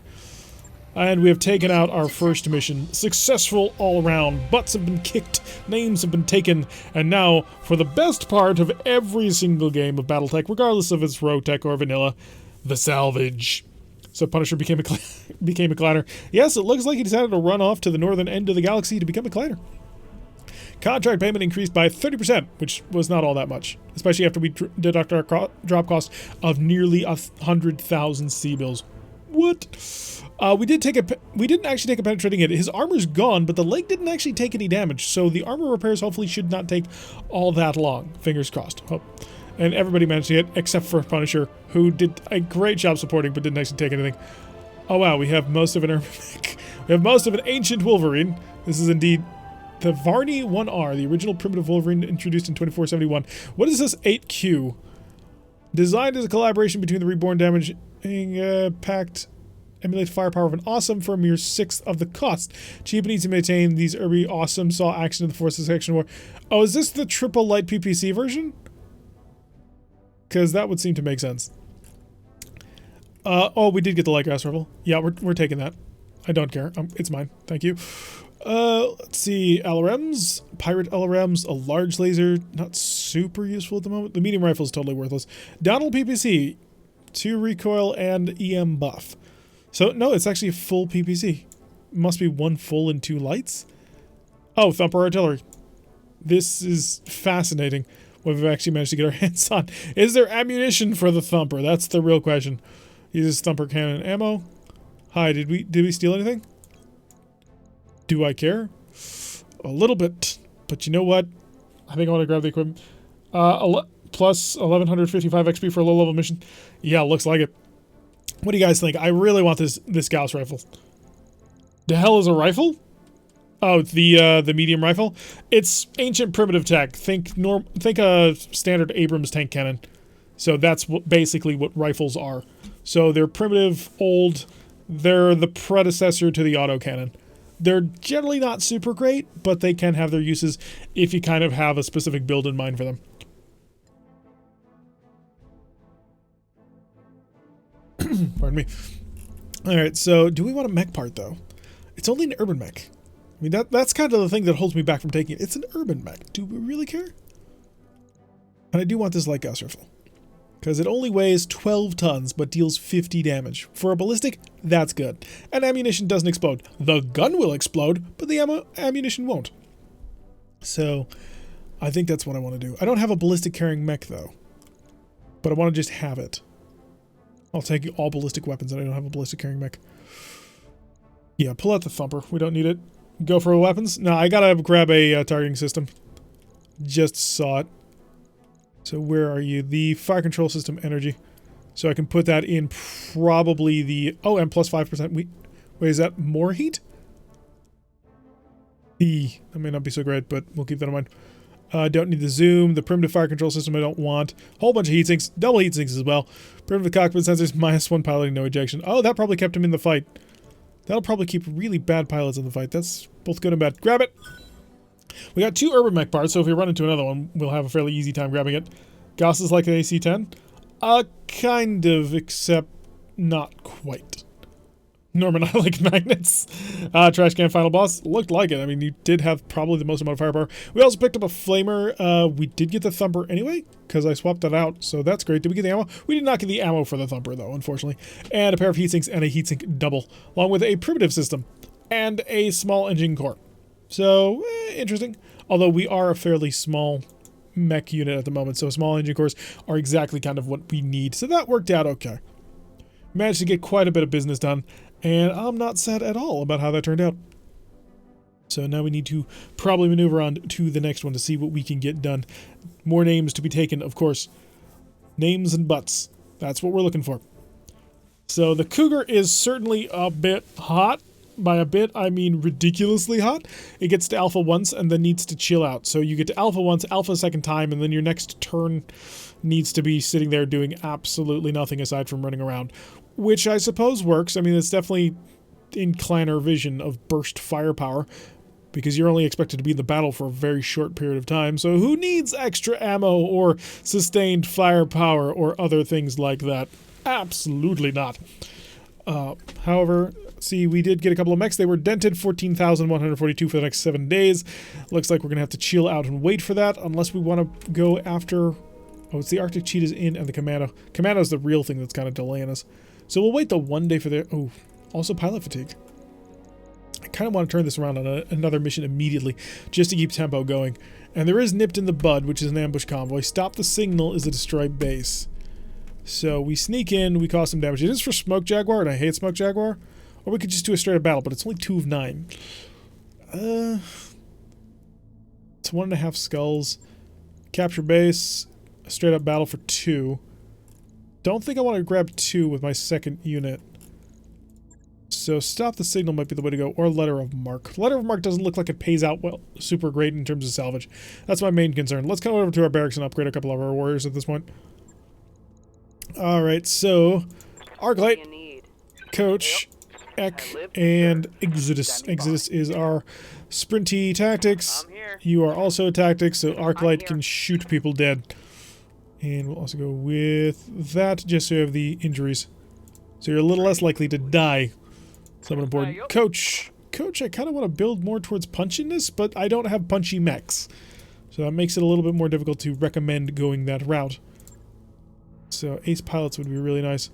Speaker 1: And we have taken out our first mission. Successful all around. Butts have been kicked, names have been taken, and now, for the best part of every single game of Battletech, regardless if it's RogueTech or vanilla, the Salvage. So Punisher became a collider. Yes, it looks like he decided to run off to the northern end of the galaxy to become a collider. Contract payment increased by 30%, which was not all that much, especially after we deduct our drop cost of nearly 100,000 C-bills. What? We didn't actually take a penetrating hit. His armor's gone, but the leg didn't actually take any damage, so the armor repairs hopefully should not take all that long. Fingers crossed. Hope. And everybody managed to hit, except for Punisher, who did a great job supporting, but didn't actually take anything. Oh wow, we have most of an Urban mech. We have most of an ancient Wolverine. This is indeed the Varney 1R, the original primitive Wolverine introduced in 2471. What is this 8Q? Designed as a collaboration between the Reborn Damaging Pact, emulates firepower of an awesome for a mere sixth of the cost. Cheap and easy to maintain. These Urban awesome saw action in the Forces Section War. Oh, is this the triple light PPC version? Because that would seem to make sense. Oh, we did get the light gas rifle. Yeah, we're taking that. I don't care. It's mine. Thank you. Let's see. LRMs. Pirate LRMs. A large laser. Not super useful at the moment. The medium rifle is totally worthless. Donald PPC. 2 recoil and EM buff. So, no, it's actually a full PPC. Must be 1 full and 2 lights. Oh, Thumper Artillery. This is fascinating. What we've actually managed to get our hands on. Is there ammunition for the Thumper? That's the real question. Uses Thumper cannon ammo. Hi, did we steal anything? Do I care? A little bit. But you know what? I think I want to grab the equipment. Plus 1155 XP for a low-level mission. Yeah, looks like it. What do you guys think? I really want this Gauss rifle. The hell is a rifle? Oh, the medium rifle. It's ancient primitive tech. Think a standard Abrams tank cannon. So that's basically what rifles are. So they're primitive, old. They're the predecessor to the autocannon. They're generally not super great, but they can have their uses if you kind of have a specific build in mind for them. Pardon me. Alright, so do we want a mech part, though? It's only an urban mech. I mean, that's kind of the thing that holds me back from taking it. It's an urban mech. Do we really care? And I do want this light gas rifle. Because it only weighs 12 tons, but deals 50 damage. For a ballistic, that's good. And ammunition doesn't explode. The gun will explode, but the ammunition won't. So, I think that's what I want to do. I don't have a ballistic carrying mech, though. But I want to just have it. I'll take all ballistic weapons, and I don't have a ballistic carrying mech. Yeah, pull out the Thumper. We don't need it. Go for weapons? No, I gotta grab a targeting system. Just saw it. So where are you? The fire control system energy. So I can put that in probably the... Oh, and plus 5%. Wait, is that more heat? That may not be so great, but we'll keep that in mind. Don't need the zoom. The primitive fire control system I don't want. Whole bunch of heat sinks. Double heat sinks as well. Primitive cockpit sensors, -1 piloting, no ejection. Oh, that probably kept him in the fight. That'll probably keep really bad pilots in the fight. That's both good and bad. Grab it! We got 2 urban mech parts, so if we run into another one, we'll have a fairly easy time grabbing it. Gauss is like an AC-10? Kind of, except not quite. Norman, I like magnets. Trash can final boss. Looked like it. I mean, you did have probably the most amount of firepower. We also picked up a flamer. We did get the Thumper anyway, because I swapped that out, so that's great. Did we get the ammo? We did not get the ammo for the Thumper, though, unfortunately. And a pair of heatsinks and a heatsink double, along with a primitive system and a small engine core. So, interesting. Although we are a fairly small mech unit at the moment, so small engine cores are exactly kind of what we need. So that worked out okay. Managed to get quite a bit of business done, and I'm not sad at all about how that turned out. So now we need to probably maneuver on to the next one to see what we can get done. More names to be taken, of course. Names and butts. That's what we're looking for. So the Cougar is certainly a bit hot. By a bit, I mean ridiculously hot. It gets to alpha once and then needs to chill out. So you get to alpha once, alpha a second time, and then your next turn needs to be sitting there doing absolutely nothing aside from running around. Which I suppose works. I mean, it's definitely in clanner vision of burst firepower, because you're only expected to be in the battle for a very short period of time. So who needs extra ammo or sustained firepower or other things like that? Absolutely not. However, see, we did get a couple of mechs. They were dented, 14,142 for the next 7 days. Looks like we're going to have to chill out and wait for that, unless we want to go after... Oh, it's the Arctic Cheetahs in and the Commando. Commando's the real thing that's kind of delaying us. So we'll wait the 1 day for the... Oh, also pilot fatigue. I kind of want to turn this around on another mission immediately, just to keep tempo going. And there is nipped in the bud, which is an ambush convoy. Stop the signal is a destroy base. So we sneak in, we cause some damage. It is for Smoke Jaguar, and I hate Smoke Jaguar. Or we could just do a straight up battle, but it's only 2 of 9. It's 1.5 skulls. Capture base. A straight up battle for 2. Don't think I want to grab 2 with my second unit. So stop the signal might be the way to go, or letter of marque. Letter of marque doesn't look like it pays out well, super great in terms of salvage. That's my main concern. Let's come over to our barracks and upgrade a couple of our warriors at this point. Alright, so Arclight, Coach, Ek, and Exodus. Exodus is our sprinty tactics. You are also tactics, so Arclight can shoot people dead. And we'll also go with that, just so you have the injuries. So you're a little less likely to die. Something important. Coach. Coach, I kind of want to build more towards punchiness, but I don't have punchy mechs. So that makes it a little bit more difficult to recommend going that route. So ace pilots would be really nice.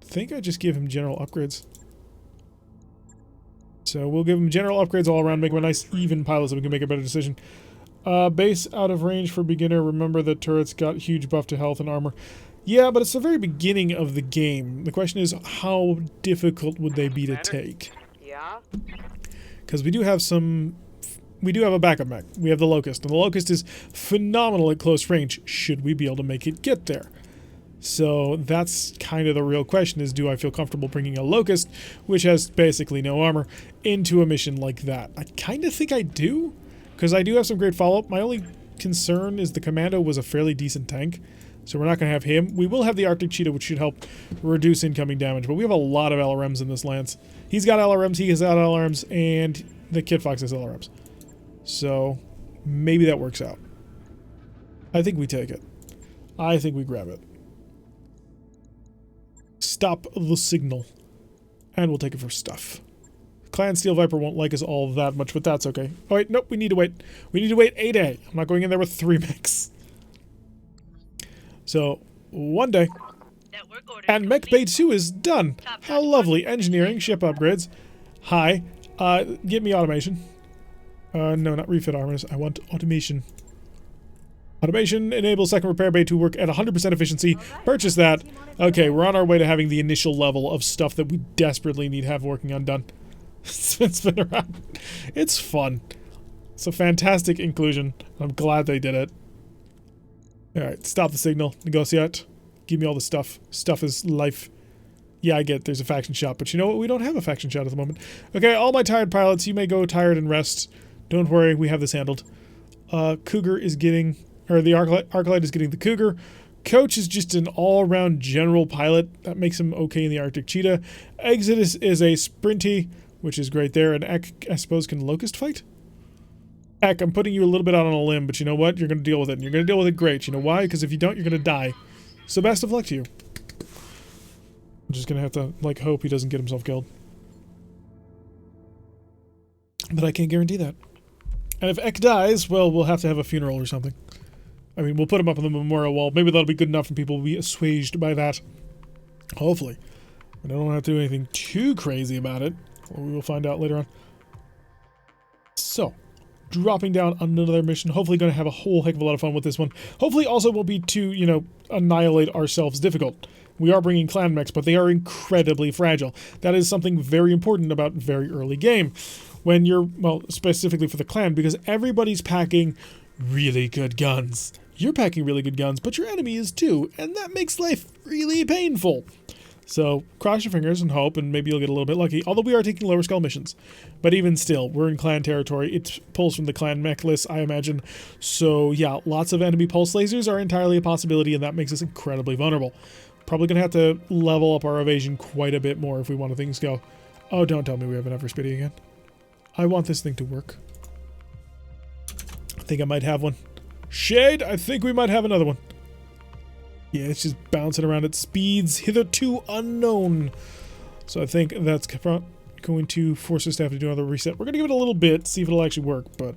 Speaker 1: I think I just give him general upgrades. So we'll give him general upgrades all around, make him a nice even pilot so we can make a better decision. Base out of range for beginner. Remember that turrets got huge buff to health and armor. Yeah, but it's the very beginning of the game. The question is, how difficult would they be to take?
Speaker 4: Yeah.
Speaker 1: Because we do have a backup mech. We have the Locust, and the Locust is phenomenal at close range, should we be able to make it get there. So that's kind of the real question, is do I feel comfortable bringing a Locust, which has basically no armor, into a mission like that? I kind of think I do, because I do have some great follow-up. My only concern is the Commando was a fairly decent tank, so we're not going to have him. We will have the Arctic Cheetah, which should help reduce incoming damage, but we have a lot of LRMs in this Lance. He's got LRMs, he has got LRMs, and the Kit Fox has LRMs. So maybe that works out. I think we take it. I think we grab it. Stop the signal. And we'll take it for stuff. Clan Steel Viper won't like us all that much, but that's okay. Oh wait, nope, we need to wait. We need to wait a day. I'm not going in there with 3 mechs. So, 1 day. And Mech Bay 2 is done. How lovely. Engineering, ship upgrades. Hi. Get me automation. No, not refit armors. I want automation. Automation enables second repair bay to work at 100% efficiency. Purchase that. Okay, we're on our way to having the initial level of stuff that we desperately need to have working on done. Spin around. It's fun. It's a fantastic inclusion. I'm glad they did it. Alright, stop the signal. Negotiate. Give me all the stuff. Stuff is life. Yeah, I get there's a faction shot, but you know what? We don't have a faction shot at the moment. Okay, all my tired pilots, you may go tired and rest. Don't worry, we have this handled. Cougar is getting... Or the Arclight is getting the Cougar. Coach is just an all-around general pilot. That makes him okay in the Arctic Cheetah. Exodus is a sprinty, which is great there. And Ek, I suppose, can Locust fight? Ek, I'm putting you a little bit out on a limb, but you know what? You're going to deal with it. And you're going to deal with it great. You know why? Because if you don't, you're going to die. So best of luck to you. I'm just going to have to, like, hope he doesn't get himself killed. But I can't guarantee that. And if Ek dies, well, we'll have to have a funeral or something. I mean, we'll put him up on the memorial wall. Maybe that'll be good enough and people will be assuaged by that. Hopefully. I don't have to do anything too crazy about it. Well, we will find out later on. So, dropping down on another mission. Hopefully going to have a whole heck of a lot of fun with this one. Hopefully also won't be too, you know, annihilate ourselves difficult. We are bringing clan mechs, but they are incredibly fragile. That is something very important about very early game. When you're, well, specifically for the clan, because everybody's packing really good guns. You're packing really good guns, but your enemy is too, and that makes life really painful. So, cross your fingers and hope, and maybe you'll get a little bit lucky, although we are taking lower skull missions. But even still, we're in clan territory. It pulls from the clan mech list, I imagine. So, yeah, lots of enemy pulse lasers are entirely a possibility, and that makes us incredibly vulnerable. Probably going to have to level up our evasion quite a bit more if we want things to go. Oh, don't tell me we have an Everspeedy again. I want this thing to work. I think I might have one. Shade, I think we might have another one. Yeah, it's just bouncing around at speeds hitherto unknown. So I think that's going to force us to have to do another reset. We're going to give it a little bit, see if it'll actually work, but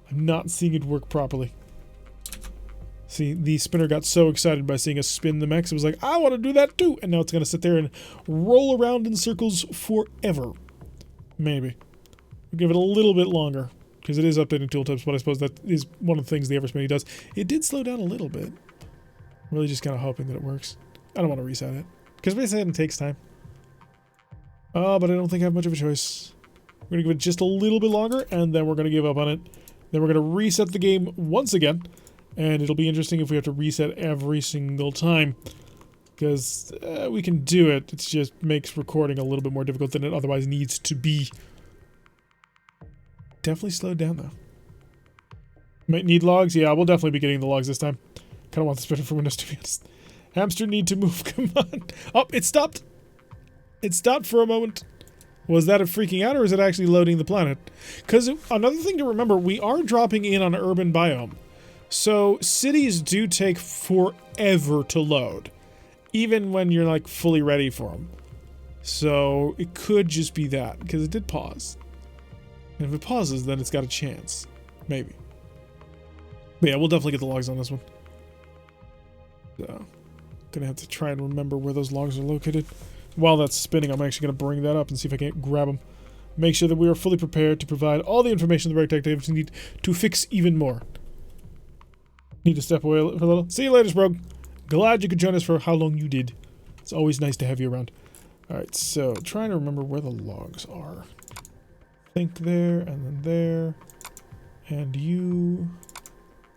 Speaker 1: I'm not seeing it work properly. See, the spinner got so excited by seeing us spin the mechs, it was like, I want to do that too! And now it's going to sit there and roll around in circles forever. Maybe. We'll give it a little bit longer, because it is updating tooltips, but I suppose that is one of the things the Everspeedy does. It did slow down a little bit. I'm really just kind of hoping that it works. I don't want to reset it, because resetting takes time. Oh, but I don't think I have much of a choice. We're going to give it just a little bit longer, and then we're going to give up on it. Then we're going to reset the game once again, and it'll be interesting if we have to reset every single time. Because we can do it, it just makes recording a little bit more difficult than it otherwise needs to be. Definitely slowed down, though. Might need logs? Yeah, we'll definitely be getting the logs this time. Kind of want this better for Windows, to be honest. Hamster need to move, come on. Oh, it stopped! It stopped for a moment. Was that a freaking out, or is it actually loading the planet? Because another thing to remember, we are dropping in on an urban biome. So cities do take forever to load. Even when you're like fully ready for them. So it could just be that, because it did pause. And if it pauses, then it's got a chance. Maybe. But yeah, we'll definitely get the logs on this one. So, gonna have to try and remember where those logs are located. While that's spinning, I'm actually gonna bring that up and see if I can't grab them. Make sure that we are fully prepared to provide all the information the RogueTech devs need to fix even more. Need to step away for a little. See you later, Rogue. Glad you could join us for how long you did. It's always nice to have you around. Alright, so trying to remember where the logs are. Think there, and then there. And you.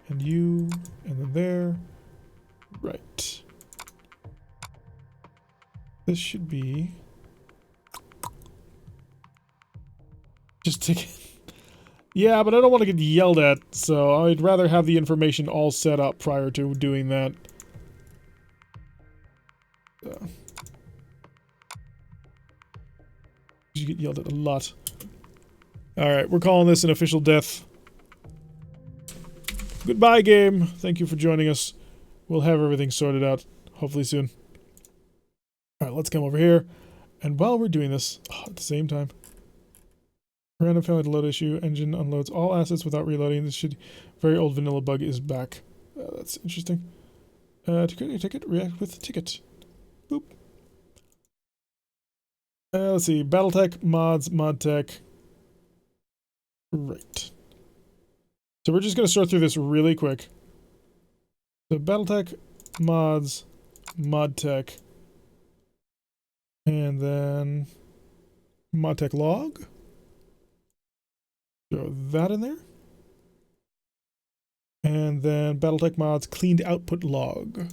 Speaker 1: And you. And then there. Right. This should be... just ticket. Yeah, but I don't want to get yelled at, so I'd rather have the information all set up prior to doing that. You get yelled at a lot. Alright, we're calling this an official death. Goodbye, game. Thank you for joining us. We'll have everything sorted out, hopefully soon. Alright, let's come over here. And while we're doing this, at the same time, random failure to load issue, engine unloads all assets without reloading. This should very old vanilla bug is back. That's interesting. To create a ticket, react with the ticket. Boop. Let's see, BattleTech, mods, ModTech. Right. So we're just going to sort through this really quick. So BattleTech, mods, ModTech, and then ModTech log. Throw that in there. And then BattleTech mods cleaned output log.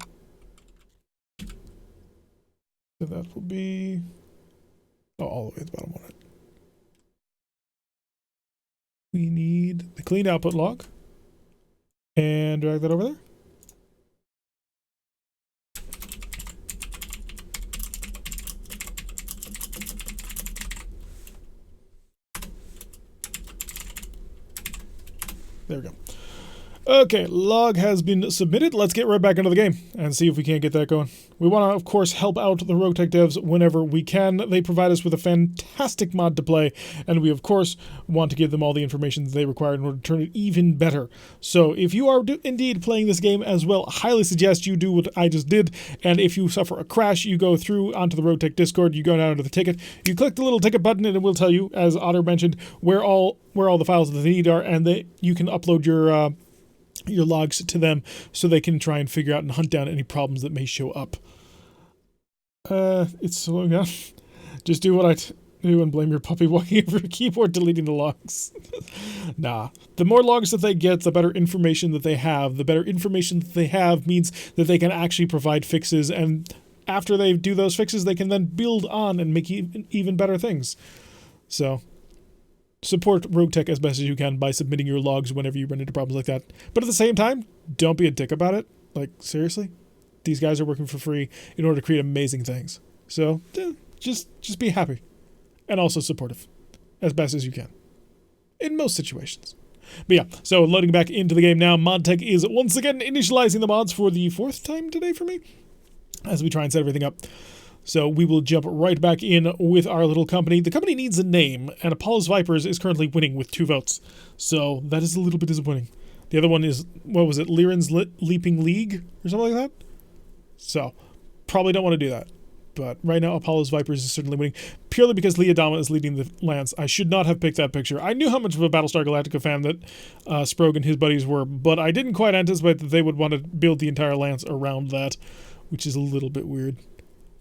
Speaker 1: So that will be all the way at the bottom on it. We need the cleaned output log. And drag that over there. There we go. Okay, log has been submitted. Let's get right back into the game and see if we can't get that going. We want to, of course, help out the RogueTech devs whenever we can. They provide us with a fantastic mod to play, and we, of course, want to give them all the information that they require in order to turn it even better. So if you are indeed playing this game as well, I highly suggest you do what I just did, and if you suffer a crash, you go through onto the RogueTech Discord, you go down to the ticket, you click the little ticket button, and it will tell you, as Otter mentioned, where all the files that they need are, and you can upload your logs to them so they can try and figure out and hunt down any problems that may show up. It's slowing down. Just do what I do and blame your puppy walking over your keyboard deleting the logs. Nah. The more logs that they get, the better information that they have. The better information that they have means that they can actually provide fixes, and after they do those fixes, they can then build on and make even better things. So support RogueTech as best as you can by submitting your logs whenever you run into problems like that. But at the same time, don't be a dick about it. Like, seriously? These guys are working for free in order to create amazing things. So, just be happy. And also supportive. As best as you can. In most situations. But yeah, so loading back into the game now. ModTech is once again initializing the mods for the 4th time today for me, as we try and set everything up. So we will jump right back in with our little company. The company needs a name, and Apollo's Vipers is currently winning with 2 votes. So that is a little bit disappointing. The other one is, what was it, Lyran's Leaping League or something like that? So probably don't want to do that. But right now, Apollo's Vipers is certainly winning, purely because Leodama is leading the lance. I should not have picked that picture. I knew how much of a Battlestar Galactica fan that Sprogue and his buddies were, but I didn't quite anticipate that they would want to build the entire lance around that, which is a little bit weird.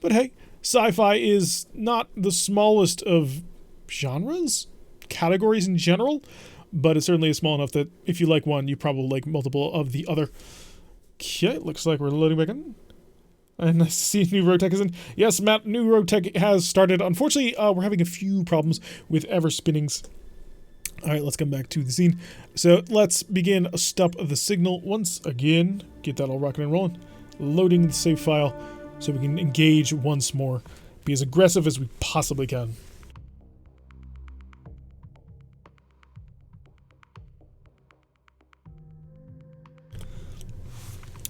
Speaker 1: But hey, sci-fi is not the smallest of genres, categories in general, but it certainly is small enough that if you like one, you probably like multiple of the other. Okay, looks like we're loading back in. And nice to see new RogueTech is in. Yes, Matt, new RogueTech has started. Unfortunately, we're having a few problems with ever spinnings. All right, let's come back to the scene. So let's begin a stop of the signal once again. Get that all rocking and rolling. Loading the save file so we can engage once more. Be as aggressive as we possibly can.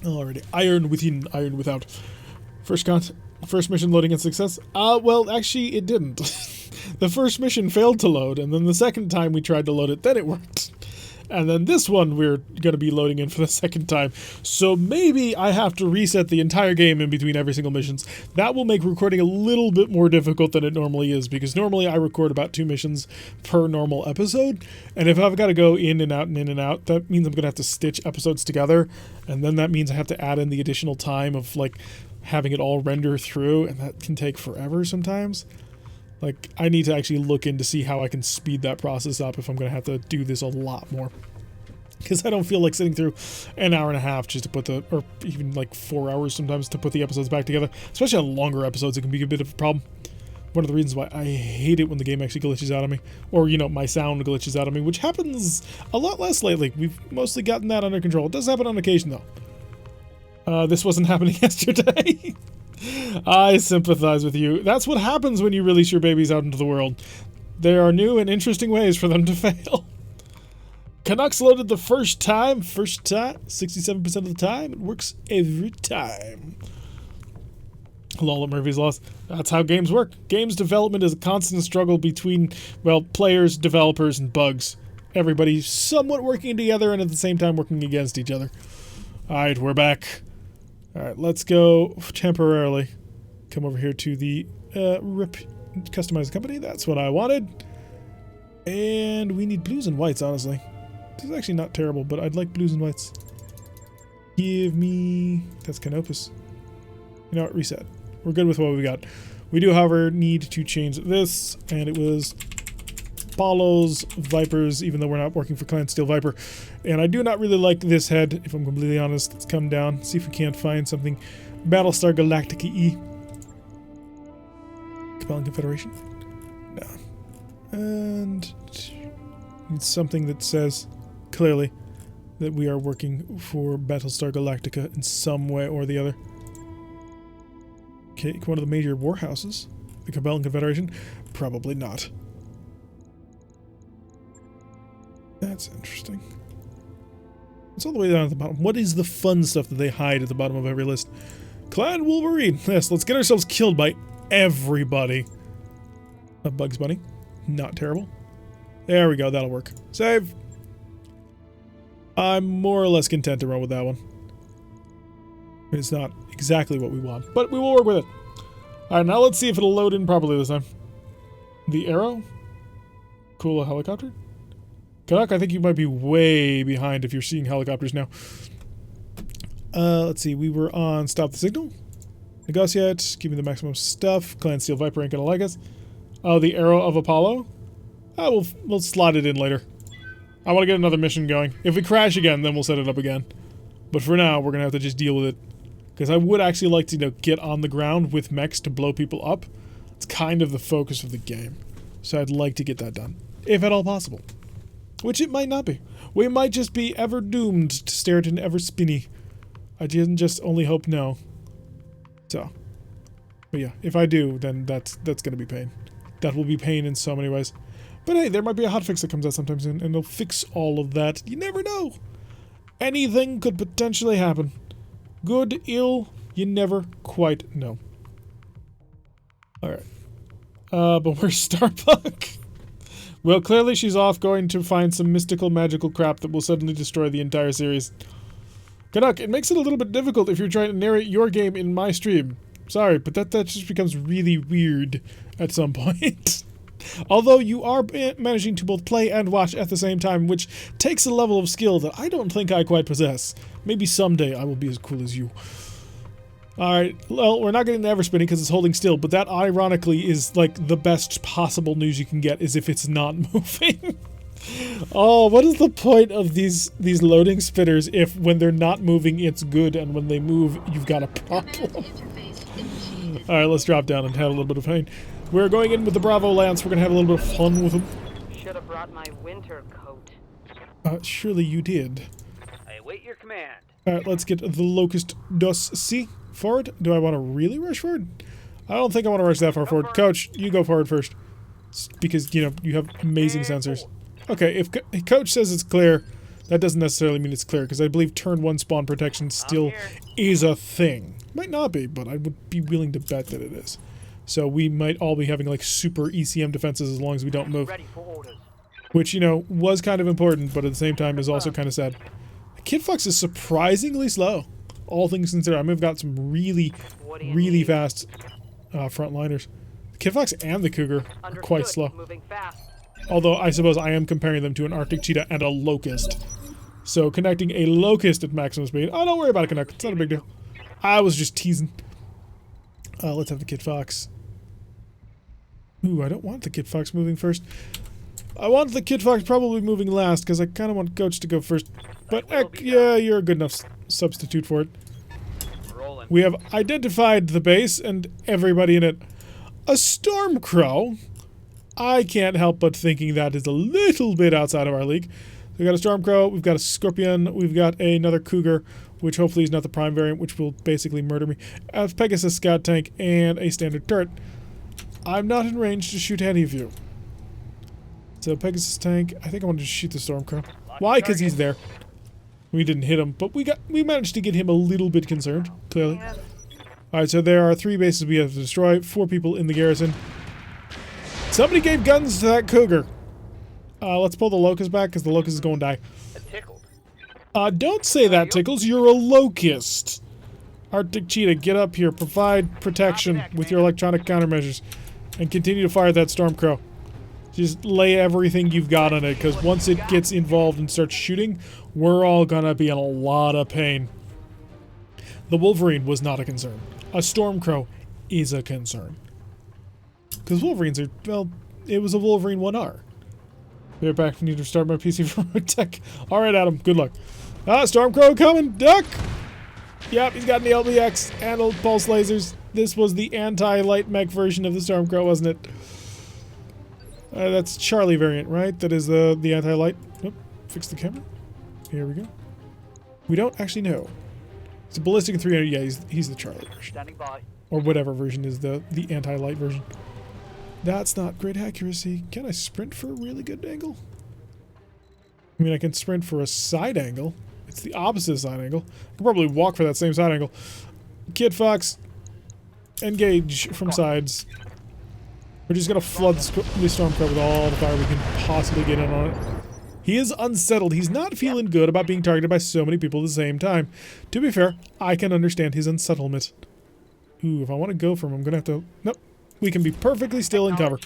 Speaker 1: Alrighty, iron within, iron without. First mission loading and success. Well, actually, it didn't. The first mission failed to load, and then the second time we tried to load it, then it worked. And then this one we're going to be loading in for the second time. So maybe I have to reset the entire game in between every single missions. That will make recording a little bit more difficult than it normally is, because normally I record about 2 missions per normal episode. And if I've got to go in and out and in and out, that means I'm going to have to stitch episodes together. And then that means I have to add in the additional time of like having it all render through, and that can take forever sometimes. Like, I need to actually look in to see how I can speed that process up if I'm going to have to do this a lot more. Because I don't feel like sitting through an hour and a half just to put or even like 4 hours sometimes to put the episodes back together. Especially on longer episodes, it can be a bit of a problem. One of the reasons why I hate it when the game actually glitches out on me. Or, you know, my sound glitches out on me, which happens a lot less lately. We've mostly gotten that under control. It does happen on occasion, though. This wasn't happening yesterday. I sympathize with you. That's what happens when you release your babies out into the world. There are new and interesting ways for them to fail. Canucks loaded the first time, 67% of the time. It works every time. Lol at Murphy's Laws. That's how games work. Games development is a constant struggle between, well, players, developers, and bugs. Everybody somewhat working together and at the same time working against each other. Alright, we're back. Alright, let's go temporarily. Come over here to the customize company. That's what I wanted. And we need blues and whites, honestly. This is actually not terrible, but I'd like blues and whites. Give me... That's Canopus. You know what? Reset. We're good with what we got. We do, however, need to change this, and it was Apollo's Vipers, even though we're not working for Clan Steel Viper. And I do not really like this head, if I'm completely honest. Let's come down, see if we can't find something Battlestar Galactica-y. Compelling Confederation? No. And it's something that says clearly that we are working for Battlestar Galactica in some way or the other. Okay, one of the major warhouses. The Compelling Confederation? Probably not. That's interesting. It's all the way down at the bottom. What is the fun stuff that they hide at the bottom of every list? Clan Wolverine. Yes, let's get ourselves killed by everybody. A Bugs Bunny. Not terrible. There we go. That'll work. Save. I'm more or less content to run with that one. It's not exactly what we want, but we will work with it. Alright, now let's see if it'll load in properly this time. The arrow? Cool, a helicopter? Canuck, I think you might be way behind if you're seeing helicopters now. Let's see, we were on Stop the Signal. Negotiate, give me the maximum stuff. Clan Steel Viper ain't gonna like us. Oh, the Arrow of Apollo? We'll slot it in later. I want to get another mission going. If we crash again, then we'll set it up again. But for now, we're gonna have to just deal with it. Because I would actually like to, get on the ground with mechs to blow people up. It's kind of the focus of the game. So I'd like to get that done. If at all possible. Which it might not be. We might just be ever doomed to stare at an ever spinny. I didn't just only hope no. So. But yeah, if I do, then that's gonna be pain. That will be pain in so many ways. But hey, there might be a hotfix that comes out sometimes and it'll fix all of that. You never know. Anything could potentially happen. Good, ill, you never quite know. Alright. But where's Starbuck? Well, clearly she's off going to find some mystical magical crap that will suddenly destroy the entire series. Canuck, it makes it a little bit difficult if you're trying to narrate your game in my stream. Sorry, but that just becomes really weird at some point. Although you are managing to both play and watch at the same time, which takes a level of skill that I don't think I quite possess. Maybe someday I will be as cool as you. Alright, well, we're not getting the ever spinning because it's holding still, but that ironically is like the best possible news you can get is if it's not moving. Oh, what is the point of these loading spinners if when they're not moving it's good and when they move you've got a problem? Alright, let's drop down and have a little bit of pain. We're going in with the Bravo Lance. We're going to have a little bit of fun with them.
Speaker 3: Should have brought my winter coat.
Speaker 1: Surely you did.
Speaker 3: I await your command.
Speaker 1: Alright, let's get the Locust Dos C forward. Do I want to really rush forward? I don't think I want to rush that far forward. Coach, you go forward first. Because, you have amazing sensors. Okay, if Coach says it's clear, that doesn't necessarily mean it's clear, because I believe turn 1 spawn protection still is a thing. Might not be, but I would be willing to bet that it is. So we might all be having, like, super ECM defenses as long as we don't move. Which, was kind of important, but at the same time is also kind of sad. Kid Fox is surprisingly slow. All things considered. I mean, we've got some really, really fast frontliners. The Kid Fox and the Cougar are quite slow. Although, I suppose I am comparing them to an Arctic Cheetah and a Locust. So, connecting a Locust at maximum speed. Oh, don't worry about it, Canuck. It's not a big deal. I was just teasing. Let's have the Kid Fox. Ooh, I don't want the Kid Fox moving first. I want the Kid Fox probably moving last, because I kind of want Coach to go first. But, yeah, you're a good enough substitute for it. We have identified the base and everybody in it. A Stormcrow? I can't help but thinking that is a little bit outside of our league. We've got a Stormcrow, we've got a Scorpion, we've got another Cougar, which hopefully is not the Prime variant, which will basically murder me. A Pegasus Scout Tank, and a Standard Turret. I'm not in range to shoot any of you. So Pegasus Tank, I think I want to shoot the Stormcrow. Why? Because he's there. We didn't hit him, but we managed to get him a little bit concerned, clearly. Alright, so there are 3 bases we have to destroy, 4 people in the garrison. Somebody gave guns to that Cougar. Let's pull the Locust back, because the Locust is going to die. Don't say that, Tickles. You're a Locust. Arctic Cheetah, get up here. Provide protection with your electronic countermeasures. And continue to fire that Stormcrow. Just lay everything you've got on it, because once it gets involved and starts shooting, we're all gonna be in a lot of pain. The Wolverine was not a concern. A Stormcrow is a concern. Because Wolverines are, well, it was a Wolverine 1R. Be right back. I need to start my PC for RogueTech. Alright, Adam, good luck. Stormcrow coming! Duck! Yep, he's got an LBX and pulse lasers. This was the anti-light mech version of the Stormcrow, wasn't it? That's Charlie variant, right? That is the anti-light. Oop, fix the camera. Here we go. We don't actually know. It's a ballistic 300. Yeah, he's the Charlie version.
Speaker 3: Standing by.
Speaker 1: Or whatever version is the anti-light version. That's not great accuracy. Can I sprint for a really good angle? I mean, I can sprint for a side angle. It's the opposite side angle. I could probably walk for that same side angle. Kid Fox, engage from sides. We're just gonna flood the Stormcrow with all the fire we can possibly get in on it. He is unsettled. He's not feeling good about being targeted by so many people at the same time. To be fair, I can understand his unsettlement. Ooh, if I want to go for him, I'm gonna have to... Nope. We can be perfectly still in cover.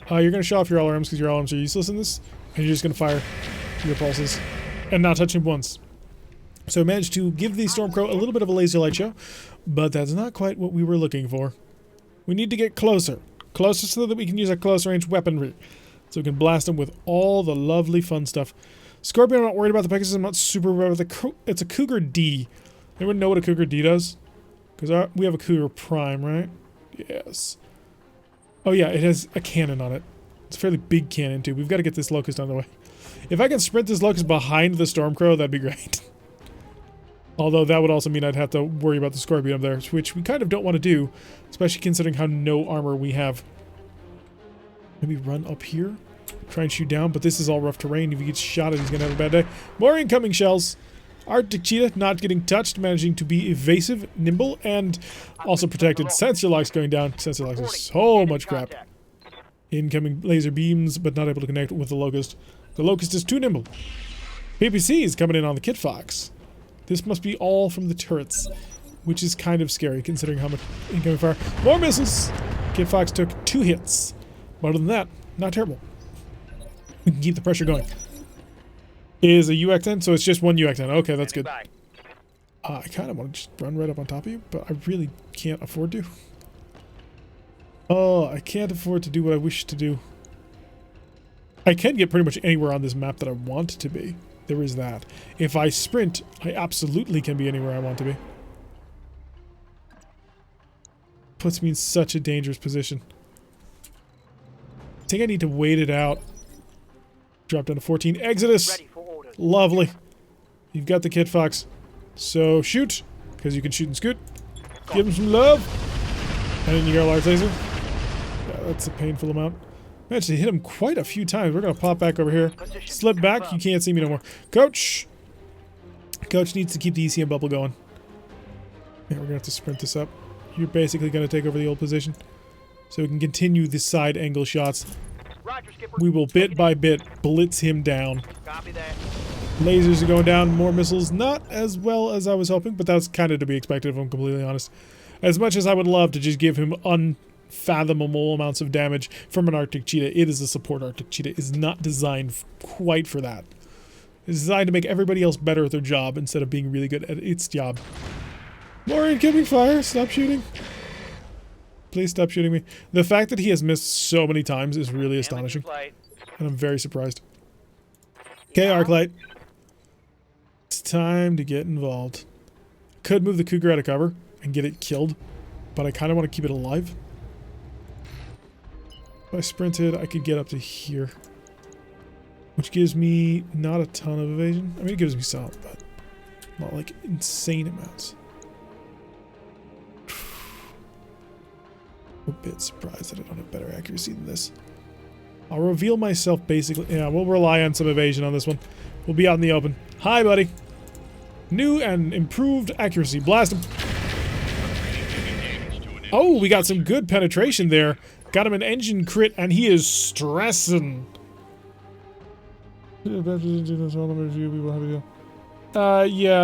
Speaker 1: You're gonna show off your LRMs because your LRMs are useless in this. And you're just gonna fire your pulses. And not touch him once. So I managed to give the Stormcrow a little bit of a laser light show. But that's not quite what we were looking for. We need to get closer. Closer so that we can use our close range weaponry. So we can blast them with all the lovely fun stuff. Scorpion, I'm not worried about the Pegasus. I'm not super worried about the... It's a Cougar D. Anyone know what a Cougar D does? Because we have a Cougar Prime, right? Yes. Oh yeah, it has a cannon on it. It's a fairly big cannon too. We've got to get this Locust on the way. If I can sprint this Locust behind the Stormcrow, that'd be great. Although that would also mean I'd have to worry about the Scorpion up there, which we kind of don't want to do, especially considering how no armor we have. Maybe run up here, try and shoot down, but this is all rough terrain. If he gets shot at, he's going to have a bad day. More incoming shells. Arctic Cheetah not getting touched, managing to be evasive, nimble, and also protected. Sensor locks going down. Sensor locks is so much crap. Incoming laser beams, but not able to connect with the Locust. The Locust is too nimble. PPC is coming in on the Kit Fox. This must be all from the turrets, which is kind of scary considering how much incoming fire. More missiles! Kit Fox took 2 hits. But other than that, not terrible. We can keep the pressure going. Is a UX-10, so it's just one UX-10. Okay, that's good. I kind of want to just run right up on top of you, but I really can't afford to. Oh, I can't afford to do what I wish to do. I can get pretty much anywhere on this map that I want to be. There is that. If I sprint, I absolutely can be anywhere I want to be. Puts me in such a dangerous position. I think I need to wait it out. Drop down to 14. Exodus! Lovely. You've got the Kit Fox. So shoot, because you can shoot and scoot. Give him some love. And then you got a large laser. Yeah, that's a painful amount. I actually hit him quite a few times. We're going to pop back over here. Slip back. You can't see me no more. Coach! Coach needs to keep the ECM bubble going. Yeah, we're going to have to sprint this up. You're basically going to take over the old position. So we can continue the side angle shots. We will bit by bit blitz him down. Lasers are going down. More missiles. Not as well as I was hoping, but that's kind of to be expected if I'm completely honest. As much as I would love to just give him unfathomable amounts of damage from an Arctic Cheetah, it is a support Arctic Cheetah. It is not designed quite for that. It's designed to make everybody else better at their job instead of being really good at its job. More incoming fire. Stop shooting. Please stop shooting me. The fact that he has missed so many times is really astonishing. And I'm very surprised. Okay, Arclight. It's time to get involved. Could move the Cougar out of cover and get it killed, but I kind of want to keep it alive. If I sprinted, I could get up to here. Which gives me not a ton of evasion. I mean, it gives me some, but not like insane amounts. I'm a bit surprised that I don't have better accuracy than this. I'll reveal myself basically. Yeah, we'll rely on some evasion on this one. We'll be out in the open. Hi, buddy. New and improved accuracy. Blast him. Oh, we got some good penetration there. Got him an engine crit, and he is stressing. Yeah,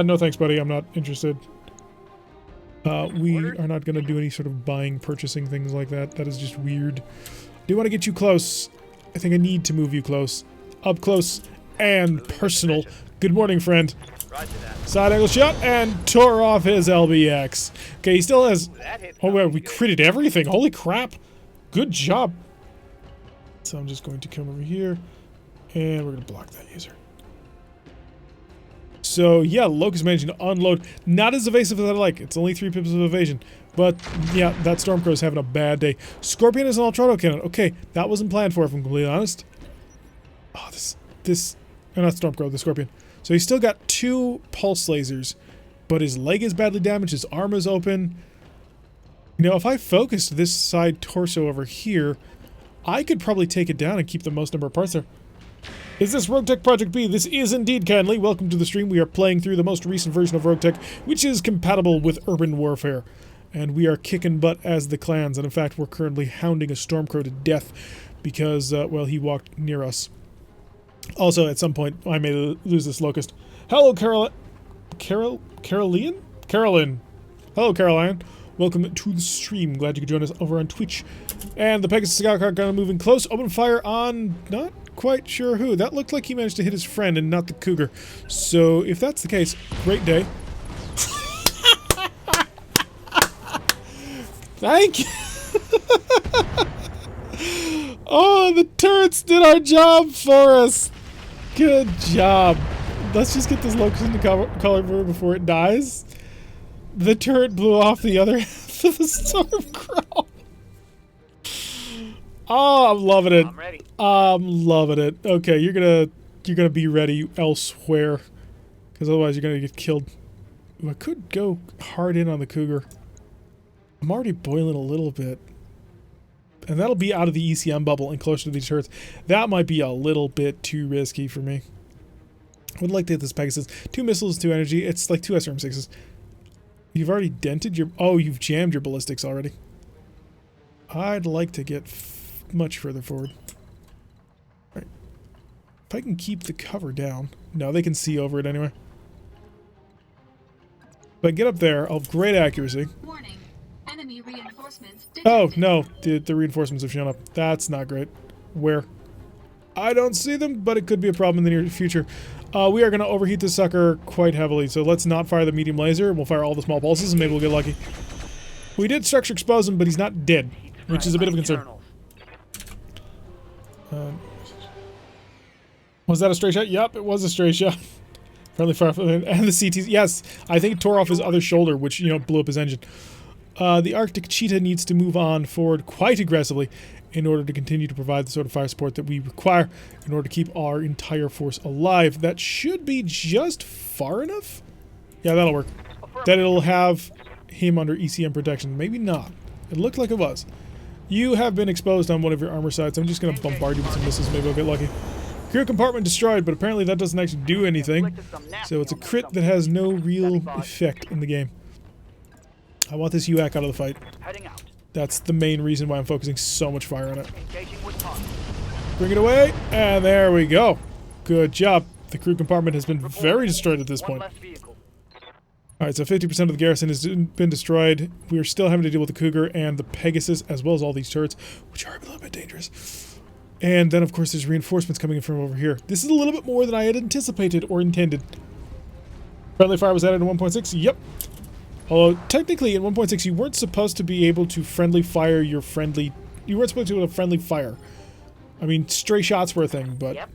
Speaker 1: no thanks, buddy. I'm not interested. We are not going to do any sort of buying, purchasing, things like that. That is just weird. I do want to get you close. I think I need to move you close. Up close and personal. Good morning, friend. Side angle shot and tore off his LBX. Okay, he still has... Oh, wow, we critted everything. Holy crap. Good job. So I'm just going to come over here and we're going to block that user. So, yeah, Locust managing to unload. Not as evasive as I like. It's only 3 pips of evasion. But, yeah, that Stormcrow's having a bad day. Scorpion is an ultra-auto cannon. Okay, that wasn't planned for, if I'm completely honest. Oh, this... Oh, not Stormcrow, the Scorpion. So he's still got 2 pulse lasers. But his leg is badly damaged. His arm is open. You know, if I focused this side torso over here, I could probably take it down and keep the most number of parts there. Is this RogueTech Project B? This is indeed, kindly. Welcome to the stream. We are playing through the most recent version of RogueTech, which is compatible with Urban Warfare. And we are kicking butt as the clans. And in fact, we're currently hounding a Stormcrow to death because, well, he walked near us. Also, at some point, I may lose this locust. Hello, Carolyn? Hello, Caroline. Welcome to the stream. Glad you could join us over on Twitch. And the Pegasus Scout Car gun moving close. Open fire on not quite sure who. That looked like he managed to hit his friend and not the cougar. So if that's the case, great day. Thank you. Oh, the turrets did our job for us. Good job. Let's just get this locust into cover before it dies. The turret blew off the other half of the Stormcrow. Oh, I'm loving it.
Speaker 3: I'm ready.
Speaker 1: I'm loving it. Okay, you're gonna be ready elsewhere, because otherwise you're gonna get killed. Ooh, I could go hard in on the cougar. I'm already boiling a little bit, and that'll be out of the ECM bubble and closer to these turrets. That might be a little bit too risky for me. I would like to hit this Pegasus. 2 missiles, 2 energy. It's like 2 SRM6s. You've already dented your... Oh, you've jammed your ballistics already. I'd like to get much further forward. Alright. If I can keep the cover down... No, they can see over it anyway. If I get up there, I'll have great accuracy.
Speaker 4: Warning. Enemy reinforcements
Speaker 1: Oh,
Speaker 4: detected.
Speaker 1: no. The reinforcements have shown up. That's not great. Where? I don't see them, but it could be a problem in the near future. We are going to overheat this sucker quite heavily, so let's not fire the medium laser. We'll fire all the small pulses, and maybe we'll get lucky. We did structure expose him, but he's not dead, which is a bit of a concern. Was that a stray shot? Yep, it was a stray shot. Friendly fire, and the CTs. Yes, I think it tore off his other shoulder, which, you know, blew up his engine. The Arctic Cheetah needs to move on forward quite aggressively in order to continue to provide the sort of fire support that we require in order to keep our entire force alive. That should be just far enough. Yeah, that'll work. That it'll have him under ECM protection. Maybe not. It looked like it was. You have been exposed on one of your armor sites. I'm just going to bombard you with some missiles. Maybe I'll get lucky. Crew compartment destroyed, but apparently that doesn't actually do anything. So it's a crit that has no real effect in the game. I want this UAC out of the fight.
Speaker 3: Heading out.
Speaker 1: That's the main reason why I'm focusing so much fire on it.
Speaker 3: Engaging with target.
Speaker 1: Bring it away, and there we go. Good job. The crew compartment has been very destroyed at this
Speaker 3: One
Speaker 1: point.
Speaker 3: less vehicle.
Speaker 1: Alright, so 50% of the garrison has been destroyed. We are still having to deal with the Cougar and the Pegasus, as well as all these turrets, which are a little bit dangerous. And then, of course, there's reinforcements coming in from over here. This is a little bit more than I had anticipated or intended. Friendly fire was added in 1.6? Yep. Although, technically, in 1.6, you weren't supposed to be able to friendly fire your friendly... You weren't supposed to be able to friendly fire. I mean, stray shots were a thing, but...
Speaker 3: Yep.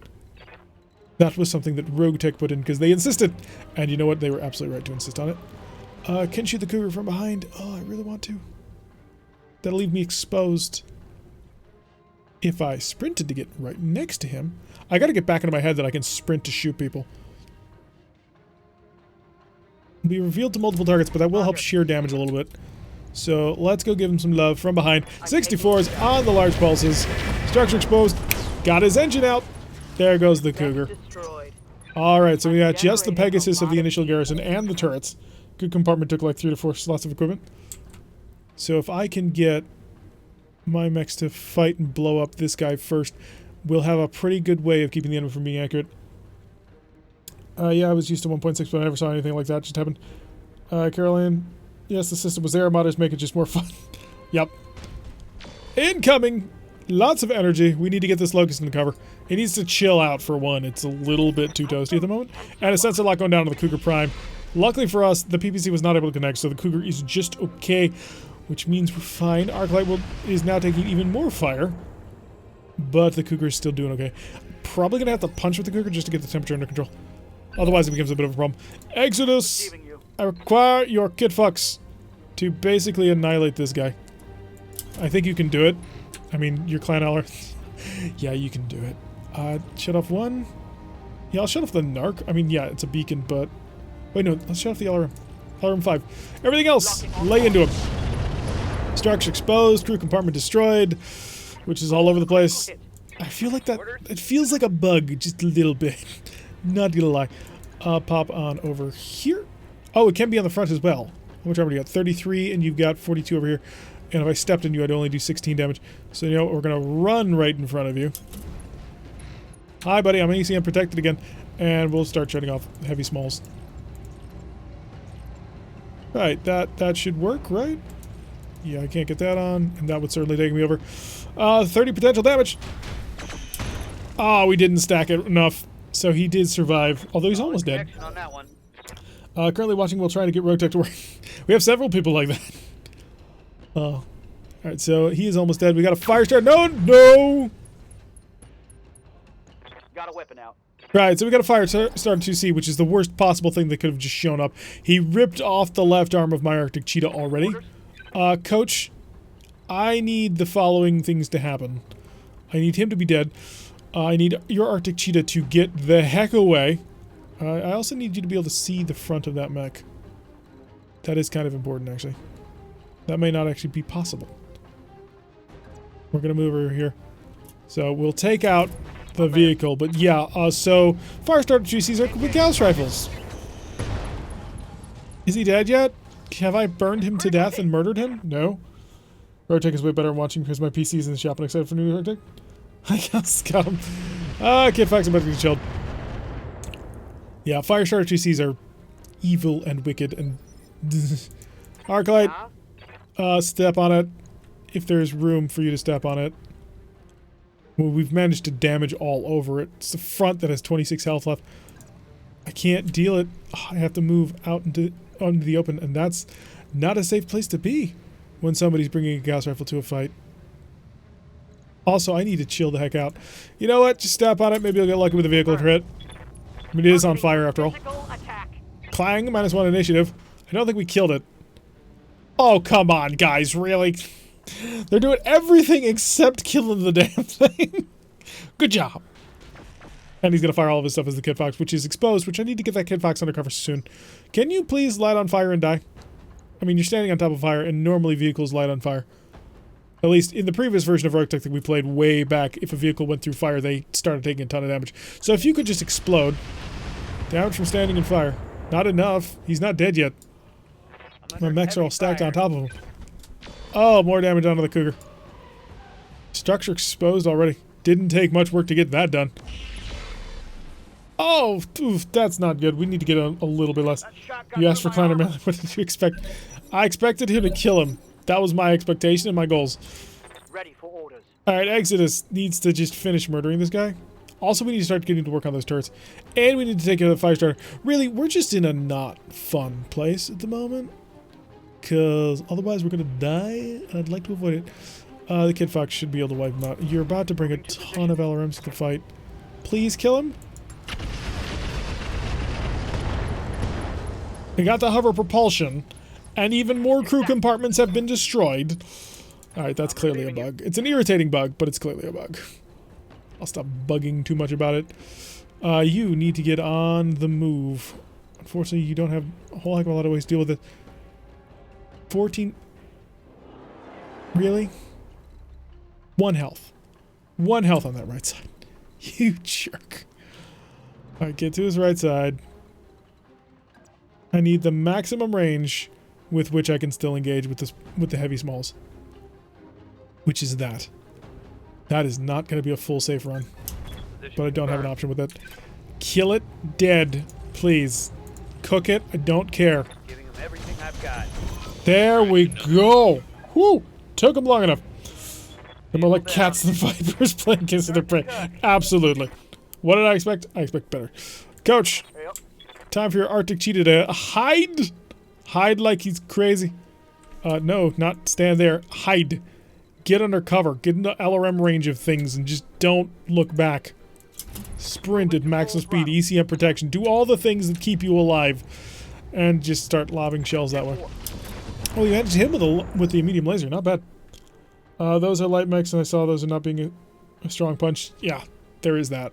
Speaker 1: That was something that RogueTech put in because they insisted. And you know what? They were absolutely right to insist on it. Can shoot the Cougar from behind. Oh, I really want to. That'll leave me exposed. If I sprinted to get right next to him... I gotta get back into my head that I can sprint to shoot people. Be revealed to multiple targets, but that will help shear damage a little bit. So let's go give him some love from behind. 64s on the large pulses. Structure exposed. Got his engine out. There goes the Cougar.
Speaker 3: Destroyed.
Speaker 1: Alright, so we got just the Pegasus of the initial garrison and the turrets. Good compartment took like 3 to 4 slots of equipment. So if I can get my mechs to fight and blow up this guy first, we'll have a pretty good way of keeping the enemy from being accurate. Yeah, I was used to 1.6, but I never saw anything like that just happen. Caroline, yes, the system was there. Modders make it just more fun. Yep. Incoming! Lots of energy. We need to get this Locust in the cover. It needs to chill out for one. It's a little bit too toasty at the moment. And a sensor lock going down to the Cougar Prime. Luckily for us, the PPC was not able to connect, so the Cougar is just okay, which means we're fine. Arclight is now taking even more fire, but the Cougar is still doing okay. Probably going to have to punch with the Cougar just to get the temperature under control. Otherwise, it becomes a bit of a problem. Exodus! I require your kit fucks to basically annihilate this guy. I think you can do it. I mean, your clan Eller. Yeah, you can do it. Shut off one. Yeah, I'll shut off the Narc. I mean, yeah, it's a beacon, but... Wait, no, let's shut off the LRM. LRM 5. Everything else, lay into him. Structure exposed, crew compartment destroyed, which is all over the place. I feel like that, it feels like a bug, just a little bit. Not gonna lie. Pop on over here. Oh, it can be on the front as well. How much armor do you got? 33, and you've got 42 over here. And if I stepped on you, I'd only do 16 damage. So, you know what? We're gonna run right in front of you. Hi, buddy. I'm ECM protected again. And we'll start shutting off heavy smalls. Right, that should work, right? Yeah, I can't get that on, and that would certainly take me over. 30 potential damage. Oh, we didn't stack it enough, so he did survive, although he's almost dead.
Speaker 3: On that one.
Speaker 1: Currently watching while trying to get RogueTech to work. We have several people like that. Oh. Alright, so he is almost dead. We got a fire start. No, no!
Speaker 3: Got a weapon out.
Speaker 1: Right, so we got a fire start 2C, which is the worst possible thing that could have just shown up. He ripped off the left arm of my Arctic Cheetah already. Coach, I need the following things to happen. I need him to be dead. I need your Arctic Cheetah to get the heck away. I also need you to be able to see the front of that mech. That is kind of important, actually. That may not actually be possible. We're going to move over here. So we'll take out the vehicle, but yeah, so Firestarter 2Cs are with Gauss rifles. Is he dead yet? Have I burned him to death and murdered him? No. RogueTech is way better at watching because my PC is in the shop and excited for new RogueTech. I got him. Kid Fox about to be chilled. Yeah, Firestarter 2Cs are evil and wicked and Arclight, step on it if there's room for you to step on it. Well, we've managed to damage all over it. It's the front that has 26 health left. I can't deal it. Oh, I have to move out into the open, and that's not a safe place to be when somebody's bringing a Gauss rifle to a fight. Also, I need to chill the heck out. You know what? Just step on it. Maybe I'll get lucky with a vehicle hit. I mean, it is on fire after all. Clang, -1 initiative. I don't think we killed it. Oh, come on, guys. Really? They're doing everything except killing the damn thing. Good job. And he's going to fire all of his stuff as the Kid Fox, which is exposed, which I need to get that Kid Fox undercover soon. Can you please light on fire and die? I mean, you're standing on top of fire, and normally vehicles light on fire. At least in the previous version of RogueTech that we played way back, if a vehicle went through fire, they started taking a ton of damage. So if you could just explode. Damage from standing in fire. Not enough. He's not dead yet. My mechs are all stacked on top of him. Oh, more damage onto the Cougar. Structure exposed already. Didn't take much work to get that done. Oh, oof, that's not good. We need to get a little bit less. You asked for Kleiner melee. What did you expect? I expected him to kill him. That was my expectation and my goals.
Speaker 3: Ready for orders.
Speaker 1: Alright, Exodus needs to just finish murdering this guy. Also, we need to start getting to work on those turrets. And we need to take care of the Firestarter. Really, we're just in a not fun place at the moment. Because otherwise we're going to die. And I'd like to avoid it. The Kid Fox should be able to wipe him out. You're about to bring a ton of LRMs to the fight. Please kill him. We got the hover propulsion. And even more crew compartments have been destroyed. Alright, that's clearly a bug. It's an irritating bug, but it's clearly a bug. I'll stop bugging too much about it. You need to get on the move. Unfortunately, you don't have a whole heck of a lot of ways to deal with it. 14. Really? 1 health. 1 health on that right side. You jerk. Alright, get to his right side. I need the maximum range with which I can still engage with the heavy smalls. Which is that. That is not going to be a full safe run. But I don't have an option with it. Kill it dead, please. Cook it, I don't care.
Speaker 3: Giving him everything I've got.
Speaker 1: There we go. Whoo! Took him long enough. They're more like cats than vipers playing against their prey. Absolutely. What did I expect? I expect better. Coach, time for your Arctic Cheetah to hide. Hide like he's crazy. No, not stand there. Hide. Get under cover. Get into LRM range of things and just don't look back. Sprint at maximum speed, ECM protection. Do all the things that keep you alive. And just start lobbing shells that way. Oh, you managed to hit him with the medium laser. Not bad. Those are light mechs, and I saw those are not being a strong punch. Yeah, there is that.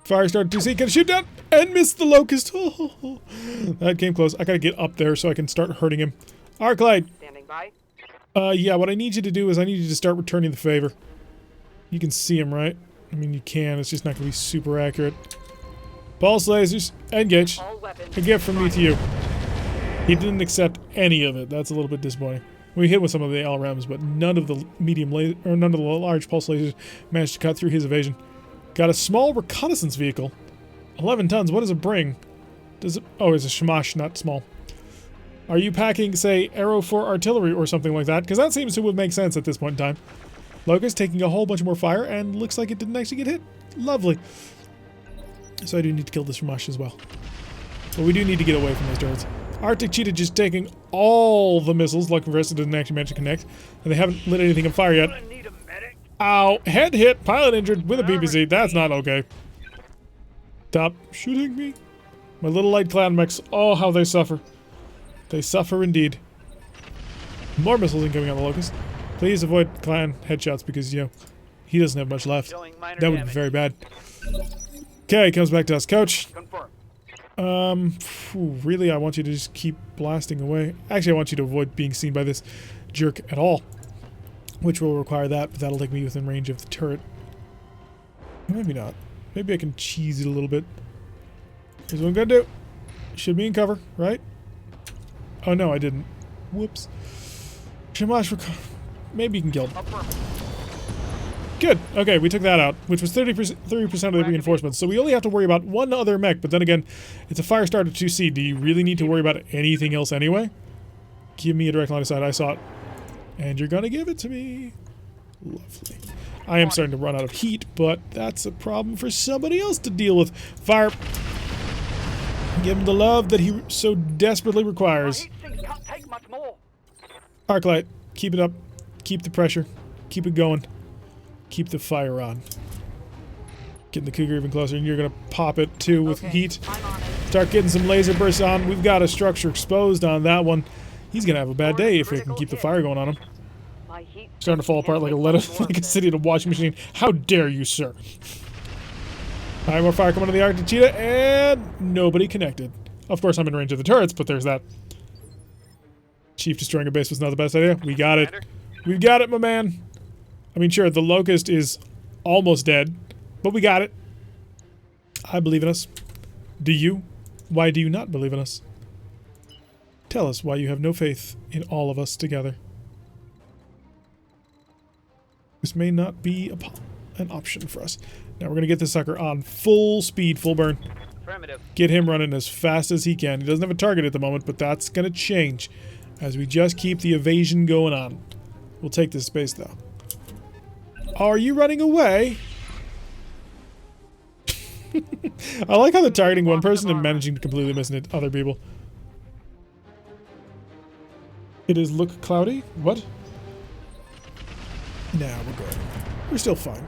Speaker 1: Firestarter 2C can shoot down and miss the locust. Oh, that came close. I gotta get up there so I can start hurting him. Arclight.
Speaker 3: Standing by.
Speaker 1: Yeah, what I need you to do is I need you to start returning the favor. You can see him, right? I mean, you can. It's just not going to be super accurate. Pulse lasers. Engage.
Speaker 3: All weapons.
Speaker 1: A gift from me to you. He didn't accept any of it. That's a little bit disappointing. We hit with some of the LRMs, but none of the none of the large pulse lasers managed to cut through his evasion. Got a small reconnaissance vehicle. 11 tons. What does it bring? Does it? Oh, it's a Shamash, not small. Are you packing, say, Arrow 4 artillery or something like that? Because that seems to would make sense at this point in time. Locust taking a whole bunch more fire, and looks like it didn't actually get hit. Lovely. So I do need to kill this Shamash as well. But we do need to get away from those turrets. Arctic Cheetah just taking all the missiles. Lucky for us, it didn't actually manage to connect. And they haven't lit anything on fire yet. Ow! Head hit, pilot injured with a BBC. That's not okay. Stop shooting me. My little light cloud mechs. Oh, how they suffer. They suffer indeed. More missiles incoming on the Locust. Please avoid clan headshots because, you know, he doesn't have much left. That would be very bad. Okay, comes back to us. Coach. Really, I want you to just keep blasting away. Actually, I want you to avoid being seen by this jerk at all. Which will require that, but that'll take me within range of the turret. Maybe not. Maybe I can cheese it a little bit. Here's what I'm gonna do. Should be in cover, right? Oh no, I didn't. Whoops. Shamash, maybe you can kill him. Good. Okay, we took that out, which was 30% of the reinforcements. So we only have to worry about one other mech, but then again, it's a Firestarter 2C. Do you really need to worry about anything else anyway? Give me a direct line of sight. I saw it. And you're gonna give it to me. Lovely. I am starting to run out of heat, but that's a problem for somebody else to deal with. Fire. Give him the love that he so desperately requires. Arclight, keep it up. Keep the pressure. Keep it going. Keep the fire on. Getting the Cougar even closer, and you're gonna pop it too with heat. Start getting some laser bursts on. We've got a structure exposed on that one. He's gonna have a bad day if we can keep the fire going on him. Starting to fall apart like a city in a washing machine. How dare you, sir? Alright, more fire coming to the Arctic Cheetah, and nobody connected. Of course, I'm in range of the turrets, but there's that. Chief destroying a base was not the best idea. We got it. We got it, my man. I mean, sure, the Locust is almost dead, but we got it. I believe in us. Do you? Why do you not believe in us? Tell us why you have no faith in all of us together. This may not be an option for us. Now we're going to get this sucker on full speed, full burn. Get him running as fast as he can. He doesn't have a target at the moment, but that's going to change as we just keep the evasion going on. We'll take this space, though. Are you running away? I like how they're targeting one person and managing to completely miss other people. It is look cloudy? What? Nah, we're good. We're still fine.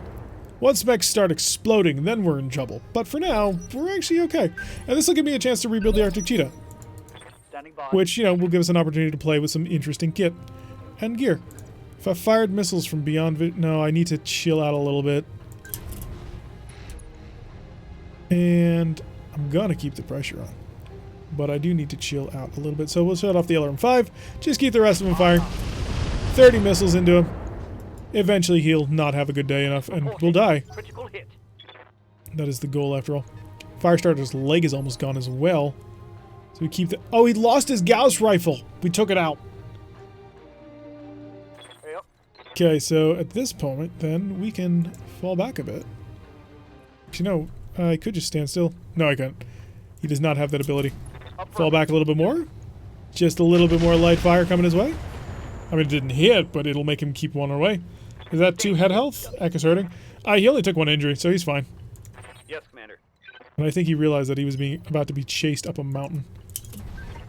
Speaker 1: Once mechs start exploding, then we're in trouble. But for now, we're actually okay. And this will give me a chance to rebuild the Arctic Cheetah. Which, you know, will give us an opportunity to play with some interesting kit and gear. If I fired missiles from beyond... No, I need to chill out a little bit. And I'm gonna keep the pressure on. But I do need to chill out a little bit. So we'll shut off the LRM-5. Just keep the rest of them firing. 30 missiles into him. Eventually he'll not have a good day enough and we'll die. That is the goal after all. Firestarter's leg is almost gone as well. So we keep the... Oh, he lost his Gauss rifle. We took it out. Okay, so at this point, then, we can fall back a bit. Actually, no, I could just stand still. No, I can't. He does not have that ability. Fall back a little bit more. Just a little bit more light fire coming his way. I mean, it didn't hit, but it'll make him keep one away. Is that 2 head health? Echo's hurting. He only took 1 injury, so he's fine.
Speaker 3: Yes, Commander.
Speaker 1: And I think he realized that he was about to be chased up a mountain.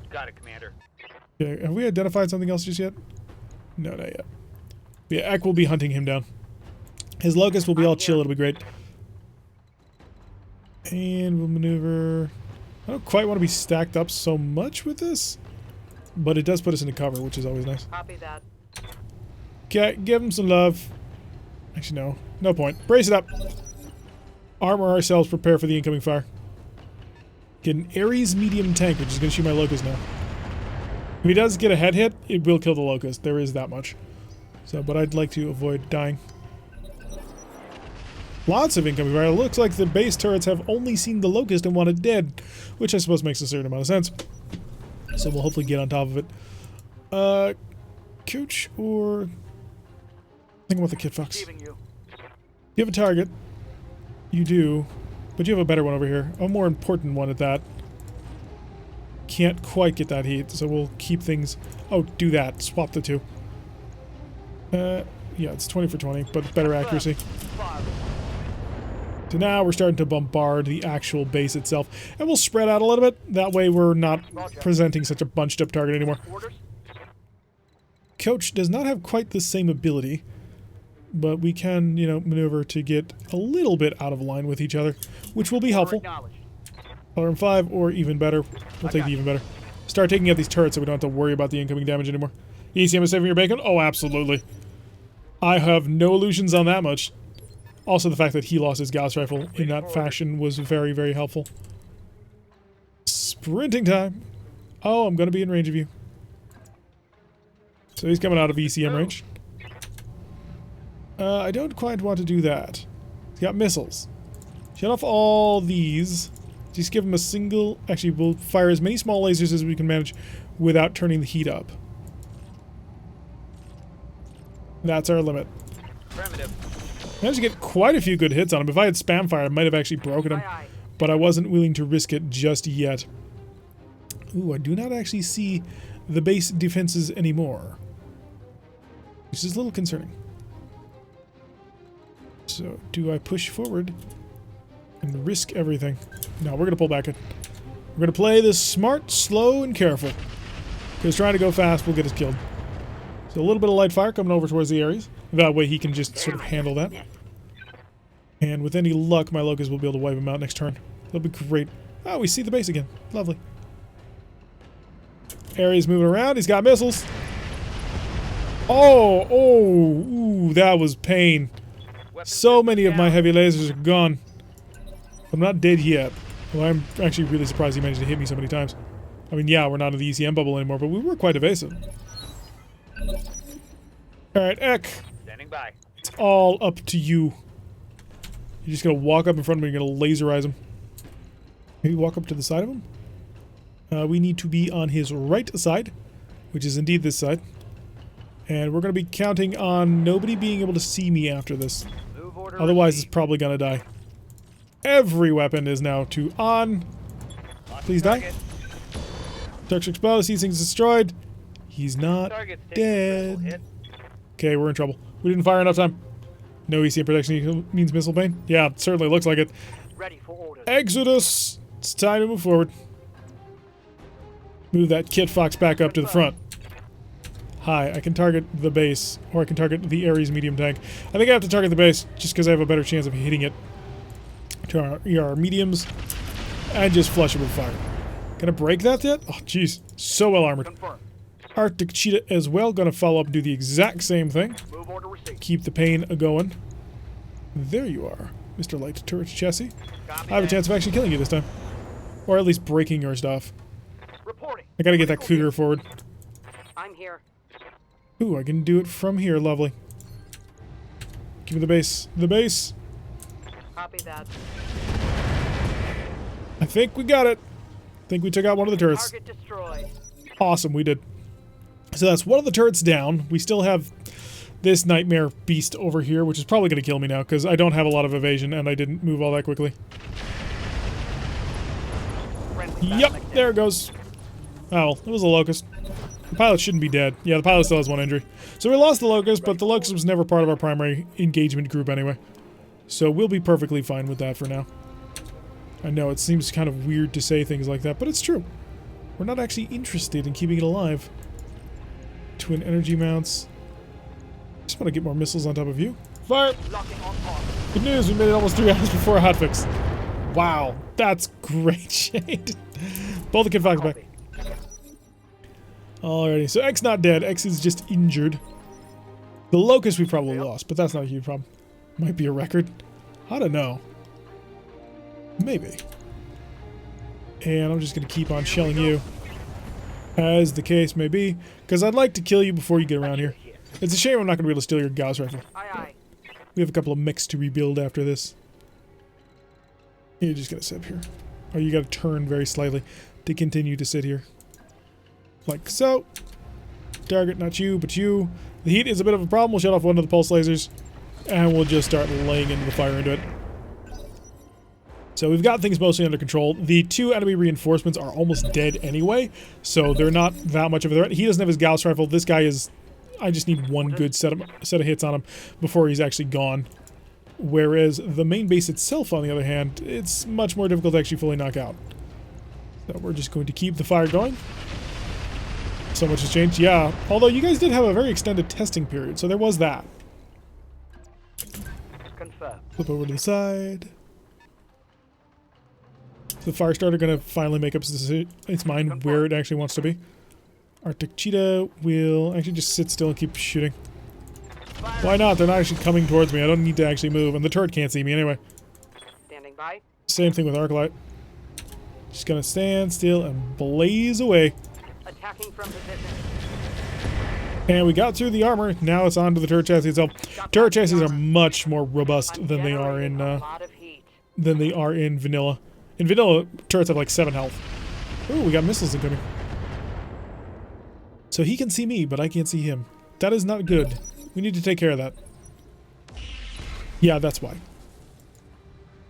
Speaker 3: Got it, Commander.
Speaker 1: Okay, have we identified something else just yet? No, not yet. Yeah, Eck will be hunting him down. His Locust will be all chill, it'll be great. And we'll maneuver... I don't quite want to be stacked up so much with this, but it does put us into cover, which is always nice.
Speaker 3: Copy that.
Speaker 1: Okay, give him some love. Actually, no. No point. Brace it up. Armor ourselves, prepare for the incoming fire. Get an Ares medium tank, which is going to shoot my Locust now. If he does get a head hit, it will kill the Locust. There is that much. So, but I'd like to avoid dying. Lots of incoming fire. It looks like the base turrets have only seen the Locust and want it dead, which I suppose makes a certain amount of sense. So we'll hopefully get on top of it. Coach or... Think about the Kit Fox. You have a target. You do. But you have a better one over here. A more important one at that. Can't quite get that heat, so we'll keep things... Oh, do that. Swap the two. Yeah, it's 20 for 20, but better accuracy. So now we're starting to bombard the actual base itself. And we'll spread out a little bit. That way we're not presenting such a bunched up target anymore. Coach does not have quite the same ability. But we can, you know, maneuver to get a little bit out of line with each other. Which will be helpful. Alarm 5 or even better. We'll take the even better. Start taking out these turrets so we don't have to worry about the incoming damage anymore. ECM is saving your bacon? Oh, absolutely. I have no illusions on that much. Also, the fact that he lost his Gauss rifle in that fashion was very, very helpful. Sprinting time. Oh, I'm going to be in range of you. So he's coming out of ECM range. I don't quite want to do that. He's got missiles. Shut off all these. Just give him a single... Actually, we'll fire as many small lasers as we can manage without turning the heat up. That's our limit. Managed to get quite a few good hits on him. If I had spam fire, I might have actually broken him. But I wasn't willing to risk it just yet. Ooh, I do not actually see the base defenses anymore. Which is a little concerning. So, do I push forward and risk everything? No, we're going to pull back in. We're going to play this smart, slow, and careful. Because trying to go fast will get us killed. So a little bit of light fire coming over towards the Ares. That way he can just sort of handle that. And with any luck, my Locust will be able to wipe him out next turn. That'll be great. Oh, we see the base again. Lovely. Ares moving around. He's got missiles. Oh, ooh, that was pain. So many of my heavy lasers are gone. I'm not dead yet. Well, I'm actually really surprised he managed to hit me so many times. I mean, yeah, we're not in the ECM bubble anymore, but we were quite evasive. Alright, Ek.
Speaker 3: Standing by.
Speaker 1: It's all up to you. You're just gonna walk up in front of me and you're gonna laserize him. Maybe walk up to the side of him? We need to be on his right side, which is indeed this side. And we're gonna be counting on nobody being able to see me after this. Otherwise, it's probably gonna die. Every weapon is now to on. Please die. Structure exposed. These things destroyed. He's not dead. Okay, we're in trouble. We didn't fire enough time. No ECM protection means missile bane? Yeah, it certainly looks like it.
Speaker 3: Ready for orders.
Speaker 1: Exodus! It's time to move forward. Move that Kit Fox back up to the front. Hi, I can target the base, or I can target the Ares medium tank. I think I have to target the base, just because I have a better chance of hitting it. To our mediums, and just flush it with fire. Gonna break that yet? Oh, jeez. So well armored. Arctic Cheetah as well. Gonna follow up and do the exact same thing. Keep the pain a-going. There you are, Mr. Light Turret Chassis. I have a chance of actually killing you this time. Or at least breaking your stuff. I gotta get that cougar forward.
Speaker 3: I'm here.
Speaker 1: Ooh, I can do it from here. Lovely. Give me the base. The base.
Speaker 3: Copy that.
Speaker 1: I think we got it. I think we took out one of the turrets.
Speaker 3: Target destroyed.
Speaker 1: Awesome, we did. So that's one of the turrets down. We still have this nightmare beast over here, which is probably going to kill me now, because I don't have a lot of evasion, and I didn't move all that quickly. Yep, there it goes. Oh, it was a Locust. The pilot shouldn't be dead. Yeah, the pilot still has one injury. So we lost the Locust, but the Locust was never part of our primary engagement group anyway. So we'll be perfectly fine with that for now. I know, it seems kind of weird to say things like that, but it's true. We're not actually interested in keeping it alive. Twin energy mounts. Just want to get more missiles on top of you. Fire! Good news, we made it almost 3 hours before a hotfix. Wow, that's great shade. Pull the Kit Fox back. Alrighty, so X not dead. X is just injured. The Locust we probably lost, but that's not a huge problem. Might be a record. I don't know. Maybe. And I'm just going to keep on shelling you. As the case may be. Because I'd like to kill you before you get around here. It's a shame I'm not going to be able to steal your Gauss rifle. We have a couple of mechs to rebuild after this. You're just gonna sit up here. Oh, you gotta turn very slightly to continue to sit here. Like so. Target, not you, but you. The heat is a bit of a problem. We'll shut off one of the pulse lasers. And we'll just start laying into the fire into it. So we've got things mostly under control. The 2 enemy reinforcements are almost dead anyway. So they're not that much of a threat. He doesn't have his Gauss rifle. This guy is... I just need one good set of hits on him before he's actually gone. Whereas the main base itself, on the other hand, it's much more difficult to actually fully knock out. So we're just going to keep the fire going. So much has changed. Yeah, although you guys did have a very extended testing period, so there was that.
Speaker 3: Confirmed.
Speaker 1: Flip over to the side. Is the fire starter going to finally make up its mind where it actually wants to be? Arctic Cheetah will actually just sit still and keep shooting. Why not? They're not actually coming towards me. I don't need to actually move, and the turret can't see me anyway.
Speaker 3: Standing by.
Speaker 1: Same thing with Arclight. Just gonna stand still and blaze away.
Speaker 3: Attacking from position.
Speaker 1: And we got through the armor. Now it's on to the turret chassis itself. Turret chassis are much more robust than they are in vanilla. In vanilla, turrets have like 7 health. Ooh, we got missiles incoming. So he can see me, but I can't see him. That is not good. We need to take care of that. Yeah, that's why.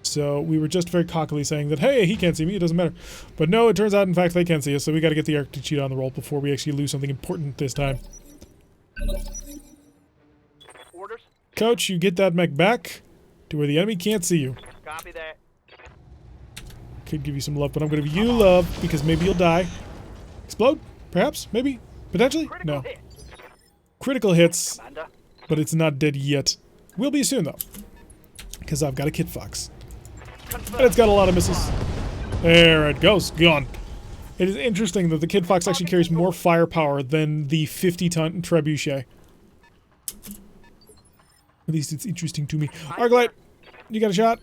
Speaker 1: So we were just very cockily saying that, hey, he can't see me, it doesn't matter. But no, it turns out, in fact, they can see us, so we got to get the Arctic Cheetah on the roll before we actually lose something important this time.
Speaker 3: Orders.
Speaker 1: Coach, you get that mech back to where the enemy can't see you.
Speaker 3: Copy that.
Speaker 1: Could give you some love, but I'm going to give you love because maybe you'll die. Explode? Perhaps? Maybe? Potentially? No. Critical hits,
Speaker 3: Commander.
Speaker 1: but it's not dead yet. Will be soon, though. Because I've got a Kit Fox. And it's got a lot of missiles. There it goes. Gone. It is interesting that the Kit Fox actually carries more firepower than the 50-ton trebuchet. At least it's interesting to me. Arclight, you got a shot?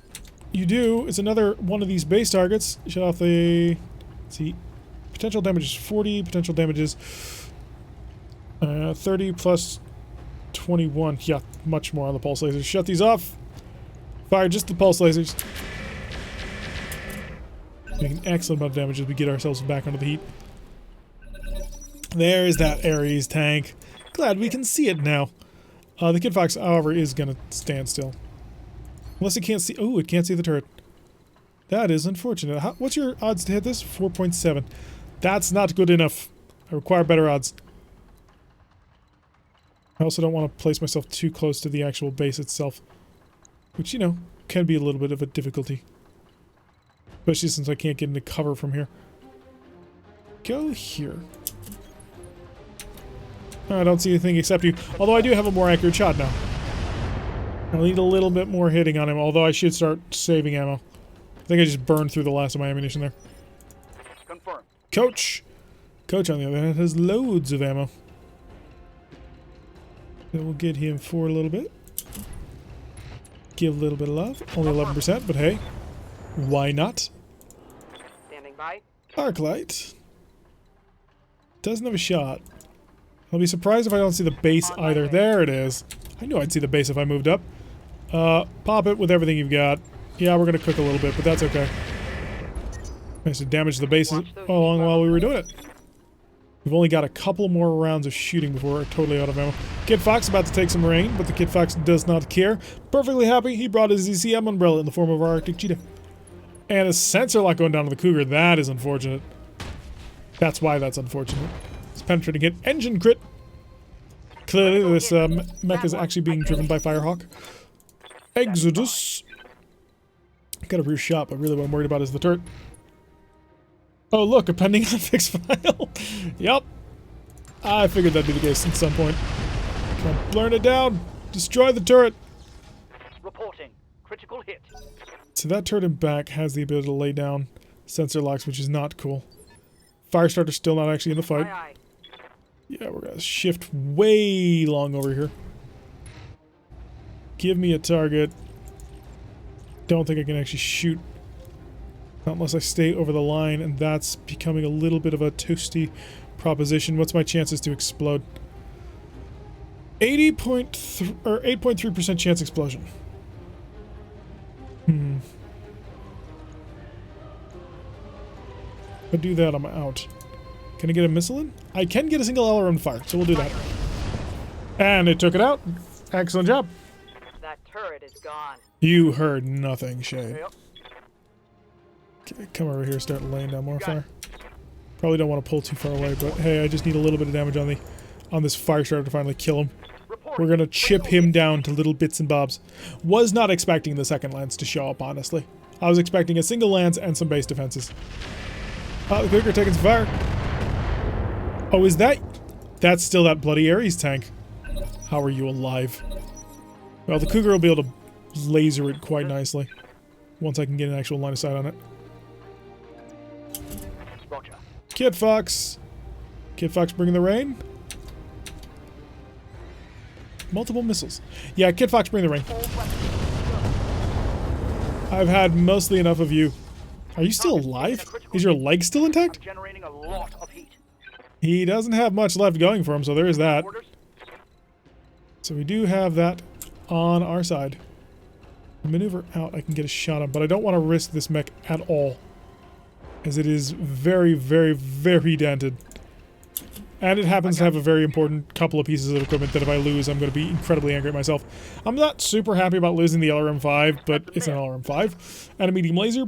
Speaker 1: You do. It's another one of these base targets. Shut off the... Let's see. Potential damage is 40. Potential damage is 30 plus 21. Yeah, much more on the pulse lasers. Shut these off. Fire just the pulse lasers. Making an excellent amount of damage as we get ourselves back under the heat. There's that Ares tank. Glad we can see it now. The Kit Fox, however, is going to stand still. Unless it can't see... Oh, it can't see the turret. That is unfortunate. What's your odds to hit this? 4.7. That's not good enough. I require better odds. I also don't want to place myself too close to the actual base itself. Which, you know, can be a little bit of a difficulty. Especially since I can't get into cover from here. Go here. I don't see anything except you. Although I do have a more accurate shot now. I'll need a little bit more hitting on him, although I should start saving ammo. I think I just burned through the last of my ammunition there.
Speaker 3: Confirmed.
Speaker 1: Coach! Coach, on the other hand, has loads of ammo. Then we'll get him for a little bit. Give a little bit of love. Only 11%, but hey. Why not?
Speaker 3: Standing by.
Speaker 1: Arclight. Doesn't have a shot. I'll be surprised if I don't see the base either. There it is. I knew I'd see the base if I moved up. Pop it with everything you've got. Yeah, we're going to cook a little bit, but that's okay. Nice to damage the base along while we were doing it. We've only got a couple more rounds of shooting before we're totally out of ammo. Kit Fox about to take some rain, but the Kit Fox does not care. Perfectly happy, he brought his ECM umbrella in the form of our Arctic Cheetah. And a sensor lock going down to the Cougar. That is unfortunate. That's why that's unfortunate. It's penetrating hit. Engine crit. Clearly, this mech is actually being driven by Firehawk. Exodus. Got a rear shot, but really what I'm worried about is the turret. Oh, look, a pending fix file. Yep. I figured that'd be the case at some point. Come on, burn it down. Destroy the turret.
Speaker 3: Reporting. Critical hit.
Speaker 1: So that turret in back has the ability to lay down sensor locks, which is not cool. Firestarter's still not actually in the fight.
Speaker 3: Aye, aye.
Speaker 1: Yeah, we're gonna shift way long over here. Give me a target. Don't think I can actually shoot. Not unless I stay over the line, and that's becoming a little bit of a toasty proposition. What's my chances to explode? 8.3% chance explosion. If I do that, I'm out. Can I get a missile in? I can get a single LRM fire, so we'll do that. And it took it out. Excellent job.
Speaker 3: That turret is gone.
Speaker 1: You heard nothing, Shay.
Speaker 3: Yep.
Speaker 1: Okay, come over here, start laying down more fire. Probably don't want to pull too far away, but hey, I just need a little bit of damage on this fire starter to finally kill him. We're gonna chip him down to little bits and bobs. Was not expecting the second lance to show up, honestly. I was expecting a single lance and some base defenses. The Cougar taking some fire. Oh, is that... That's still that bloody Ares tank. How are you alive? Well, the Cougar will be able to laser it quite nicely. Once I can get an actual line of sight on it.
Speaker 3: Roger.
Speaker 1: Kid Fox. Kid Fox bringing the rain. Multiple missiles. Yeah, Kid Fox bring the rain. I've had mostly enough of you. Are you still alive? Is your leg still intact?
Speaker 3: Generating a lot of heat.
Speaker 1: He doesn't have much left going for him, so there is that. So we do have that on our side. Maneuver out, I can get a shot on, but I don't want to risk this mech at all. As it is very, very, very dented. And it happens to have a very important couple of pieces of equipment that if I lose, I'm going to be incredibly angry at myself. I'm not super happy about losing the LRM-5, but it's an LRM-5 and a medium laser.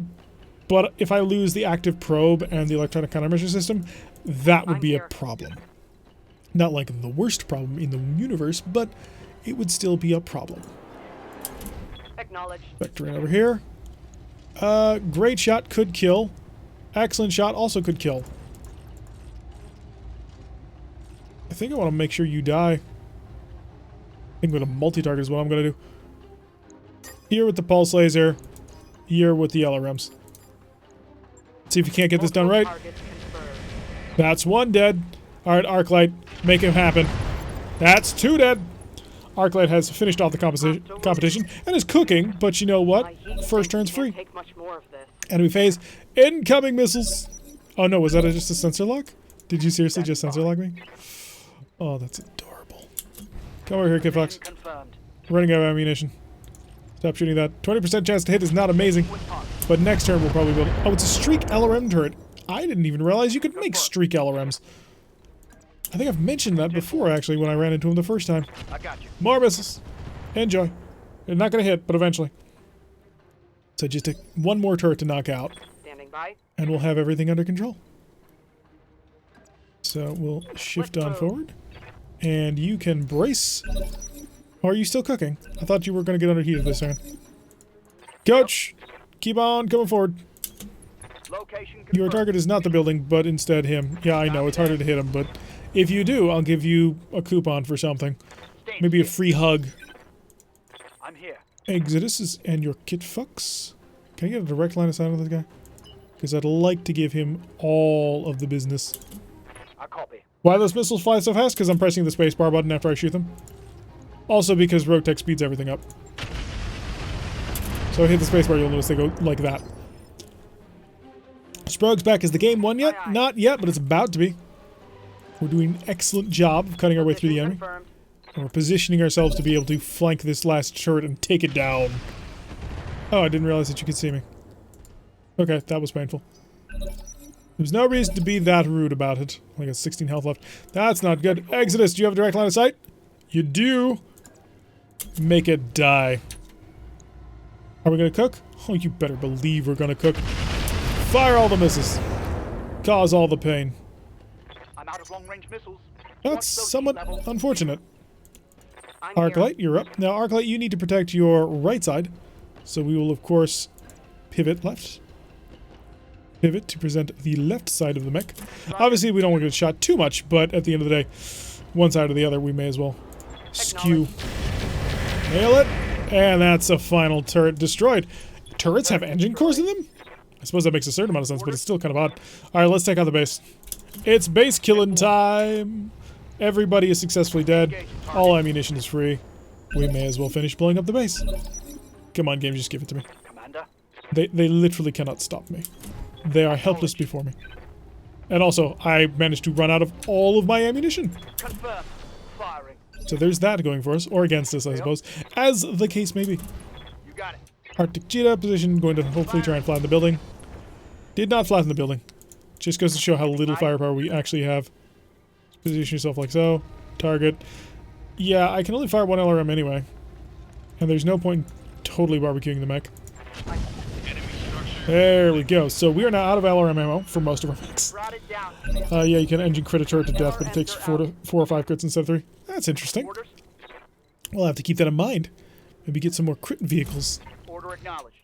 Speaker 1: But if I lose the active probe and the electronic countermeasure system, that would be a problem. Not like the worst problem in the universe, but it would still be a problem.
Speaker 3: Acknowledge.
Speaker 1: Vector in over here. Great shot could kill. Excellent shot also could kill. I think I want to make sure you die. I think with a multi-target is what I'm going to do. Here with the pulse laser. Here with the LRMs. See if you can't get this done right. That's one dead. Alright, Arclight, make it happen. That's two dead. Arclight has finished off the competition and is cooking, but you know what? First turn's free. Enemy phase. Incoming missiles. Oh no, was that just a sensor lock? Did you seriously just sensor lock me? Oh, that's adorable. Come over here, Kid Fox. Running out of ammunition. Stop shooting that. 20% chance to hit is not amazing, but next turn we'll probably be able to... Oh, it's a streak LRM turret. I didn't even realize you could make streak LRMs. I think I've mentioned that before, actually, when I ran into him the first time.
Speaker 3: I got you.
Speaker 1: More missiles. Enjoy. They're not going to hit, but eventually. So just one more turret to knock out.
Speaker 3: Standing by.
Speaker 1: And we'll have everything under control. So we'll shift on forward. And you can brace. Or are you still cooking? I thought you were going to get underheated this turn. Coach! Keep on coming forward. Your target is not the building, but instead him. Yeah, I know, it's harder to hit him, but if you do, I'll give you a coupon for something. Maybe a free hug.
Speaker 3: I'm here.
Speaker 1: Exodus and your Kit Fucks. Can I get a direct line of sight on this guy? Because I'd like to give him all of the business.
Speaker 3: I copy.
Speaker 1: Why those missiles fly so fast? Because I'm pressing the spacebar button after I shoot them. Also because RogueTech speeds everything up. So I hit the spacebar, you'll notice they go like that. Sprogue's back. Is the game won yet? Not yet, but it's about to be. We're doing an excellent job of cutting our way through the enemy. And we're positioning ourselves to be able to flank this last turret and take it down. Oh, I didn't realize that you could see me. Okay, that was painful. There's no reason to be that rude about it. Like a 16 health left. That's not good. Exodus, do you have a direct line of sight? You do. Make it die. Are we gonna cook? Oh, you better believe we're gonna cook. Fire all the missiles. Cause all the pain.
Speaker 3: I'm out of long-range missiles.
Speaker 1: That's somewhat unfortunate. Arclight, you're up. Now, Arclight, you need to protect your right side. So we will, of course, pivot left. Pivot to present the left side of the mech. Obviously, we don't want to get shot too much, but at the end of the day, one side or the other, we may as well skew. Nail it. And that's a final turret destroyed. Turrets have engine cores in them? I suppose that makes a certain amount of sense, but it's still kind of odd. Alright, let's take out the base. It's base killing time! Everybody is successfully dead. All ammunition is free. We may as well finish blowing up the base. Come on, game, just give it to me. They literally cannot stop me. They are helpless before me. And also, I managed to run out of all of my ammunition.
Speaker 3: Confirm. Firing.
Speaker 1: So there's that going for us, or against us, I suppose, as the case may be.
Speaker 3: You got it.
Speaker 1: Arctic Cheetah position, going to hopefully try and flatten the building. Did not flatten the building. Just goes to show how little firepower we actually have. Position yourself like so. Target. Yeah, I can only fire one LRM anyway. And there's no point in totally barbecuing the mech. There we go. So we are now out of LRM ammo for most of our mechs.
Speaker 3: Brought it down.
Speaker 1: Yeah, you can engine crit a turret to death, but it takes 4 or 5 crits instead of 3. That's interesting.
Speaker 3: Orders.
Speaker 1: We'll have to keep that in mind. Maybe get some more crit vehicles.
Speaker 3: Order acknowledged.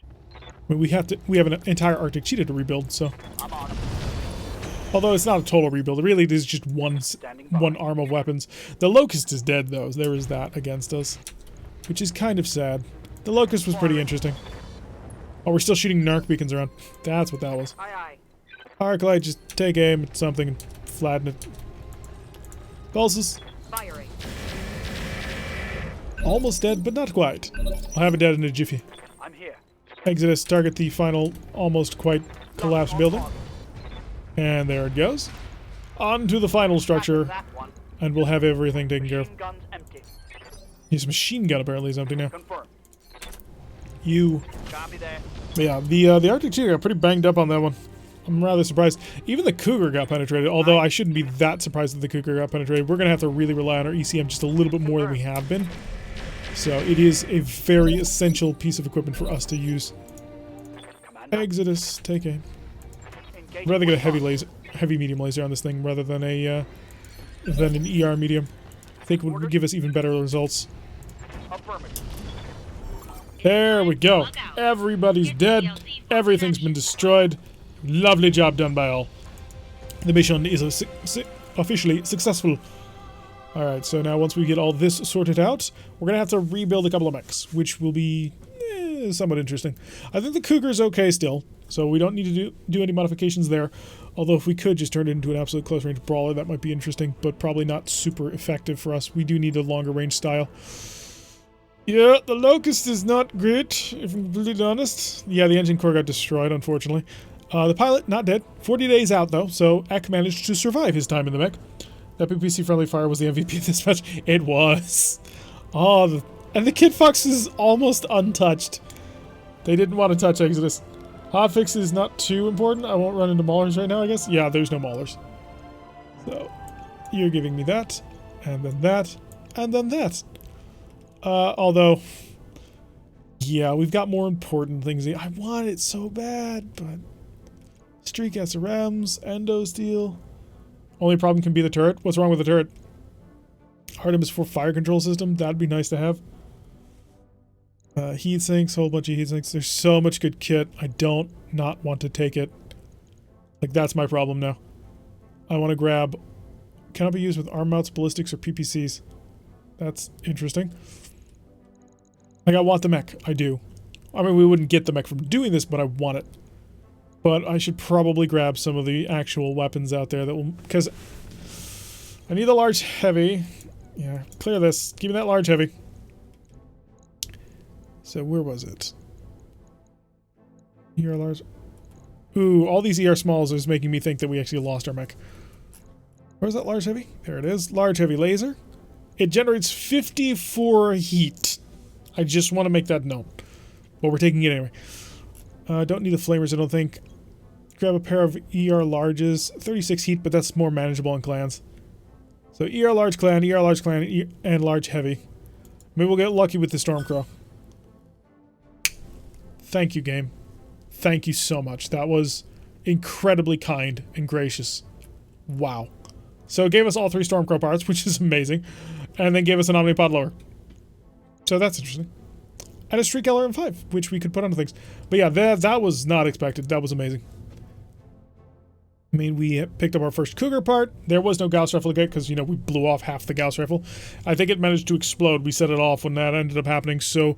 Speaker 1: I mean, we have an entire Arctic Cheetah to rebuild, so.
Speaker 3: I'm on him.
Speaker 1: Although it's not a total rebuild, really it is just one arm of weapons. The Locust is dead though, so there is that against us. Which is kind of sad. The Locust was pretty interesting. Oh, we're still shooting narc beacons around. That's what that was.
Speaker 3: Aye, aye.
Speaker 1: Arclight, just take aim at something and flatten it. Pulses.
Speaker 3: Firing.
Speaker 1: Almost dead, but not quite. I'll have it dead in a jiffy.
Speaker 3: I'm here.
Speaker 1: Exodus, target the final, almost quite collapsed building. And there it goes. On to the final structure,
Speaker 3: That one.
Speaker 1: and we'll have everything taken care of.
Speaker 3: Machine guns empty.
Speaker 1: His machine gun apparently is empty now.
Speaker 3: Confirm.
Speaker 1: You.
Speaker 3: Copy that.
Speaker 1: But yeah, the Arctic Cheetah got pretty banged up on that one. I'm rather surprised. Even the Cougar got penetrated, although I shouldn't be that surprised that the Cougar got penetrated. We're going to have to really rely on our ECM just a little bit more than we have been. So it is a very essential piece of equipment for us to use.
Speaker 3: Commander.
Speaker 1: Exodus, take aim.
Speaker 3: Engage
Speaker 1: I'd rather get a
Speaker 3: with
Speaker 1: heavy medium laser on this thing rather than an ER medium. I think it would give us even better results.
Speaker 3: Affirmative.
Speaker 1: There we go. Everybody's dead. Everything's been destroyed. Lovely job done by all. The mission is officially successful. Alright, so now once we get all this sorted out, we're going to have to rebuild a couple of mechs, which will be somewhat interesting. I think the Cougar's okay still, so we don't need to do any modifications there. Although if we could just turn it into an absolute close-range brawler, that might be interesting, but probably not super effective for us. We do need a longer-range style. Yeah, the Locust is not great, if I'm completely honest. Yeah, the engine core got destroyed, unfortunately. The pilot, not dead. 40 days out, though, so Eck managed to survive his time in the mech. That PPC-friendly fire was the MVP of this match. It was. Oh, and the Kid Fox is almost untouched. They didn't want to touch Exodus. Hotfix is not too important. I won't run into Maulers right now, I guess. Yeah, there's no Maulers. So, you're giving me that, and then that, and then that. Although, yeah, we've got more important things. I want it so bad, but Streak SRMs, Endo Steel. Only problem can be the turret. What's wrong with the turret? Artemis 4 fire control system. That'd be nice to have. Heat sinks, whole bunch of heat sinks. There's so much good kit. I don't not want to take it. Like, that's my problem now. I want to grab... Cannot be used with arm mounts, ballistics, or PPCs. That's interesting. Like, I want the mech. I do. I mean, we wouldn't get the mech from doing this, but I want it. But I should probably grab some of the actual weapons out there that will... Because I need the large heavy. Yeah, clear this. Give me that large heavy. So where was it? ER large. Ooh, all these ER smalls is making me think that we actually lost our mech. Where's that large heavy? There it is. Large heavy laser. It generates 54 heat. I just want to make that known. But we're taking it anyway. Don't need the flamers, I don't think. Grab a pair of ER larges. 36 heat, but that's more manageable in clans. So ER large clan, and large heavy. Maybe we'll get lucky with the Stormcrow. Thank you, game. Thank you so much. That was incredibly kind and gracious. Wow. So it gave us all 3 Stormcrow parts, which is amazing. And then gave us an Omnipod lower. So that's interesting. And a Streak LRM5, which we could put onto things. But yeah, that was not expected. That was amazing. I mean, we picked up our first Cougar part. There was no Gauss rifle again because, you know, we blew off half the Gauss rifle. I think it managed to explode. We set it off when that ended up happening. So,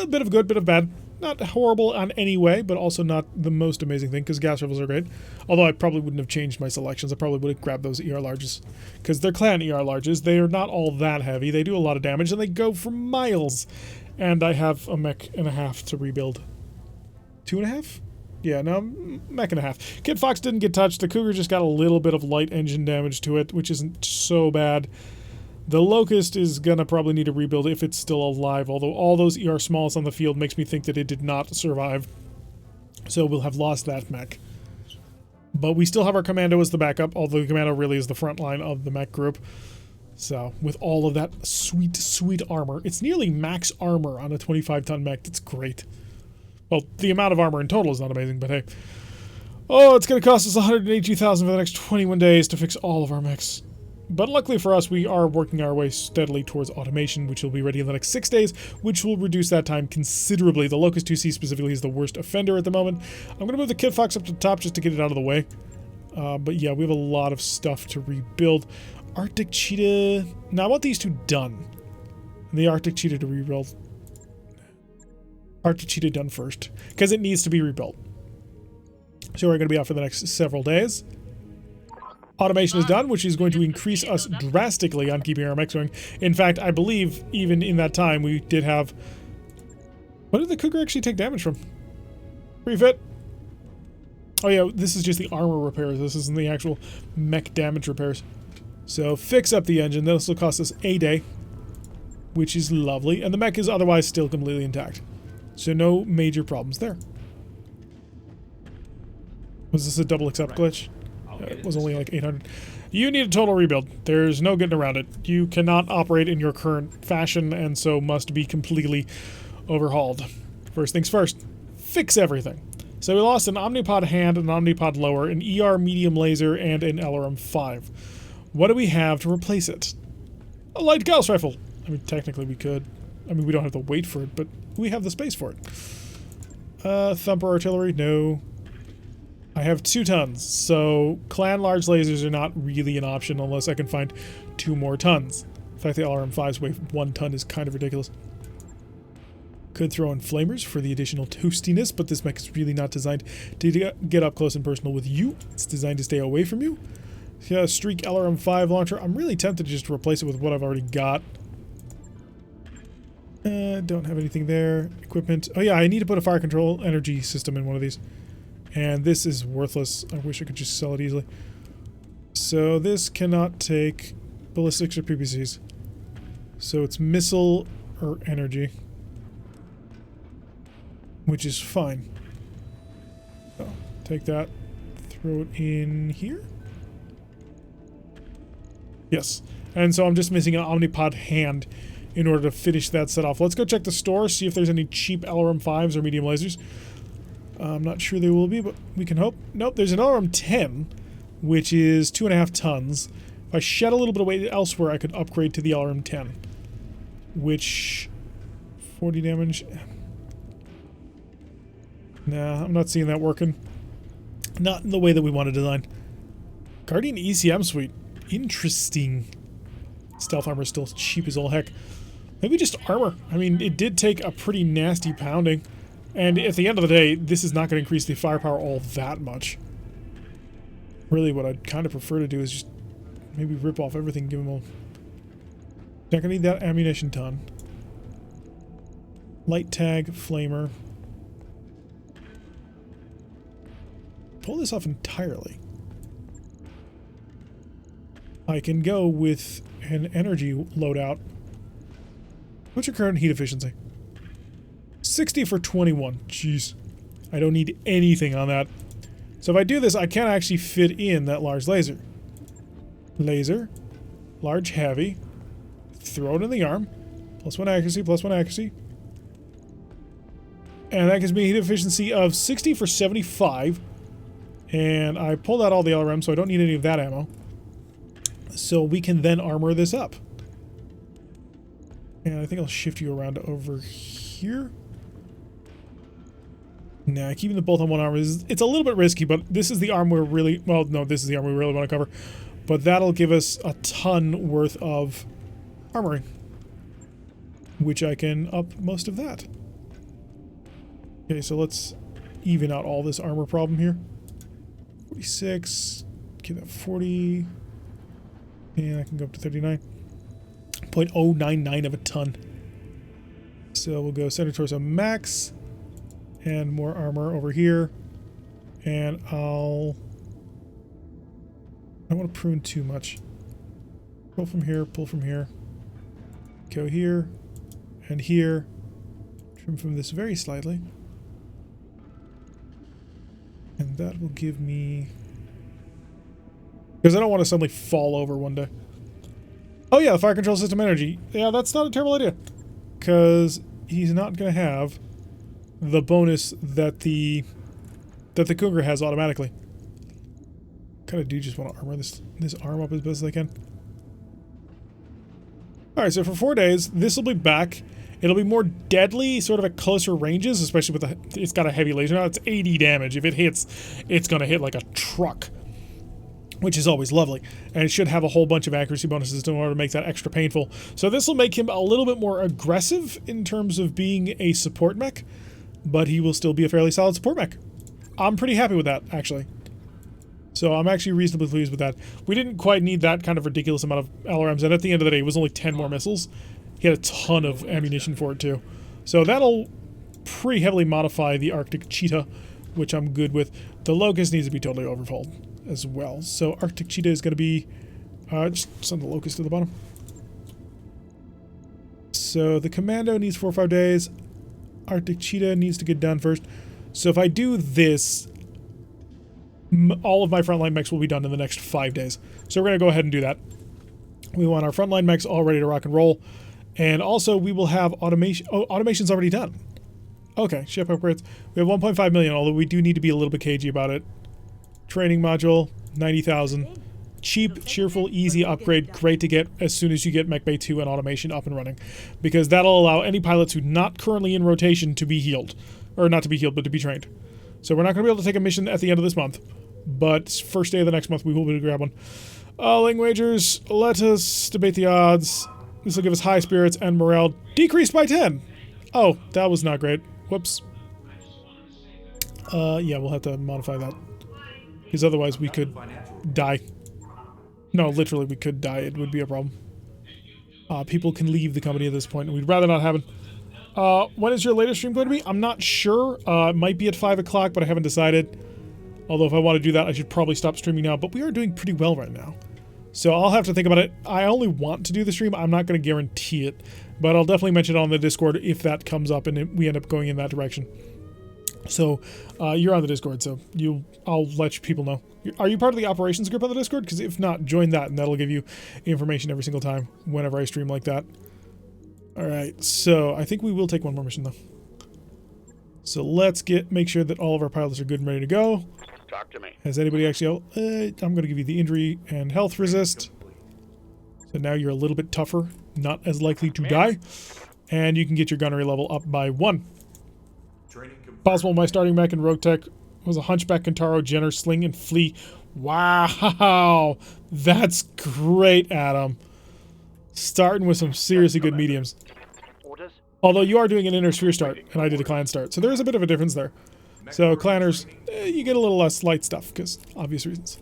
Speaker 1: a bit of good, bit of bad. Not horrible on any way, but also not the most amazing thing because Gauss rifles are great. Although I probably wouldn't have changed my selections. I probably would have grabbed those ER larges because they're clan ER larges. They are not all that heavy. They do a lot of damage and they go for miles. And I have a mech and a half to rebuild. 2.5? Yeah, no, mech and a half. Kid Fox didn't get touched. The Cougar just got a little bit of light engine damage to it, which isn't so bad. The Locust is gonna probably need a rebuild if it's still alive, although all those ER smalls on the field makes me think that it did not survive. So we'll have lost that mech. But we still have our Commando as the backup, although the Commando really is the front line of the mech group. So, with all of that sweet, sweet armor. It's nearly max armor on a 25-ton mech. That's great. Well, the amount of armor in total is not amazing, but hey. Oh, it's going to cost us $182,000 for the next 21 days to fix all of our mechs. But luckily for us, we are working our way steadily towards automation, which will be ready in the next 6 days, which will reduce that time considerably. The Locust 2C specifically is the worst offender at the moment. I'm going to move the Kit Fox up to the top just to get it out of the way. But yeah, we have a lot of stuff to rebuild. Arctic Cheetah... Now, I want these two done. The Arctic Cheetah to rebuild. Arctic Cheetah done first, because it needs to be rebuilt. So we're going to be out for the next several days. Automation is done, which is going to increase us drastically on keeping our mechs going. In fact, I believe even in that time we did have... What did the Cougar actually take damage from? Refit. Oh yeah, this is just the armor repairs. This isn't the actual mech damage repairs. So fix up the engine. This will cost us a day, which is lovely. And the mech is otherwise still completely intact. So no major problems there. Was this a double accept glitch? It was only like 800. You need a total rebuild. There's no getting around it. You cannot operate in your current fashion and so must be completely overhauled. First things first, fix everything. So we lost an Omnipod hand, an Omnipod lower, an ER medium laser, and an LRM 5. What do we have to replace it? A light Gauss rifle. I mean, technically we could. I mean, we don't have to wait for it, but we have the space for it. Thumper artillery, no. I have 2 tons, so clan large lasers are not really an option unless I can find 2 more tons. In fact, the LRM-5's weight 1 ton is kind of ridiculous. Could throw in flamers for the additional toastiness, but this mech is really not designed to get up close and personal with you. It's designed to stay away from you. Yeah, Streak LRM-5 launcher. I'm really tempted to just replace it with what I've already got. Don't have anything there. Equipment. Oh yeah, I need to put a fire control energy system in one of these. And this is worthless. I wish I could just sell it easily. So this cannot take ballistics or PPCs. So it's missile or energy. Which is fine. So take that. Throw it in here. Yes. And so I'm just missing an Omnipod hand in order to finish that set off. Let's go check the store, see if there's any cheap LRM-5s or medium lasers. I'm not sure there will be, but we can hope. Nope, there's an LRM-10, which is 2.5 tons. If I shed a little bit of weight elsewhere, I could upgrade to the LRM-10, which 40 damage. Nah, I'm not seeing that working. Not in the way that we want to design. Guardian ECM suite. Interesting. Stealth armor is still cheap as all heck. Maybe just armor. I mean, it did take a pretty nasty pounding. And at the end of the day, this is not going to increase the firepower all that much. Really, what I'd kind of prefer to do is just maybe rip off everything, give them all... Not going to need that ammunition ton. Light tag, flamer. Pull this off entirely. I can go with an energy loadout. What's your current heat efficiency? 60 for 21. Jeez. I don't need anything on that. So if I do this, I can actually fit in that large laser. Laser. Large heavy. Throw it in the arm. +1 accuracy, +1 accuracy. And that gives me a heat efficiency of 60 for 75. And I pulled out all the LRM, so I don't need any of that ammo. So we can then armor this up. And I think I'll shift you around to over here. Nah, keeping the both on one arm is... It's a little bit risky, but this is the arm we're really... Well, no, this is the arm we really want to cover. But that'll give us a ton worth of armoring. Which I can up most of that. Okay, so let's even out all this armor problem here. 46. Get that 40. And I can go up to 39. 0.099 of a ton. So we'll go center torso max. And more armor over here. And I don't want to prune too much. Pull from here, pull from here. Go here, and here. Trim from this very slightly. And that will give me... Because I don't want to suddenly fall over one day. Oh yeah, the fire control system energy. Yeah, that's not a terrible idea. Because he's not going to have the bonus that the Cougar has automatically. Kind of do just want to armor this arm up as best as I can. Alright, so for 4 days, this will be back. It'll be more deadly, sort of at closer ranges, especially with the... It's got a heavy laser now. It's 80 damage. If it hits, it's going to hit like a truck, which is always lovely. And it should have a whole bunch of accuracy bonuses in order to make that extra painful. So this will make him a little bit more aggressive in terms of being a support mech, but he will still be a fairly solid support mech. I'm pretty happy with that, actually. So I'm actually reasonably pleased with that. We didn't quite need that kind of ridiculous amount of LRMs, and at the end of the day, it was only 10 more missiles. He had a ton of ammunition for it, too. So that'll pretty heavily modify the Arctic Cheetah, which I'm good with. The Locust needs to be totally overhauled as well. So Arctic Cheetah is going to be... just send the Locust to the bottom. So the Commando needs 4 or 5 days. Arctic Cheetah needs to get done first. So if I do this... all of my frontline mechs will be done in the next 5 days. So we're going to go ahead and do that. We want our frontline mechs all ready to rock and roll. And also we will have automation. Oh, automation's already done. Okay, ship upgrades. We have 1.5 million, although we do need to be a little bit cagey about it. Training module, 90,000. Cheap, cheerful, easy upgrade. Great to get as soon as you get Mech Bay 2 and automation up and running. Because that'll allow any pilots who are not currently in rotation to be healed. Or not to be healed, but to be trained. So we're not going to be able to take a mission at the end of this month. But first day of the next month, we will be able to grab one. Ling wagers, let us debate the odds. This will give us high spirits and morale decreased by 10. Oh, that was not great. Whoops. Yeah, we'll have to modify that. Because otherwise we could die. No, literally we could die. It would be a problem. People can leave the company at this point, and we'd rather not have it. When is your latest stream going to be? I'm not sure. It might be at 5 o'clock, but I haven't decided. Although if I want to do that, I should probably stop streaming now. But we are doing pretty well right now. So I'll have to think about it. I only want to do the stream. I'm not going to guarantee it. But I'll definitely mention it on the Discord if that comes up and we end up going in that direction. So you're on the Discord, so I'll let people know. Are you part of the operations group on the Discord? Because if not, join that, and that'll give you information every single time whenever I stream like that. Alright, so I think we will take one more mission, though. So let's make sure that all of our pilots are good and ready to go.
Speaker 2: Talk to me.
Speaker 1: Has anybody actually... I'm going to give you the injury and health resist. So now you're a little bit tougher, not as likely to die. And you can get your gunnery level up by 1. Possible my starting mech in RogueTech was a Hunchback, Kentaro, Jenner, Sling, and Flea. Wow! That's great, Adam. Starting with some seriously good mediums.
Speaker 3: Orders.
Speaker 1: Although you are doing an inner sphere start, and I did a clan start. So there is a bit of a difference there. So clanners, you get a little less light stuff, because obvious reasons.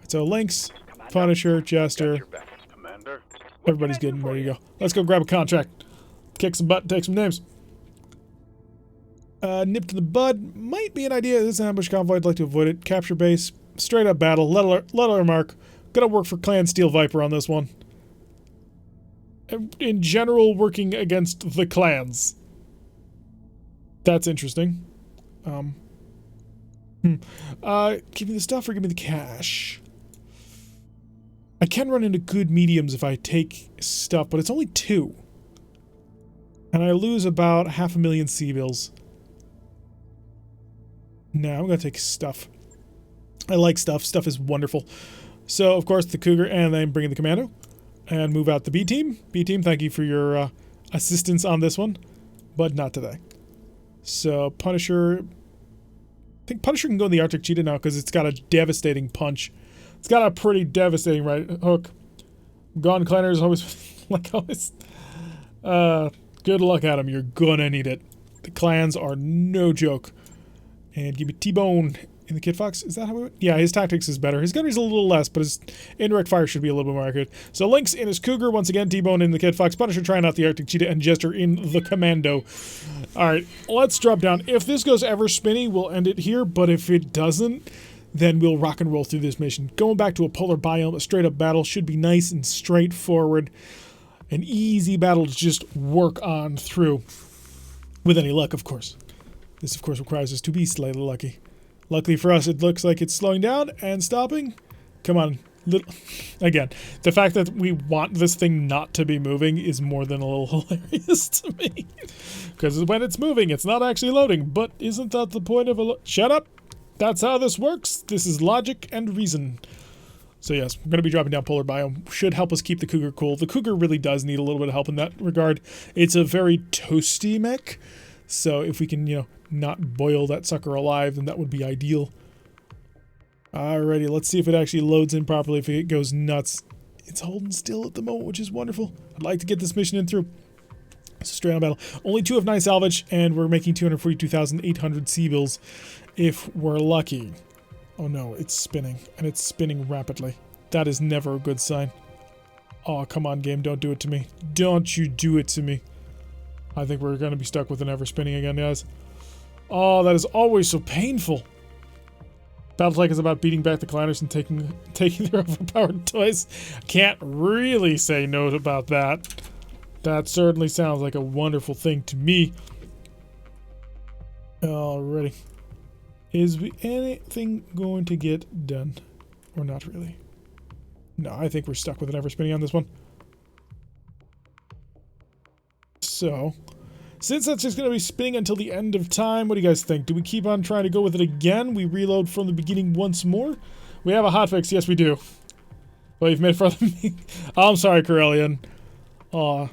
Speaker 1: So Lynx, Punisher, Jester,
Speaker 2: Commander.
Speaker 1: everybody's good and ready to go. Let's go grab a contract. Kick some butt, take some names. Nip to the bud might be an idea. This is an ambush convoy. I'd like to avoid it. Capture base. Straight up battle. Let mark. Gonna work for Clan Steel Viper on this one. In general, working against the clans. That's interesting. Give me the stuff or give me the cash. I can run into good mediums if I take stuff, but it's only 2. And I lose about 500,000 C-bills. No, I'm going to take stuff. I like stuff. Stuff is wonderful. So, of course, the Cougar, and then bring in the Commando. And move out the B-Team. B-Team, thank you for your assistance on this one. But not today. So, Punisher... I think Punisher can go in the Arctic Cheetah now because it's got a devastating punch. It's got a pretty devastating right hook. Gone Clanners always... like always... good luck, Adam. You're gonna need it. The clans are no joke. And give me T-Bone in the Kid Fox. Is that how we went? Yeah, his tactics is better. His gunnery's a little less, but his indirect fire should be a little bit more accurate. So Lynx in his Cougar, once again, T-Bone in the Kid Fox, Punisher trying out the Arctic Cheetah, and Jester in the Commando. Alright, let's drop down. If this goes ever spinny, we'll end it here, but if it doesn't, then we'll rock and roll through this mission. Going back to a polar biome, a straight-up battle should be nice and straightforward. An easy battle to just work on through. With any luck, of course. This, of course, requires us to be slightly lucky. Luckily for us, it looks like it's slowing down and stopping. Come on. Again, the fact that we want this thing not to be moving is more than a little hilarious to me. Because when it's moving, it's not actually loading. But isn't that the point of a shut up! That's how this works. This is logic and reason. So yes, we're going to be dropping down polar biome. Should help us keep the Cougar cool. The Cougar really does need a little bit of help in that regard. It's a very toasty mech. So if we can, you know, not boil that sucker alive, then that would be ideal. Alrighty, let's see if it actually loads in properly, if it goes nuts. It's holding still at the moment, which is wonderful. I'd like to get this mission in through. It's a straight on battle. Only 2 of 9 salvage, and we're making 242,800 C-bills if we're lucky. Oh no, it's spinning, and it's spinning rapidly. That is never a good sign. Oh, come on, game, don't do it to me. Don't you do it to me. I think we're going to be stuck with an ever spinning again, guys. Oh, that is always so painful. Battletech is about beating back the Climbers and taking their overpowered toys. Can't really say no about that. That certainly sounds like a wonderful thing to me. Alrighty. Is anything going to get done? Or not really? No, I think we're stuck with an ever spinning on this one. So, since that's just going to be spinning until the end of time, what do you guys think? Do we keep on trying to go with it again? We reload from the beginning once more? We have a hotfix. Yes, we do. Well, you've made it further than me. Oh, I'm sorry, Corellian. Aw.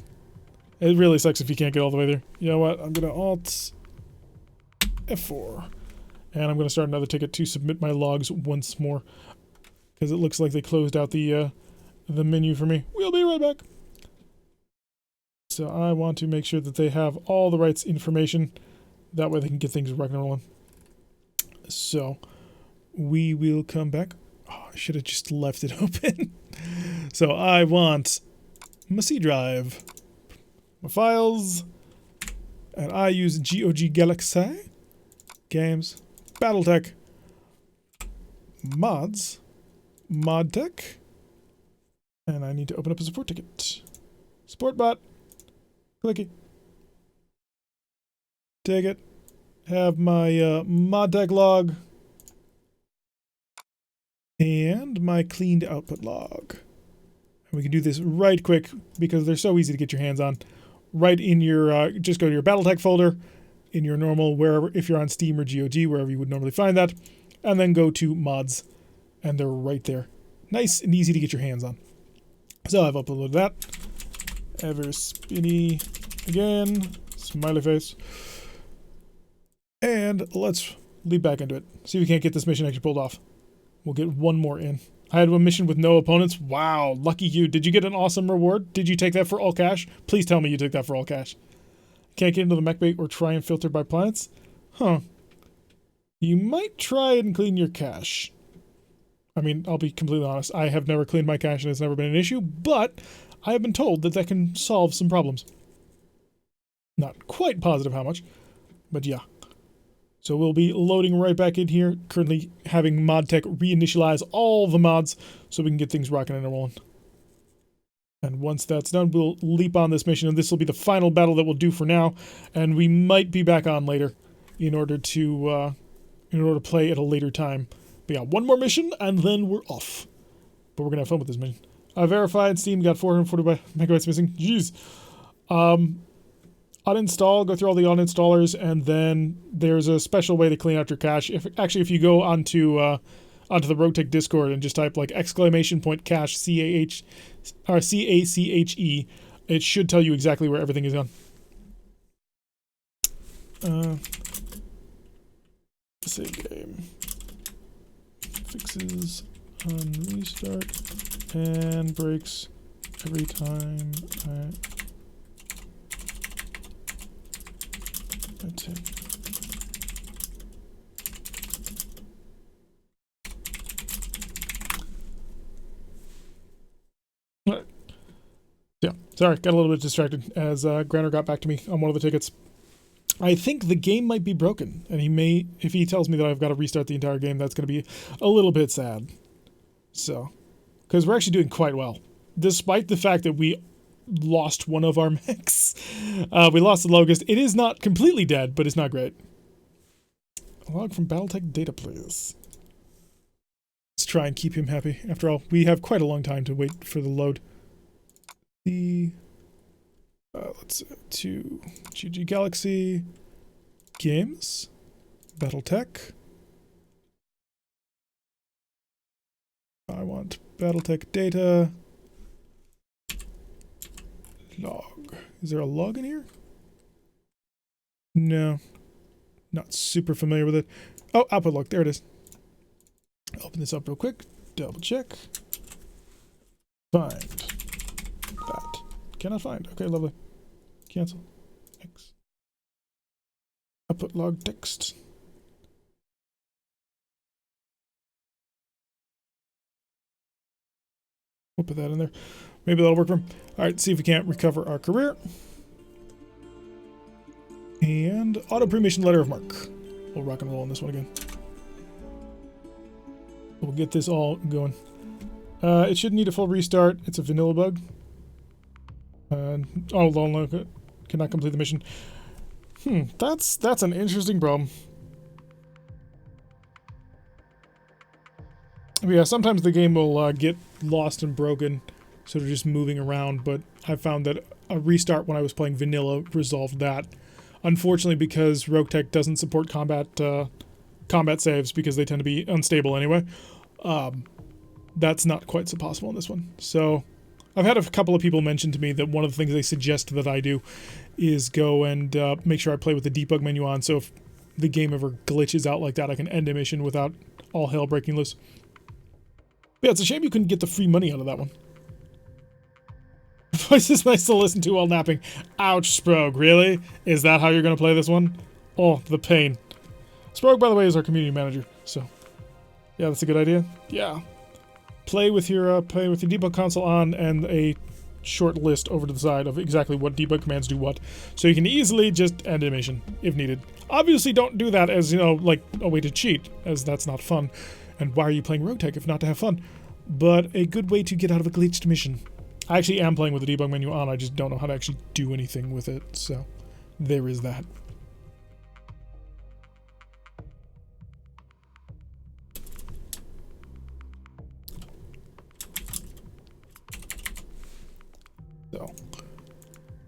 Speaker 1: It really sucks if you can't get all the way there. You know what? I'm going to Alt F4. And I'm going to start another ticket to submit my logs once more. Because it looks like they closed out the menu for me. We'll be right back. So I want to make sure that they have all the right information. That way they can get things rocking and rolling. So we will come back. Oh, I should have just left it open. So I want my C drive, my files, and I use GOG Galaxy, games, Battletech, mods, ModTech, and I need to open up a support ticket. Support bot. Clicky. Take it. Have my ModTech log. And my cleaned output log. And we can do this right quick because they're so easy to get your hands on. Right in your, just go to your Battletech folder, in your normal, wherever, if you're on Steam or GOG, wherever you would normally find that. And then go to mods. And they're right there. Nice and easy to get your hands on. So I've uploaded that. Ever spinny again. Smiley face. And let's leap back into it. See if we can't get this mission actually pulled off. We'll get one more in. I had a mission with no opponents. Wow, lucky you. Did you get an awesome reward? Did you take that for all cash? Please tell me you took that for all cash. Can't get into the mech bait or try and filter by planets? Huh. You might try and clean your cache. I mean, I'll be completely honest. I have never cleaned my cache and it's never been an issue, but I have been told that that can solve some problems. Not quite positive how much, but yeah. So we'll be loading right back in here, currently having ModTech reinitialize all the mods so we can get things rocking and rolling. And once that's done, we'll leap on this mission, and this will be the final battle that we'll do for now, and we might be back on later in order to play at a later time. But yeah, one more mission, and then we're off. But we're going to have fun with this mission. Verified, Steam got 440 megabytes missing. Jeez. Uninstall, go through all the uninstallers, and then there's a special way to clean out your cache. If you go onto the RogueTech Discord and just type like !cache CACHE, it should tell you exactly where everything is gone. Save game. Fixes on restart and breaks every time I take. Yeah, sorry, got a little bit distracted as Granner got back to me on one of the tickets. I think the game might be broken, and he may, if he tells me that I've got to restart the entire game, that's going to be a little bit sad. So, because we're actually doing quite well, despite the fact that we lost one of our mechs. We lost the Locust. It is not completely dead, but it's not great. A log from BattleTech data, please. Let's try and keep him happy. After all, we have quite a long time to wait for the load. Let's to GG Galaxy Games, BattleTech. I want BattleTech data. Log. Is there a log in here? No. Not super familiar with it. Oh, output log. There it is. Open this up real quick. Double check. Find that. Cannot find. Okay, lovely. Cancel. X. Output log text. We'll put that in there. Maybe that'll work for him. Alright, see if we can't recover our career. And auto pre-mission letter of marque. We'll rock and roll on this one again. We'll get this all going. It should need a full restart. It's a vanilla bug. Oh, long cannot complete the mission. That's an interesting problem. But yeah, sometimes the game will get lost and broken, sort of just moving around, but I found that a restart when I was playing vanilla resolved that. Unfortunately, because RogueTech doesn't support combat saves because they tend to be unstable anyway, that's not quite so possible in this one. So I've had a couple of people mention to me that one of the things they suggest that I do is go and make sure I play with the debug menu on, so if the game ever glitches out like that, I can end a mission without all hell breaking loose. But yeah, it's a shame you couldn't get the free money out of that one. Voice is nice to listen to while napping. Ouch, Sprogue, really? Is that how you're going to play this one? Oh, the pain. Sprogue, by the way, is our community manager, so yeah, that's a good idea. Yeah. Play with your debug console on and a short list over to the side of exactly what debug commands do what, so you can easily just end a mission if needed. Obviously, don't do that as, you know, like a way to cheat, as that's not fun. And why are you playing RogueTech if not to have fun? But a good way to get out of a glitched mission. I actually am playing with the debug menu on, I just don't know how to actually do anything with it, so there is that. So,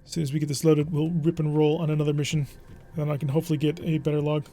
Speaker 1: as soon as we get this loaded, we'll rip and roll on another mission, and then I can hopefully get a better log.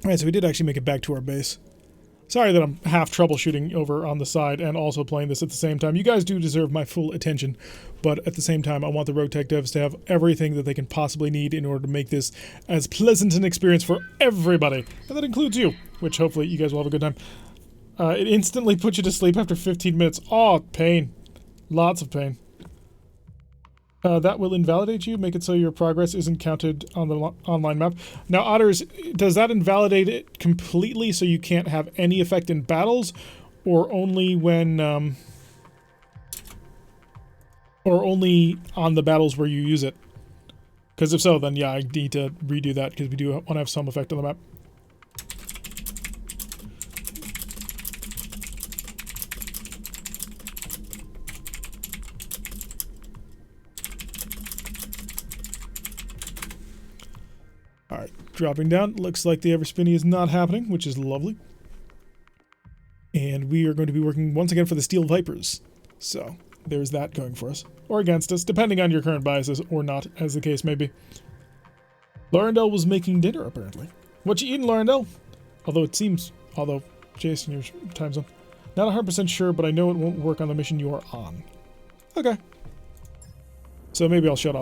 Speaker 1: Alright, so we did actually make it back to our base. Sorry that I'm half troubleshooting over on the side and also playing this at the same time. You guys do deserve my full attention, but at the same time, I want the RogueTech devs to have everything that they can possibly need in order to make this as pleasant an experience for everybody. And that includes you, which hopefully you guys will have a good time. It instantly puts you to sleep after 15 minutes. Oh, pain. Lots of pain. That will invalidate you, make it so your progress isn't counted on the online map. Now, Otters, does that invalidate it completely so you can't have any effect in battles, or only when, or only on the battles where you use it? Because if so, then yeah, I need to redo that because we do want to have some effect on the map. Alright, dropping down. Looks like the Everspinny is not happening, which is lovely. And we are going to be working once again for the Steel Vipers. So, there's that going for us. Or against us, depending on your current biases, or not, as the case may be. Laurendale was making dinner, apparently. What you eating, Laurendale? Although, Jason, your time zone. Not 100% sure, but I know it won't work on the mission you are on. Okay. So maybe I'll shut it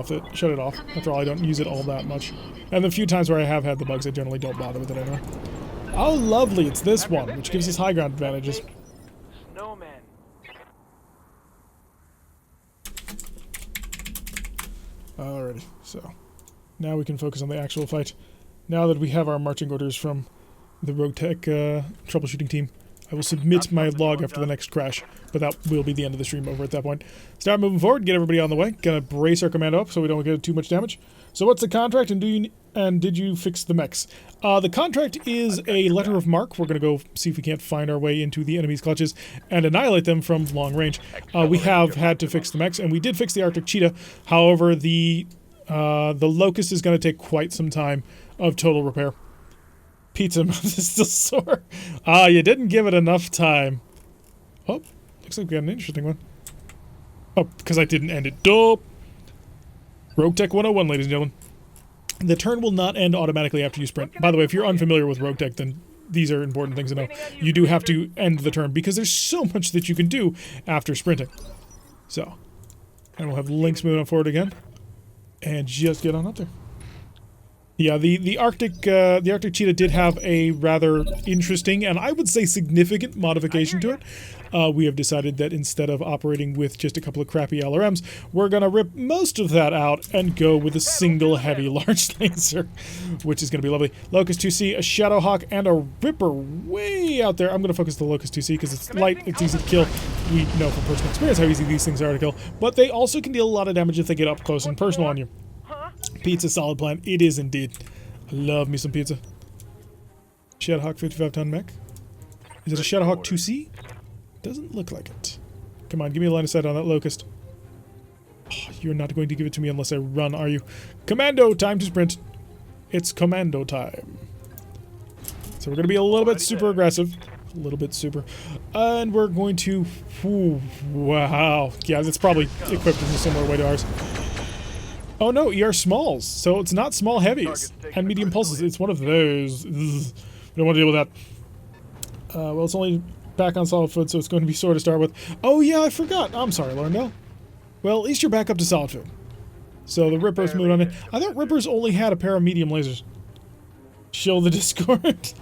Speaker 1: off. After all, I don't use it all that much. And the few times where I have had the bugs, I generally don't bother with it anymore. Oh, lovely, it's this one, which gives us high ground advantages.
Speaker 3: Snowman.
Speaker 1: Alrighty, so now we can focus on the actual fight. Now that we have our marching orders from the RogueTech troubleshooting team, I will submit my log after the next crash, but that will be the end of the stream over at that point. Start moving forward, get everybody on the way. Gonna brace our commando up so we don't get too much damage. So what's the contract, and did you fix the mechs? The contract is a letter of marque. We're gonna go see if we can't find our way into the enemy's clutches and annihilate them from long range. We have had to fix the mechs, and we did fix the Arctic Cheetah. However, the Locust is gonna take quite some time of total repair. Pizza mouth is still sore. You didn't give it enough time. Oh, looks like we got an interesting one. Oh, because I didn't end it. Dope. RogueTech 101, ladies and gentlemen. The turn will not end automatically after you sprint. By the way, if you're unfamiliar with RogueTech, then these are important things to know. You do have to end the turn because there's so much that you can do after sprinting. So, and we'll have links moving on forward again. And just get on up there. Yeah, the Arctic Cheetah did have a rather interesting and I would say significant modification to it. We have decided that instead of operating with just a couple of crappy LRMs, we're gonna rip most of that out and go with a single heavy large laser, which is gonna be lovely. Locust 2C, a Shadowhawk, and a Ripper way out there. I'm gonna focus the Locust 2C because it's light, it's easy to kill. We know from personal experience how easy these things are to kill, but they also can deal a lot of damage if they get up close and personal on you. Pizza solid plan. It is indeed. I love me some pizza. Shadowhawk 55-ton mech. Is it a Shadowhawk 2C? Doesn't look like it. Come on, give me a line of sight on that Locust. Oh, you're not going to give it to me unless I run, are you? Commando, time to sprint. It's commando time. So we're going to be a little bit super aggressive. A little bit super. And we're going to... Ooh, wow. Yeah, it's probably equipped in a similar way to ours. Oh no, ER smalls. So it's not small heavies and medium pulses. It's one of those. Ugh. We don't want to deal with that. Well, it's only back on solid foot, so it's going to be sore to start with. Oh yeah, I forgot. I'm sorry, Lorndale. Well, at least you're back up to solid foot. So the Ripper's moving on in. I thought Rippers only had a pair of medium lasers. Show the Discord.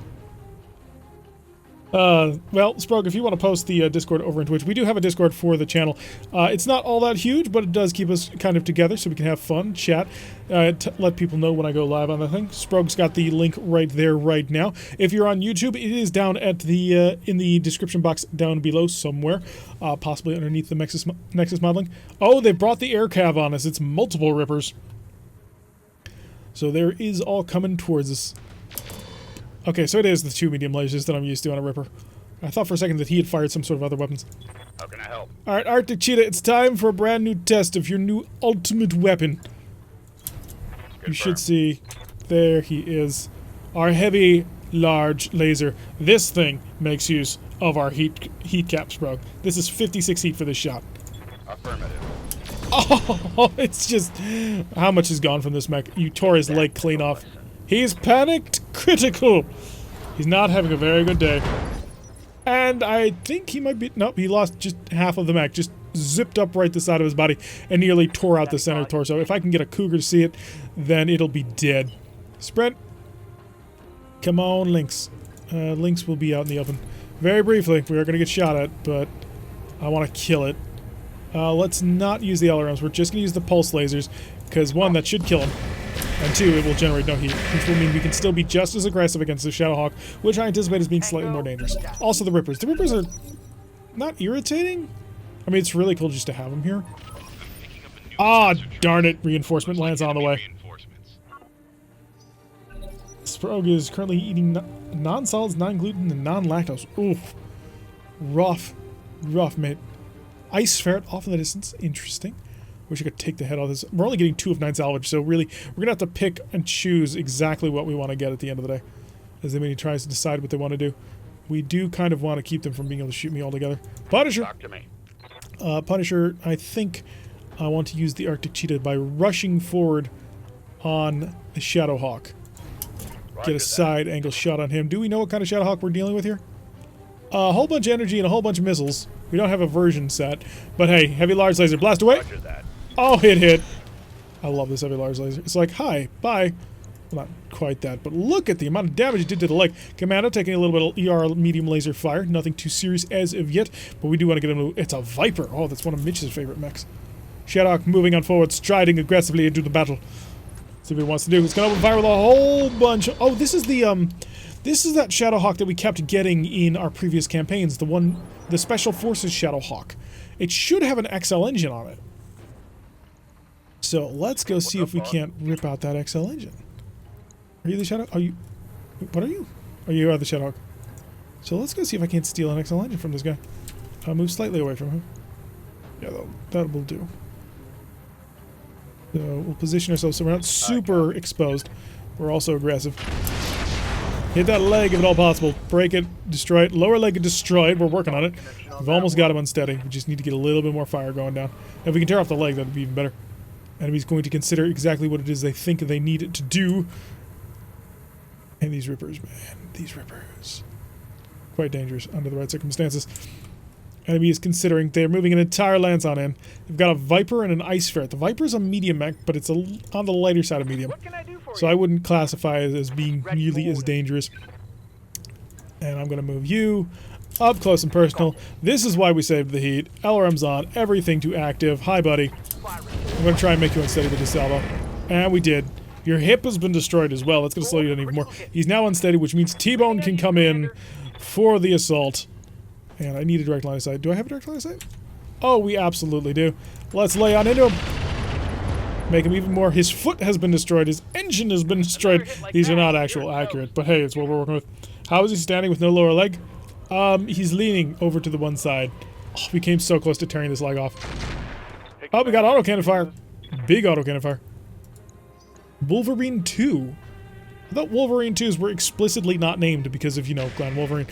Speaker 1: Well, Sprog, if you want to post the Discord over in Twitch, we do have a Discord for the channel. It's not all that huge, but it does keep us kind of together so we can have fun, chat, let people know when I go live on the thing. Sprog's got the link right there right now. If you're on YouTube, it is down at the in the description box down below somewhere, possibly underneath the Nexus modeling. Oh, they brought the air cav on us. It's multiple Rippers. So there is all coming towards us. Okay, so it is the 2 medium lasers that I'm used to on a Ripper. I thought for a second that he had fired some sort of other weapons.
Speaker 2: How can I help?
Speaker 1: Alright, Arctic Cheetah, it's time for a brand new test of your new ultimate weapon. You should see, there he is. Our heavy, large laser. This thing makes use of our heat caps, bro. This is 56 heat for this shot.
Speaker 2: Affirmative.
Speaker 1: Oh, it's just... How much is gone from this mech? You tore his leg clean off. He's panicked critical. He's not having a very good day. And I think he might be... Nope, he lost just half of the mech. Just zipped up right the side of his body and nearly tore out the center torso. If I can get a Cougar to see it, then it'll be dead. Sprint. Come on, Lynx. Lynx will be out in the open. Very briefly, we are going to get shot at, but I want to kill it. Let's not use the LRMs. We're just going to use the pulse lasers, because one, that should kill him. And two, it will generate no heat, which will mean we can still be just as aggressive against the Shadowhawk, which I anticipate as being slightly more dangerous. Also, the Rippers. The Rippers are not irritating. I mean, it's really cool just to have them here. Ah, darn it. Reinforcement lands on the way. Sprog is currently eating non-solids, non-gluten, and non-lactose. Oof. Rough. Rough, mate. Ice ferret off in the distance. Interesting. Wish I could take the head off this. We're only getting 2 of 9 salvage, so really, we're going to have to pick and choose exactly what we want to get at the end of the day. As the mini tries to decide what they want to do. We do kind of want to keep them from being able to shoot me altogether. Punisher!
Speaker 2: Talk to me.
Speaker 1: Punisher, I think I want to use the Arctic Cheetah by rushing forward on the Shadowhawk. Get a side angle shot on him. Do we know what kind of Shadowhawk we're dealing with here? A whole bunch of energy and a whole bunch of missiles. We don't have a version set. But hey, heavy large laser. Blast away!
Speaker 2: Roger that.
Speaker 1: Oh, it hit. I love this heavy large laser. It's like, hi, bye. Well, not quite that, but look at the amount of damage it did to the leg. Commando taking a little bit of ER medium laser fire. Nothing too serious as of yet, but we do want to get him to... It's a Viper. Oh, that's one of Mitch's favorite mechs. Shadowhawk moving on forward, striding aggressively into the battle. See what he wants to do. He's going to open fire with a whole bunch of... Oh, this is the, this is that Shadowhawk that we kept getting in our previous campaigns. The one... The Special Forces Shadowhawk. It should have an XL engine on it. So, let's go see if we can't rip out that XL engine. Are you the Shadow? Are you... What are you? Oh, you are the Shadowhawk. So, let's go see if I can't steal an XL engine from this guy. I'll move slightly away from him. Yeah, that will do. So we'll position ourselves so we're not super exposed. We're also aggressive. Hit that leg if at all possible. Break it, destroy it. Lower leg destroyed. We're working on it. We've almost got him unsteady. We just need to get a little bit more fire going down. If we can tear off the leg, that would be even better. Enemy's going to consider exactly what it is they think they need it to do. And these Rippers, man. These Rippers. Quite dangerous under the right circumstances. Enemy is considering. They're moving an entire lance on in. They've got a Viper and an Ice Ferret. The Viper's a medium mech, but it's on the lighter side of medium.
Speaker 3: What can I do for
Speaker 1: So
Speaker 3: you?
Speaker 1: I wouldn't classify it as being really as dangerous. And I'm going to move you up close and personal. This is why we saved the heat. LRM's on. Everything to active. Hi, buddy. I'm going to try and make you unsteady with the salvo. And we did. Your hip has been destroyed as well. That's going to slow you down even more. He's now unsteady, which means T-Bone can come in for the assault. And I need a direct line of sight. Do I have a direct line of sight? Oh, we absolutely do. Let's lay on into him. Make him even more. His foot has been destroyed. His engine has been destroyed. These are not actual accurate, but hey, it's what we're working with. How is he standing with no lower leg? He's leaning over to the one side. Oh, we came so close to tearing this leg off. Oh, we got autocannon fire. Big autocannon fire. Wolverine 2. I thought Wolverine 2s were explicitly not named because of, you know, Clan Wolverine.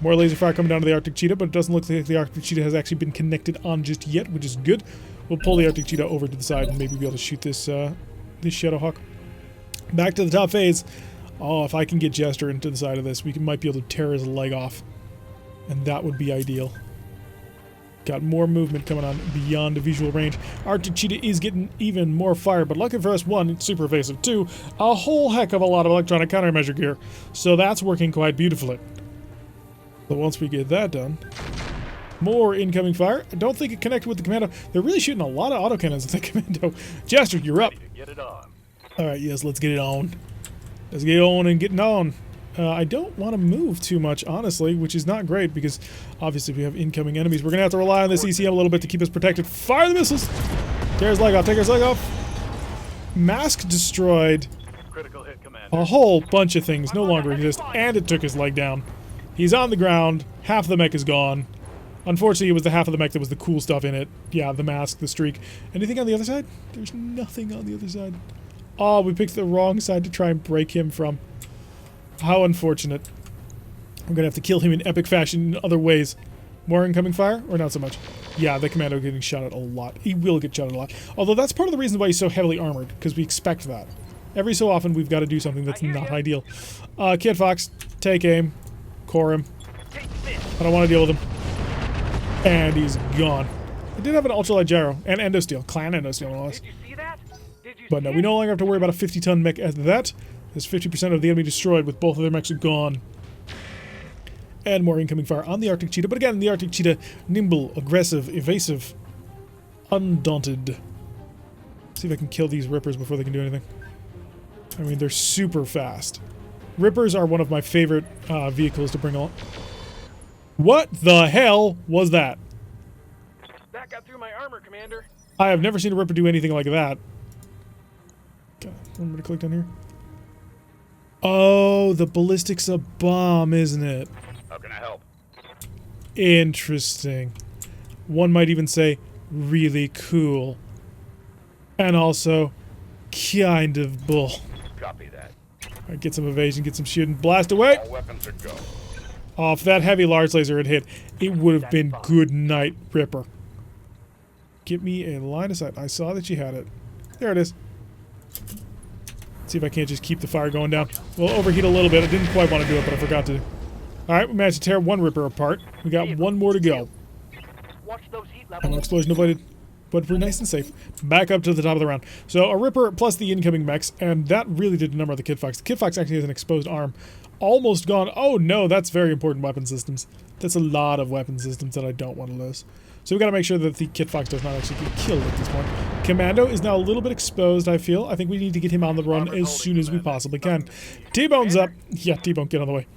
Speaker 1: More laser fire coming down to the Arctic Cheetah, but it doesn't look like the Arctic Cheetah has actually been connected on just yet, which is good. We'll pull the Arctic Cheetah over to the side and maybe be able to shoot this this Shadowhawk. Back to the top phase. Oh, if I can get Jester into the side of this, we might be able to tear his leg off. And that would be ideal. Got more movement coming on beyond the visual range. Arctic Cheetah is getting even more fire, but lucky for us, 1, it's super evasive. 2, a whole heck of a lot of electronic countermeasure gear. So that's working quite beautifully. So once we get that done, more incoming fire. I don't think it connected with the commando. They're really shooting a lot of autocannons at the commando. Jester, you're up.
Speaker 3: Get it on.
Speaker 1: Alright, yes, let's get it on. Let's get on and getting on. I don't want to move too much, honestly, which is not great because obviously we have incoming enemies. We're going to have to rely on this ECM a little bit to keep us protected. Fire the missiles! Tear his leg off. Take his leg off. Mask destroyed.
Speaker 3: Critical hit, Commander.
Speaker 1: A whole bunch of things no longer exist, and it took his leg down. He's on the ground. Half the mech is gone. Unfortunately, it was the half of the mech that was the cool stuff in it. Yeah, the mask, the streak. Anything on the other side? There's nothing on the other side. Oh, we picked the wrong side to try and break him from. How unfortunate. I'm gonna have to kill him in epic fashion in other ways. More incoming fire? Or not so much? Yeah, the commando getting shot at a lot. He will get shot at a lot. Although that's part of the reason why he's so heavily armored, because we expect that. Every so often, we've got to do something that's not ideal. Kid Fox, take aim. Core him. I don't want to deal with him. And he's gone. I did have an ultralight gyro and endosteel. Clan endosteel, no less.
Speaker 3: Did you see that? Did you
Speaker 1: But no, we no longer have to worry about a 50-ton mech as that. There's 50% of the enemy destroyed with both of their mechs gone. And more incoming fire on the Arctic Cheetah. But again, the Arctic Cheetah, nimble, aggressive, evasive, undaunted. See if I can kill these Rippers before they can do anything. I mean, they're super fast. Rippers are one of my favorite vehicles to bring on. What the hell was that?
Speaker 3: That got through my armor, Commander.
Speaker 1: I have never seen a Ripper do anything like that. Okay, I'm gonna click down here. Oh, the ballistic's a bomb, isn't it?
Speaker 2: How can I help?
Speaker 1: Interesting. One might even say really cool. And also kind of bull.
Speaker 2: Copy that.
Speaker 1: Alright, get some evasion, get some shooting. Blast away!
Speaker 2: All weapons are go.
Speaker 1: Oh, if that heavy large laser had hit, it would have been good night, Ripper. Give me a line of sight. I saw that you had it. There it is. See if I can't just keep the fire going down. We'll overheat a little bit. I didn't quite want to do it, but I forgot to. Alright, we managed to tear one Ripper apart. We got one more to go.
Speaker 3: Watch those heat
Speaker 1: Ammo
Speaker 3: levels.
Speaker 1: explosion avoided. but we're nice and safe. Back up to the top of the round. So a Ripper plus the incoming mechs, and that really did a number of the Kid Fox. The Kid Fox actually has an exposed arm. Almost gone. Oh no, that's very important weapon systems. That's a lot of weapon systems that I don't want to lose. So we got to make sure that the Kid Fox does not actually get killed at this point. Commando is now a little bit exposed, I feel. I think we need to get him on the run as soon as we possibly can. T-Bone's up. Yeah, T-Bone, get on the way.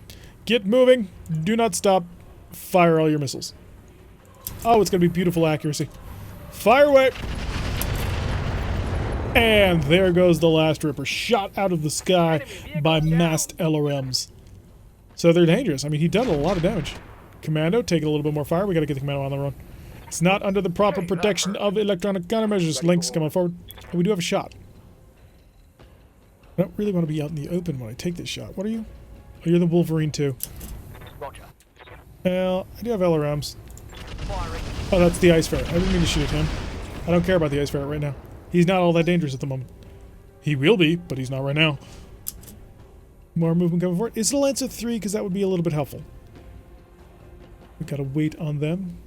Speaker 1: Get moving. Do not stop. Fire all your missiles. Oh, it's going to be beautiful accuracy. Fire away. And there goes the last Ripper. Shot out of the sky by massed LRMs. So they're dangerous. I mean, he done a lot of damage. Commando, taking a little bit more fire. We got to get the Commando on the run. It's not under the proper protection of electronic countermeasures. Lynx, come on forward. And we do have a shot. I don't really want to be out in the open when I take this shot. What are you? Oh, you're the Wolverine too. Well, I do have LRMs. Oh, that's the Ice Ferret. I didn't mean to shoot at him. I don't care about the Ice Ferret right now. He's not all that dangerous at the moment. He will be, but he's not right now. More movement coming forward. Is it a Lancer 3? Because that would be a little bit helpful. We gotta wait on them.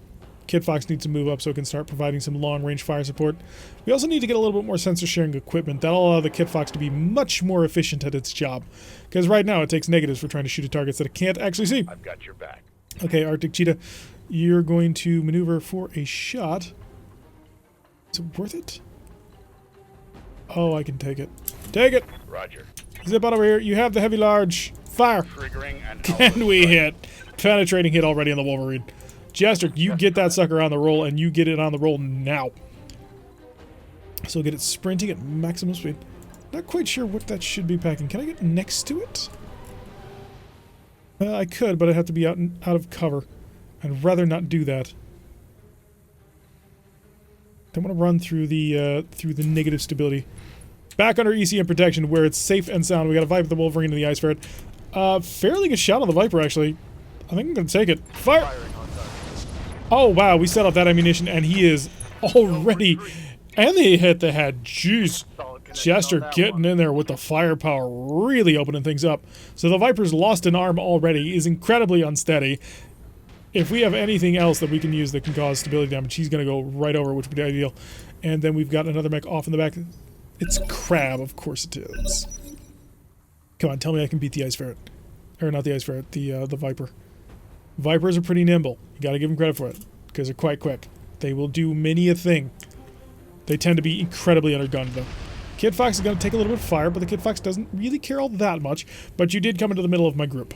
Speaker 1: Kid Fox needs to move up so it can start providing some long-range fire support. We also need to get a little bit more sensor sharing equipment. That'll allow the Kid Fox to be much more efficient at its job. Because right now it takes negatives for trying to shoot at targets that it can't actually see.
Speaker 2: I've got your back.
Speaker 1: Okay, Arctic Cheetah, you're going to maneuver for a shot. Is it worth it? Oh, I can take it. Take it!
Speaker 2: Roger.
Speaker 1: Zip on over here. You have the heavy large. Fire!
Speaker 2: Triggering and
Speaker 1: Can we hit? Penetrating hit already on the Wolverine. Jester, you get that sucker on the roll, and you get it on the roll now. So get it sprinting at maximum speed. Not quite sure what that should be packing. Can I get next to it? I could, but I'd have to be out of cover. I'd rather not do that. Don't want to run through the negative stability. Back under ECM protection, where it's safe and sound. We got a Viper, the Wolverine, and the Ice Ferret. Fairly good shot on the Viper, actually. I think I'm gonna take it. Fire! Oh wow, we set off that ammunition, and he is already. And they hit the head. Jeez. Jester getting in there with the firepower, really opening things up. So the Viper's lost an arm already, is incredibly unsteady. If we have anything else that we can use that can cause stability damage, he's going to go right over, which would be ideal. And then we've got another mech off in the back. It's Crab, of course it is. Come on, tell me I can beat the Ice Ferret. Or not the Ice Ferret, the Viper. Vipers are pretty nimble. You got to give them credit for it, because they're quite quick. They will do many a thing. They tend to be incredibly undergunned, though. Kid Fox is going to take a little bit of fire, but the Kid Fox doesn't really care all that much. But you did come into the middle of my group.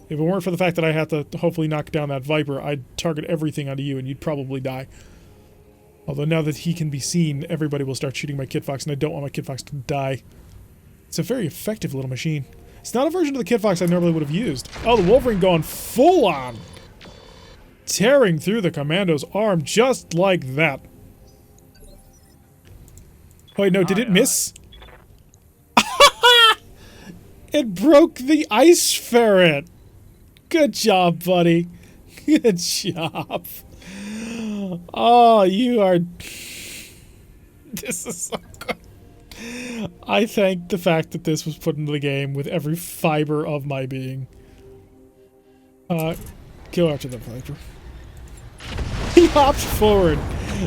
Speaker 1: If it weren't for the fact that I had to hopefully knock down that Viper, I'd target everything onto you and you'd probably die. Although now that he can be seen, everybody will start shooting my Kid Fox, and I don't want my Kid Fox to die. It's a very effective little machine. It's not a version of the Kid Fox I normally would have used. Oh, the Wolverine going full on! Tearing through the Commando's arm just like that. Wait, no, did it miss? It broke the Ice Ferret! Good job, buddy. Good job. Oh, you are... This is so good. I thank the fact that this was put into the game with every fiber of my being. Go after the Viper. He hopped forward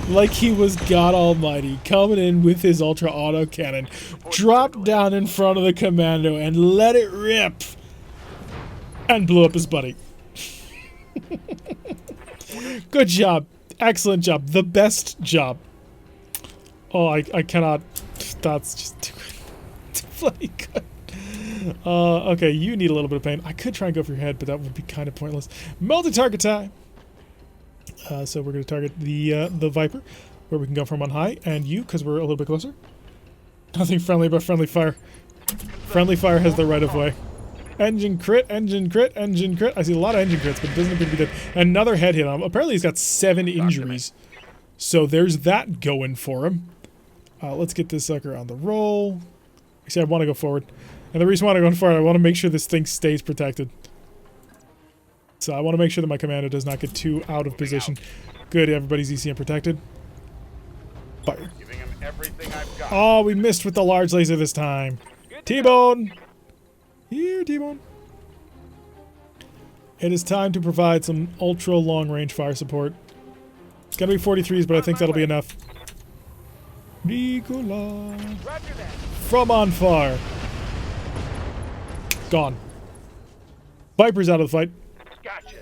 Speaker 1: like he was God Almighty, coming in with his ultra auto cannon, dropped down in front of the Commando and let it rip, and blew up his buddy. Good job. Excellent job. The best job. Oh, I cannot. That's just too bloody good. Okay, you need a little bit of pain. I could try and go for your head, but that would be kind of pointless. Multi-target time. So we're going to target the Viper, where we can go from on high, and you, because we're a little bit closer. Nothing friendly but friendly fire. Friendly fire has the right of way. Engine crit, engine crit, engine crit. I see a lot of engine crits, but it doesn't appear to be dead. Another head hit on him. Apparently he's got 7 injuries. So there's that going for him. Let's get this sucker on the roll. Actually, I want to go forward. And the reason why I want to go forward, I want to make sure this thing stays protected. So I want to make sure that my Commando does not get too out of position. Good, everybody's ECM protected. Fire.
Speaker 2: Giving him everything I've got.
Speaker 1: Oh, we missed with the large laser this time. T-Bone! Here, T-Bone. It is time to provide some ultra long range fire support. It's gonna be 43s, but I think that'll be enough. Nicola.
Speaker 3: Roger that.
Speaker 1: From on fire. Gone. Viper's out of the fight.
Speaker 3: Gotcha.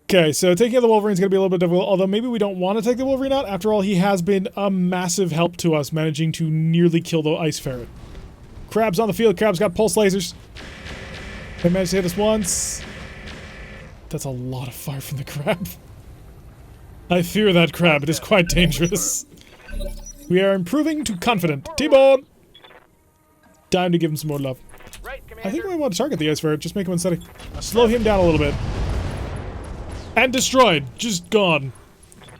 Speaker 1: Okay, so taking out the Wolverine's going to be a little bit difficult, although maybe we don't want to take the Wolverine out. After all, he has been a massive help to us, managing to nearly kill the Ice Ferret. Crab's on the field. Crab's got pulse lasers. They managed to hit us once. That's a lot of fire from the crab. I fear that crab. It is quite dangerous. We are improving to confident. T-Bone! Time to give him some more love.
Speaker 3: Right,
Speaker 1: I
Speaker 3: Commander.
Speaker 1: think we want to target the Ice Ferret. Just make him unsteady. Slow him down a little bit. And destroyed. Just gone.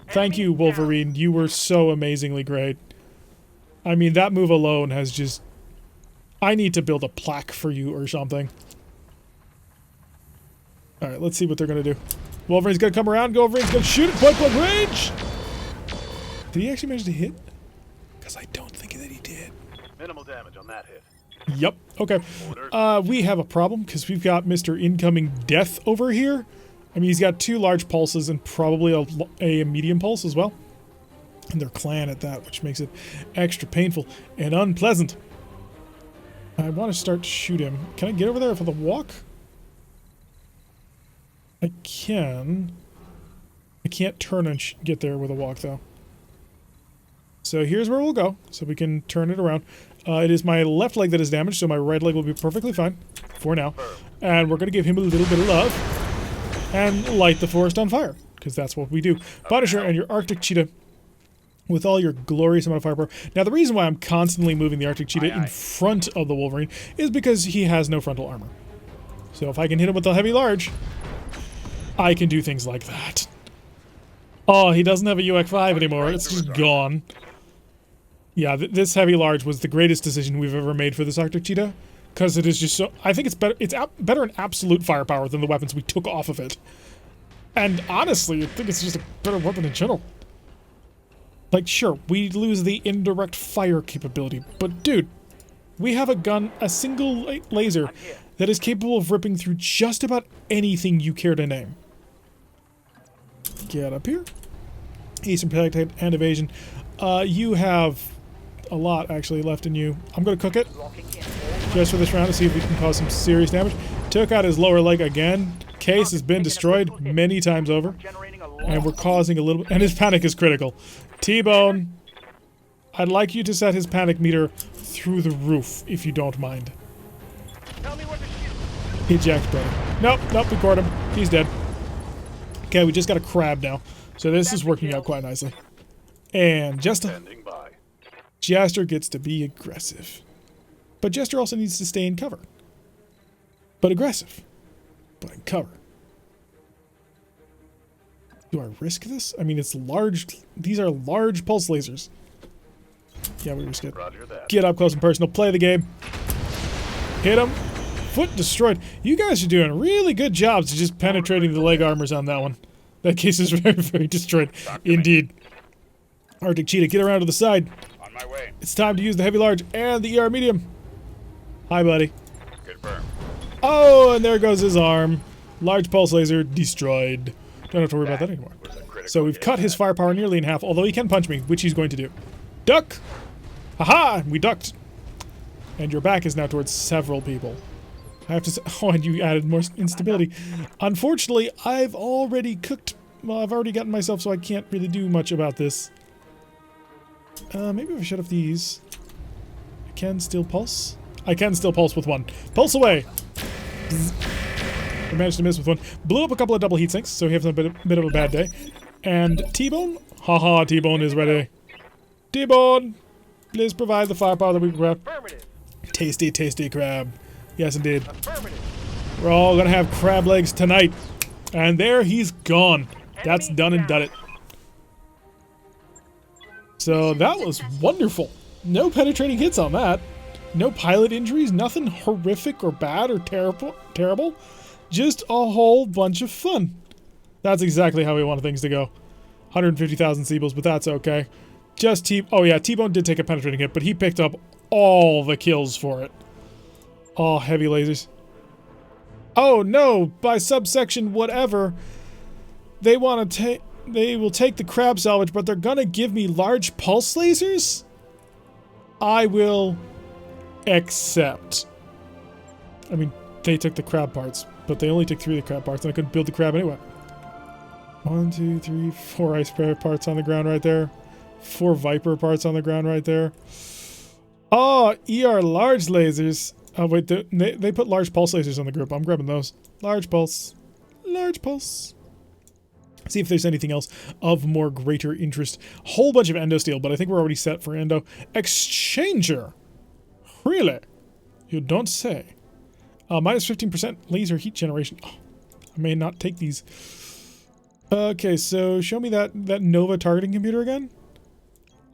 Speaker 1: Thank you, Wolverine. You were so amazingly great. I mean, that move alone has just... I need to build a plaque for you or something. Alright, let's see what they're going to do. Wolverine's going to come around. Wolverine's going to shoot at point-blank range! Did he actually manage to hit? Because I don't think that he did.
Speaker 3: Minimal damage on that hit.
Speaker 1: Yep. Okay. We have a problem because we've got Mr. Incoming Death over here. I mean, he's got 2 large pulses and probably a medium pulse as well. And they're clan at that, which makes it extra painful and unpleasant. I want to start to shoot him. Can I get over there for the walk? I can. I can't turn and get there with a walk, though. So here's where we'll go, so we can turn it around. It is my left leg that is damaged, so my right leg will be perfectly fine for now. And we're going to give him a little bit of love and light the forest on fire, because that's what we do. Punisher and your Arctic Cheetah with all your glorious amount of firepower. Now, the reason why I'm constantly moving the Arctic Cheetah in front of the Wolverine is because he has no frontal armor. So if I can hit him with the heavy large, I can do things like that. Oh, he doesn't have a UX-5 anymore. It's just gone. Yeah, this heavy large was the greatest decision we've ever made for this Arctic Cheetah, because it is just so... I think it's better. It's better in absolute firepower than the weapons we took off of it. And honestly, I think it's just a better weapon in general. Like, sure, we lose the indirect fire capability, but dude, we have a gun, a single laser that is capable of ripping through just about anything you care to name. Get up here. Eastern Protect and Evasion. You have a lot, actually, left in you. I'm going to cook it just for this round to see if we can cause some serious damage. Took out his lower leg again. Case has been destroyed many times over. And we're causing a little... And his panic is critical. T-Bone, I'd like you to set his panic meter through the roof, if you don't mind.
Speaker 3: Tell me what to shoot.
Speaker 1: He jacked brother. Nope, nope, we caught him. He's dead. Okay, we just got a crab now. So this is working out quite nicely. And Jester gets to be aggressive. But Jester also needs to stay in cover. But aggressive. But in cover. Do I risk this? I mean, it's large. These are large pulse lasers. Yeah, we risk it. Get up close and personal. Play the game. Hit him. Foot destroyed. You guys are doing really good jobs of just penetrating the leg armors on that one. That case is very, very destroyed. Indeed. Arctic Cheetah, get around to the side.
Speaker 2: On my way.
Speaker 1: It's time to use the heavy large and the ER medium. Hi, buddy.
Speaker 2: Confirm.
Speaker 1: Oh, and there goes his arm. Large pulse laser destroyed. Don't have to worry about that anymore. So we've cut his firepower nearly in half, although he can punch me, which he's going to do. Duck! Haha! We ducked. And your back is now towards several people. I have to say... Oh, and you added more instability. Unfortunately, I've already cooked... Well, I've already gotten myself, so I can't really do much about this. Maybe if I shut off these... I can still pulse? I can still pulse with one. Pulse away! Bzz. I managed to miss with one. Blew up a couple of double heat sinks, so he has a bit of a bad day. And T-Bone? Haha, T-Bone is ready. T-Bone! Please provide the firepower that we grab. Tasty, tasty crab. Yes, indeed. We're all gonna have crab legs tonight. And there he's gone. That's done and done it. So that was wonderful. No penetrating hits on that. No pilot injuries, nothing horrific or bad or terrible. Just a whole bunch of fun. That's exactly how we wanted things to go. 150,000 Seabills, but that's okay. Just oh yeah, T-Bone did take a penetrating hit, but he picked up all the kills for it. Oh, heavy lasers. Oh no, by subsection whatever, they want to take... They will take the crab salvage, but they're gonna give me large pulse lasers? I will accept. I mean, they took the crab parts, but they only took 3 of the crab parts, and I couldn't build the crab anyway. 1, 2, 3, 4 ice bear parts on the ground right there. 4 viper parts on the ground right there. Oh, ER large lasers. Oh, wait, they put large pulse lasers on the group. I'm grabbing those. Large pulse. Large pulse. See if there's anything else of more greater interest. Whole bunch of endo steel, but I think we're already set for endo. Exchanger. Really? You don't say. Minus 15% laser heat generation. Oh, I may not take these. Okay, so show me that Nova targeting computer again.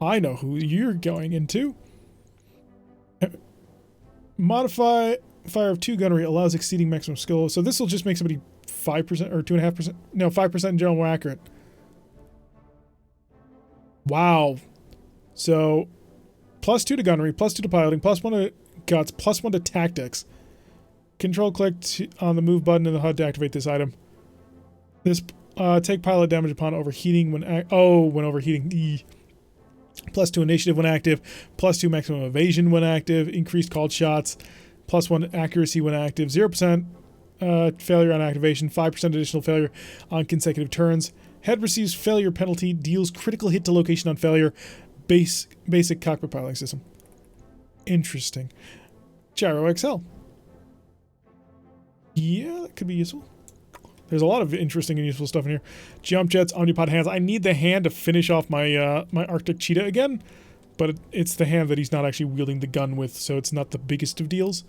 Speaker 1: I know who you're going into. Modify fire of 2 gunnery allows exceeding maximum skill. So this will just make somebody 5% or 2.5%. No, 5% in general more accurate. Wow. So +2 to gunnery, +2 to piloting, +1 to guts, +1 to tactics. Control click on the move button in the HUD to activate this item. This take pilot damage upon overheating when when overheating. +2 initiative when active, +2 maximum evasion when active, increased called shots, +1 accuracy when active, 0% failure on activation, 5% additional failure on consecutive turns. Head receives failure penalty, deals critical hit to location on failure. Basic cockpit piloting system. Interesting. Gyro XL. Yeah, that could be useful. There's a lot of interesting and useful stuff in here. Jump jets, omnipod hands. I need the hand to finish off my my Arctic cheetah again, but it's the hand that he's not actually wielding the gun with, so it's not the biggest of deals.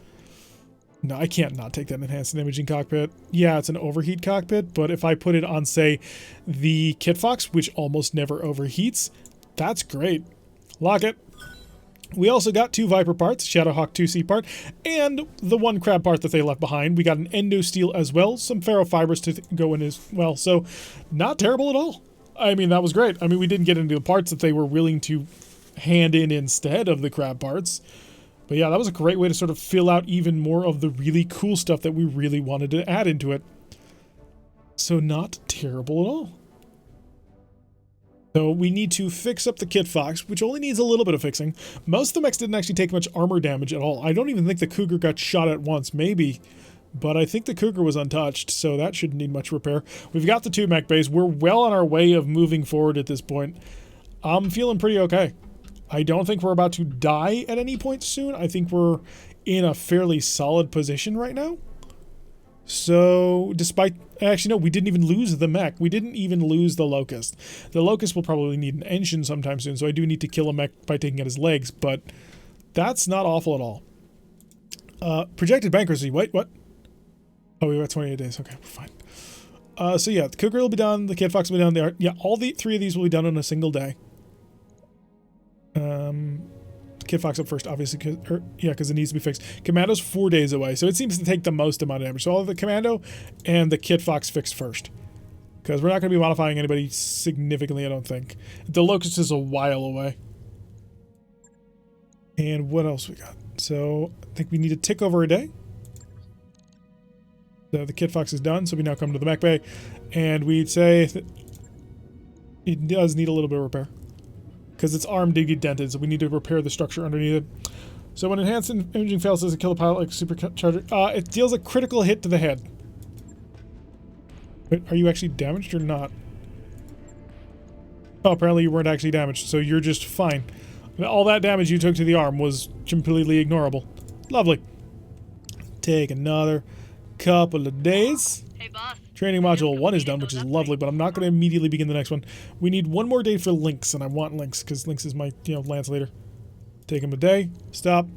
Speaker 1: No, I can't not take that enhanced imaging cockpit. Yeah, it's an overheat cockpit, but if I put it on, say, the Kit Fox, which almost never overheats, that's great. Lock it. We also got 2 Viper parts, Shadowhawk 2C part, and the 1 crab part that they left behind. We got an endo steel as well, some ferrofibers to go in as well, so not terrible at all. I mean, that was great. I mean, we didn't get into the parts that they were willing to hand in instead of the crab parts. But yeah, that was a great way to sort of fill out even more of the really cool stuff that we really wanted to add into it. So not terrible at all. So we need to fix up the Kit Fox, which only needs a little bit of fixing. Most of the mechs didn't actually take much armor damage at all. I don't even think the Cougar got shot at once, maybe. But I think the Cougar was untouched, so that shouldn't need much repair. We've got the 2 mech bays. We're well on our way of moving forward at this point. I'm feeling pretty okay. I don't think we're about to die at any point soon. I think we're in a fairly solid position right now. So, despite... Actually, no, we didn't even lose the mech. We didn't even lose the Locust. The Locust will probably need an engine sometime soon, so I do need to kill a mech by taking out his legs, but that's not awful at all. Projected bankruptcy. Wait, what? Oh, we got 28 days. Okay, we're fine. So yeah, the Cougar will be done. The Kit Fox will be done. Yeah, all the 3 of these will be done in a single day. Kit Fox up first, obviously, because it needs to be fixed. Commando's 4 days away, so it seems to take the most amount of damage. So all of the Commando and the Kit Fox fixed first. Because we're not going to be modifying anybody significantly, I don't think. The Locust is a while away. And what else we got? So, I think we need to tick over a day. So the Kit Fox is done, so we now come to the mech bay. And we'd say that it does need a little bit of repair. Because its arm did get dented, so we need to repair the structure underneath it. So when enhanced imaging fails, does it kill a pilot like a supercharger? It deals a critical hit to the head. Wait, are you actually damaged or not? Oh, apparently you weren't actually damaged, so you're just fine. All that damage you took to the arm was completely ignorable. Lovely. Take another couple of days.
Speaker 5: Hey, boss.
Speaker 1: Training module 1 is done, which is lovely, but I'm not going to immediately begin the next one. We need 1 more day for Lynx, and I want Lynx, because Lynx is my, Lance leader. Take him a day, stop,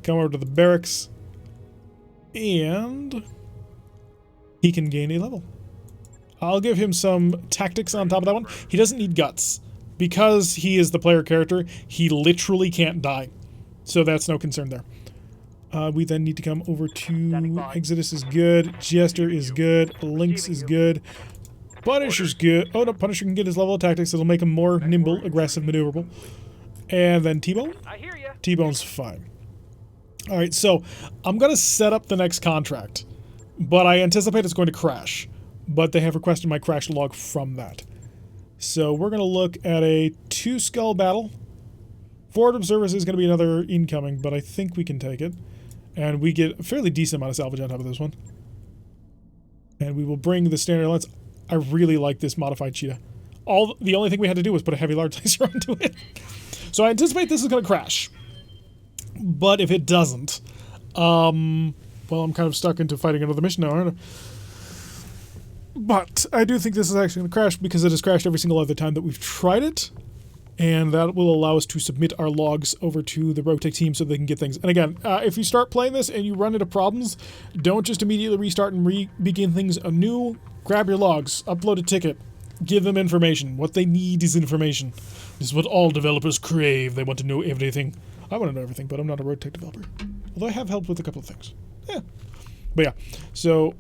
Speaker 1: come over to the barracks, and he can gain a level. I'll give him some tactics on top of that one. He doesn't need guts. Because he is the player character, he literally can't die. So that's no concern there. We then need to come over to Exodus is good, Jester is good, Lynx is good, Punisher's good. Oh no, Punisher can get his level of tactics. It'll make him more nimble, aggressive, maneuverable. And then T-Bone? T-Bone's fine. Alright, so I'm going to set up the next contract, but I anticipate it's going to crash. But they have requested my crash log from that. So we're going to look at a 2-skull battle. Forward observers is going to be another incoming, but I think we can take it. And we get a fairly decent amount of salvage on top of this one. And we will bring the standard lens. I really like this modified cheetah. The only thing we had to do was put a heavy large laser onto it. So I anticipate this is going to crash. But if it doesn't, well, I'm kind of stuck into fighting another mission now, aren't I? But I do think this is actually going to crash because it has crashed every single other time that we've tried it. And that will allow us to submit our logs over to the RogueTech team so they can get things. And again, if you start playing this and you run into problems, don't just immediately restart and begin things anew. Grab your logs, upload a ticket, give them information. What they need is information. This is what all developers crave. They want to know everything. I want to know everything, but I'm not a RogueTech developer. Although I have helped with a couple of things. Yeah. But yeah, so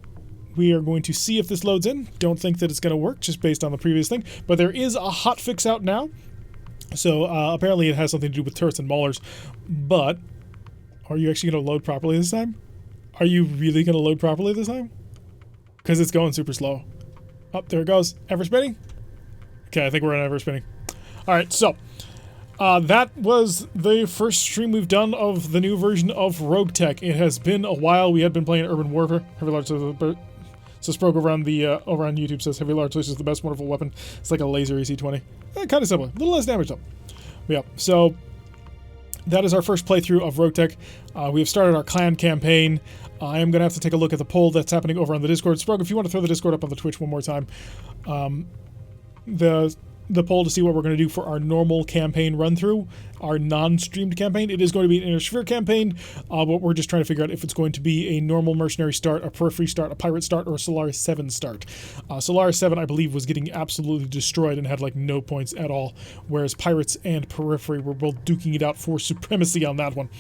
Speaker 1: we are going to see if this loads in. Don't think that it's going to work just based on the previous thing. But there is a hotfix out now. So apparently it has something to do with turrets and maulers. But are you actually going to load properly this time? Are you really going to load properly this time? Because it's going super slow. Oh, there it goes. Ever spinning? Okay, I think we're on ever spinning. All right, so that was the first stream we've done of the new version of RogueTech. It has been a while. We had been playing Urban Warfare. Heavy large laser. So Sproke over on YouTube says heavy large laser is the best wonderful weapon. It's like a laser AC-20. Kind of similar. A little less damage though. But yeah, so that is our first playthrough of RogueTech. We have started our clan campaign. I am going to have to take a look at the poll that's happening over on the Discord. Sproke, if you want to throw the Discord up on the Twitch one more time. The poll to see what we're going to do for our normal campaign run-through, our non-streamed campaign. It is going to be an Inner Sphere campaign, but we're just trying to figure out if it's going to be a normal mercenary start, a periphery start, a pirate start, or a Solaris 7 start. Solaris 7, I believe, was getting absolutely destroyed and had like no points at all, whereas pirates and periphery were both duking it out for supremacy on that one.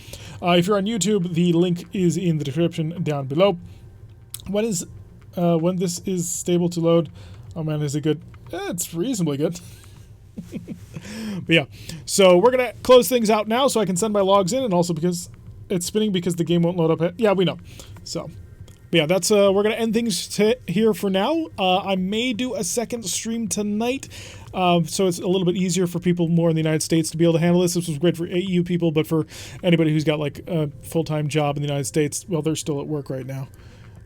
Speaker 1: If you're on YouTube, the link is in the description down below. When this is stable to load? Oh man, is it good? It's reasonably good. But yeah, so we're gonna close things out now so I can send my logs in, and also because it's spinning because the game won't load up. Yeah, we know. So, but yeah, that's we're gonna end things here for now. I may do a second stream tonight, so it's a little bit easier for people more in the United States to be able to handle this. This was great for AU people, but for anybody who's got like a full-time job in the United States, well, they're still at work right now.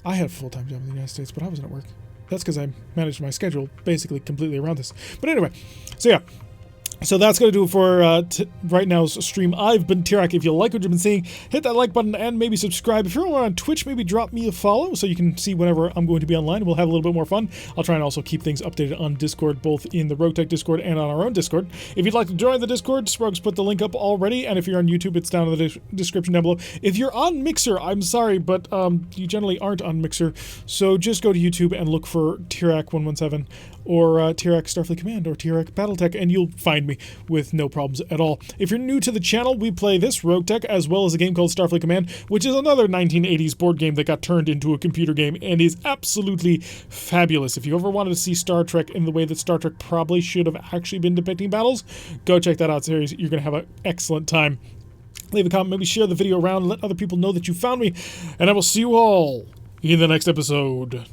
Speaker 1: I had a full-time job in the United States, but I wasn't at work. That's because I managed my schedule basically completely around this. But anyway, so yeah. So that's going to do it for right now's stream. I've been Tirak. If you like what you've been seeing, hit that like button and maybe subscribe. If you're on Twitch, maybe drop me a follow so you can see whenever I'm going to be online. We'll have a little bit more fun. I'll try and also keep things updated on Discord, both in the RogueTech Discord and on our own Discord. If you'd like to join the Discord, Sprogs put the link up already. And if you're on YouTube, it's down in the description down below. If you're on Mixer, I'm sorry, but you generally aren't on Mixer. So just go to YouTube and look for Tirak117 or Tirak Starfleet Command or Tirak Battletech, and you'll find me with no problems at all. If you're new to the channel, we play this, RogueTech, as well as a game called Starfleet Command, which is another 1980s board game that got turned into a computer game and is absolutely fabulous. If you ever wanted to see Star Trek in the way that Star Trek probably should have actually been depicting battles, go check that out, series. You're going to have an excellent time. Leave a comment, maybe share the video around, let other people know that you found me, and I will see you all in the next episode.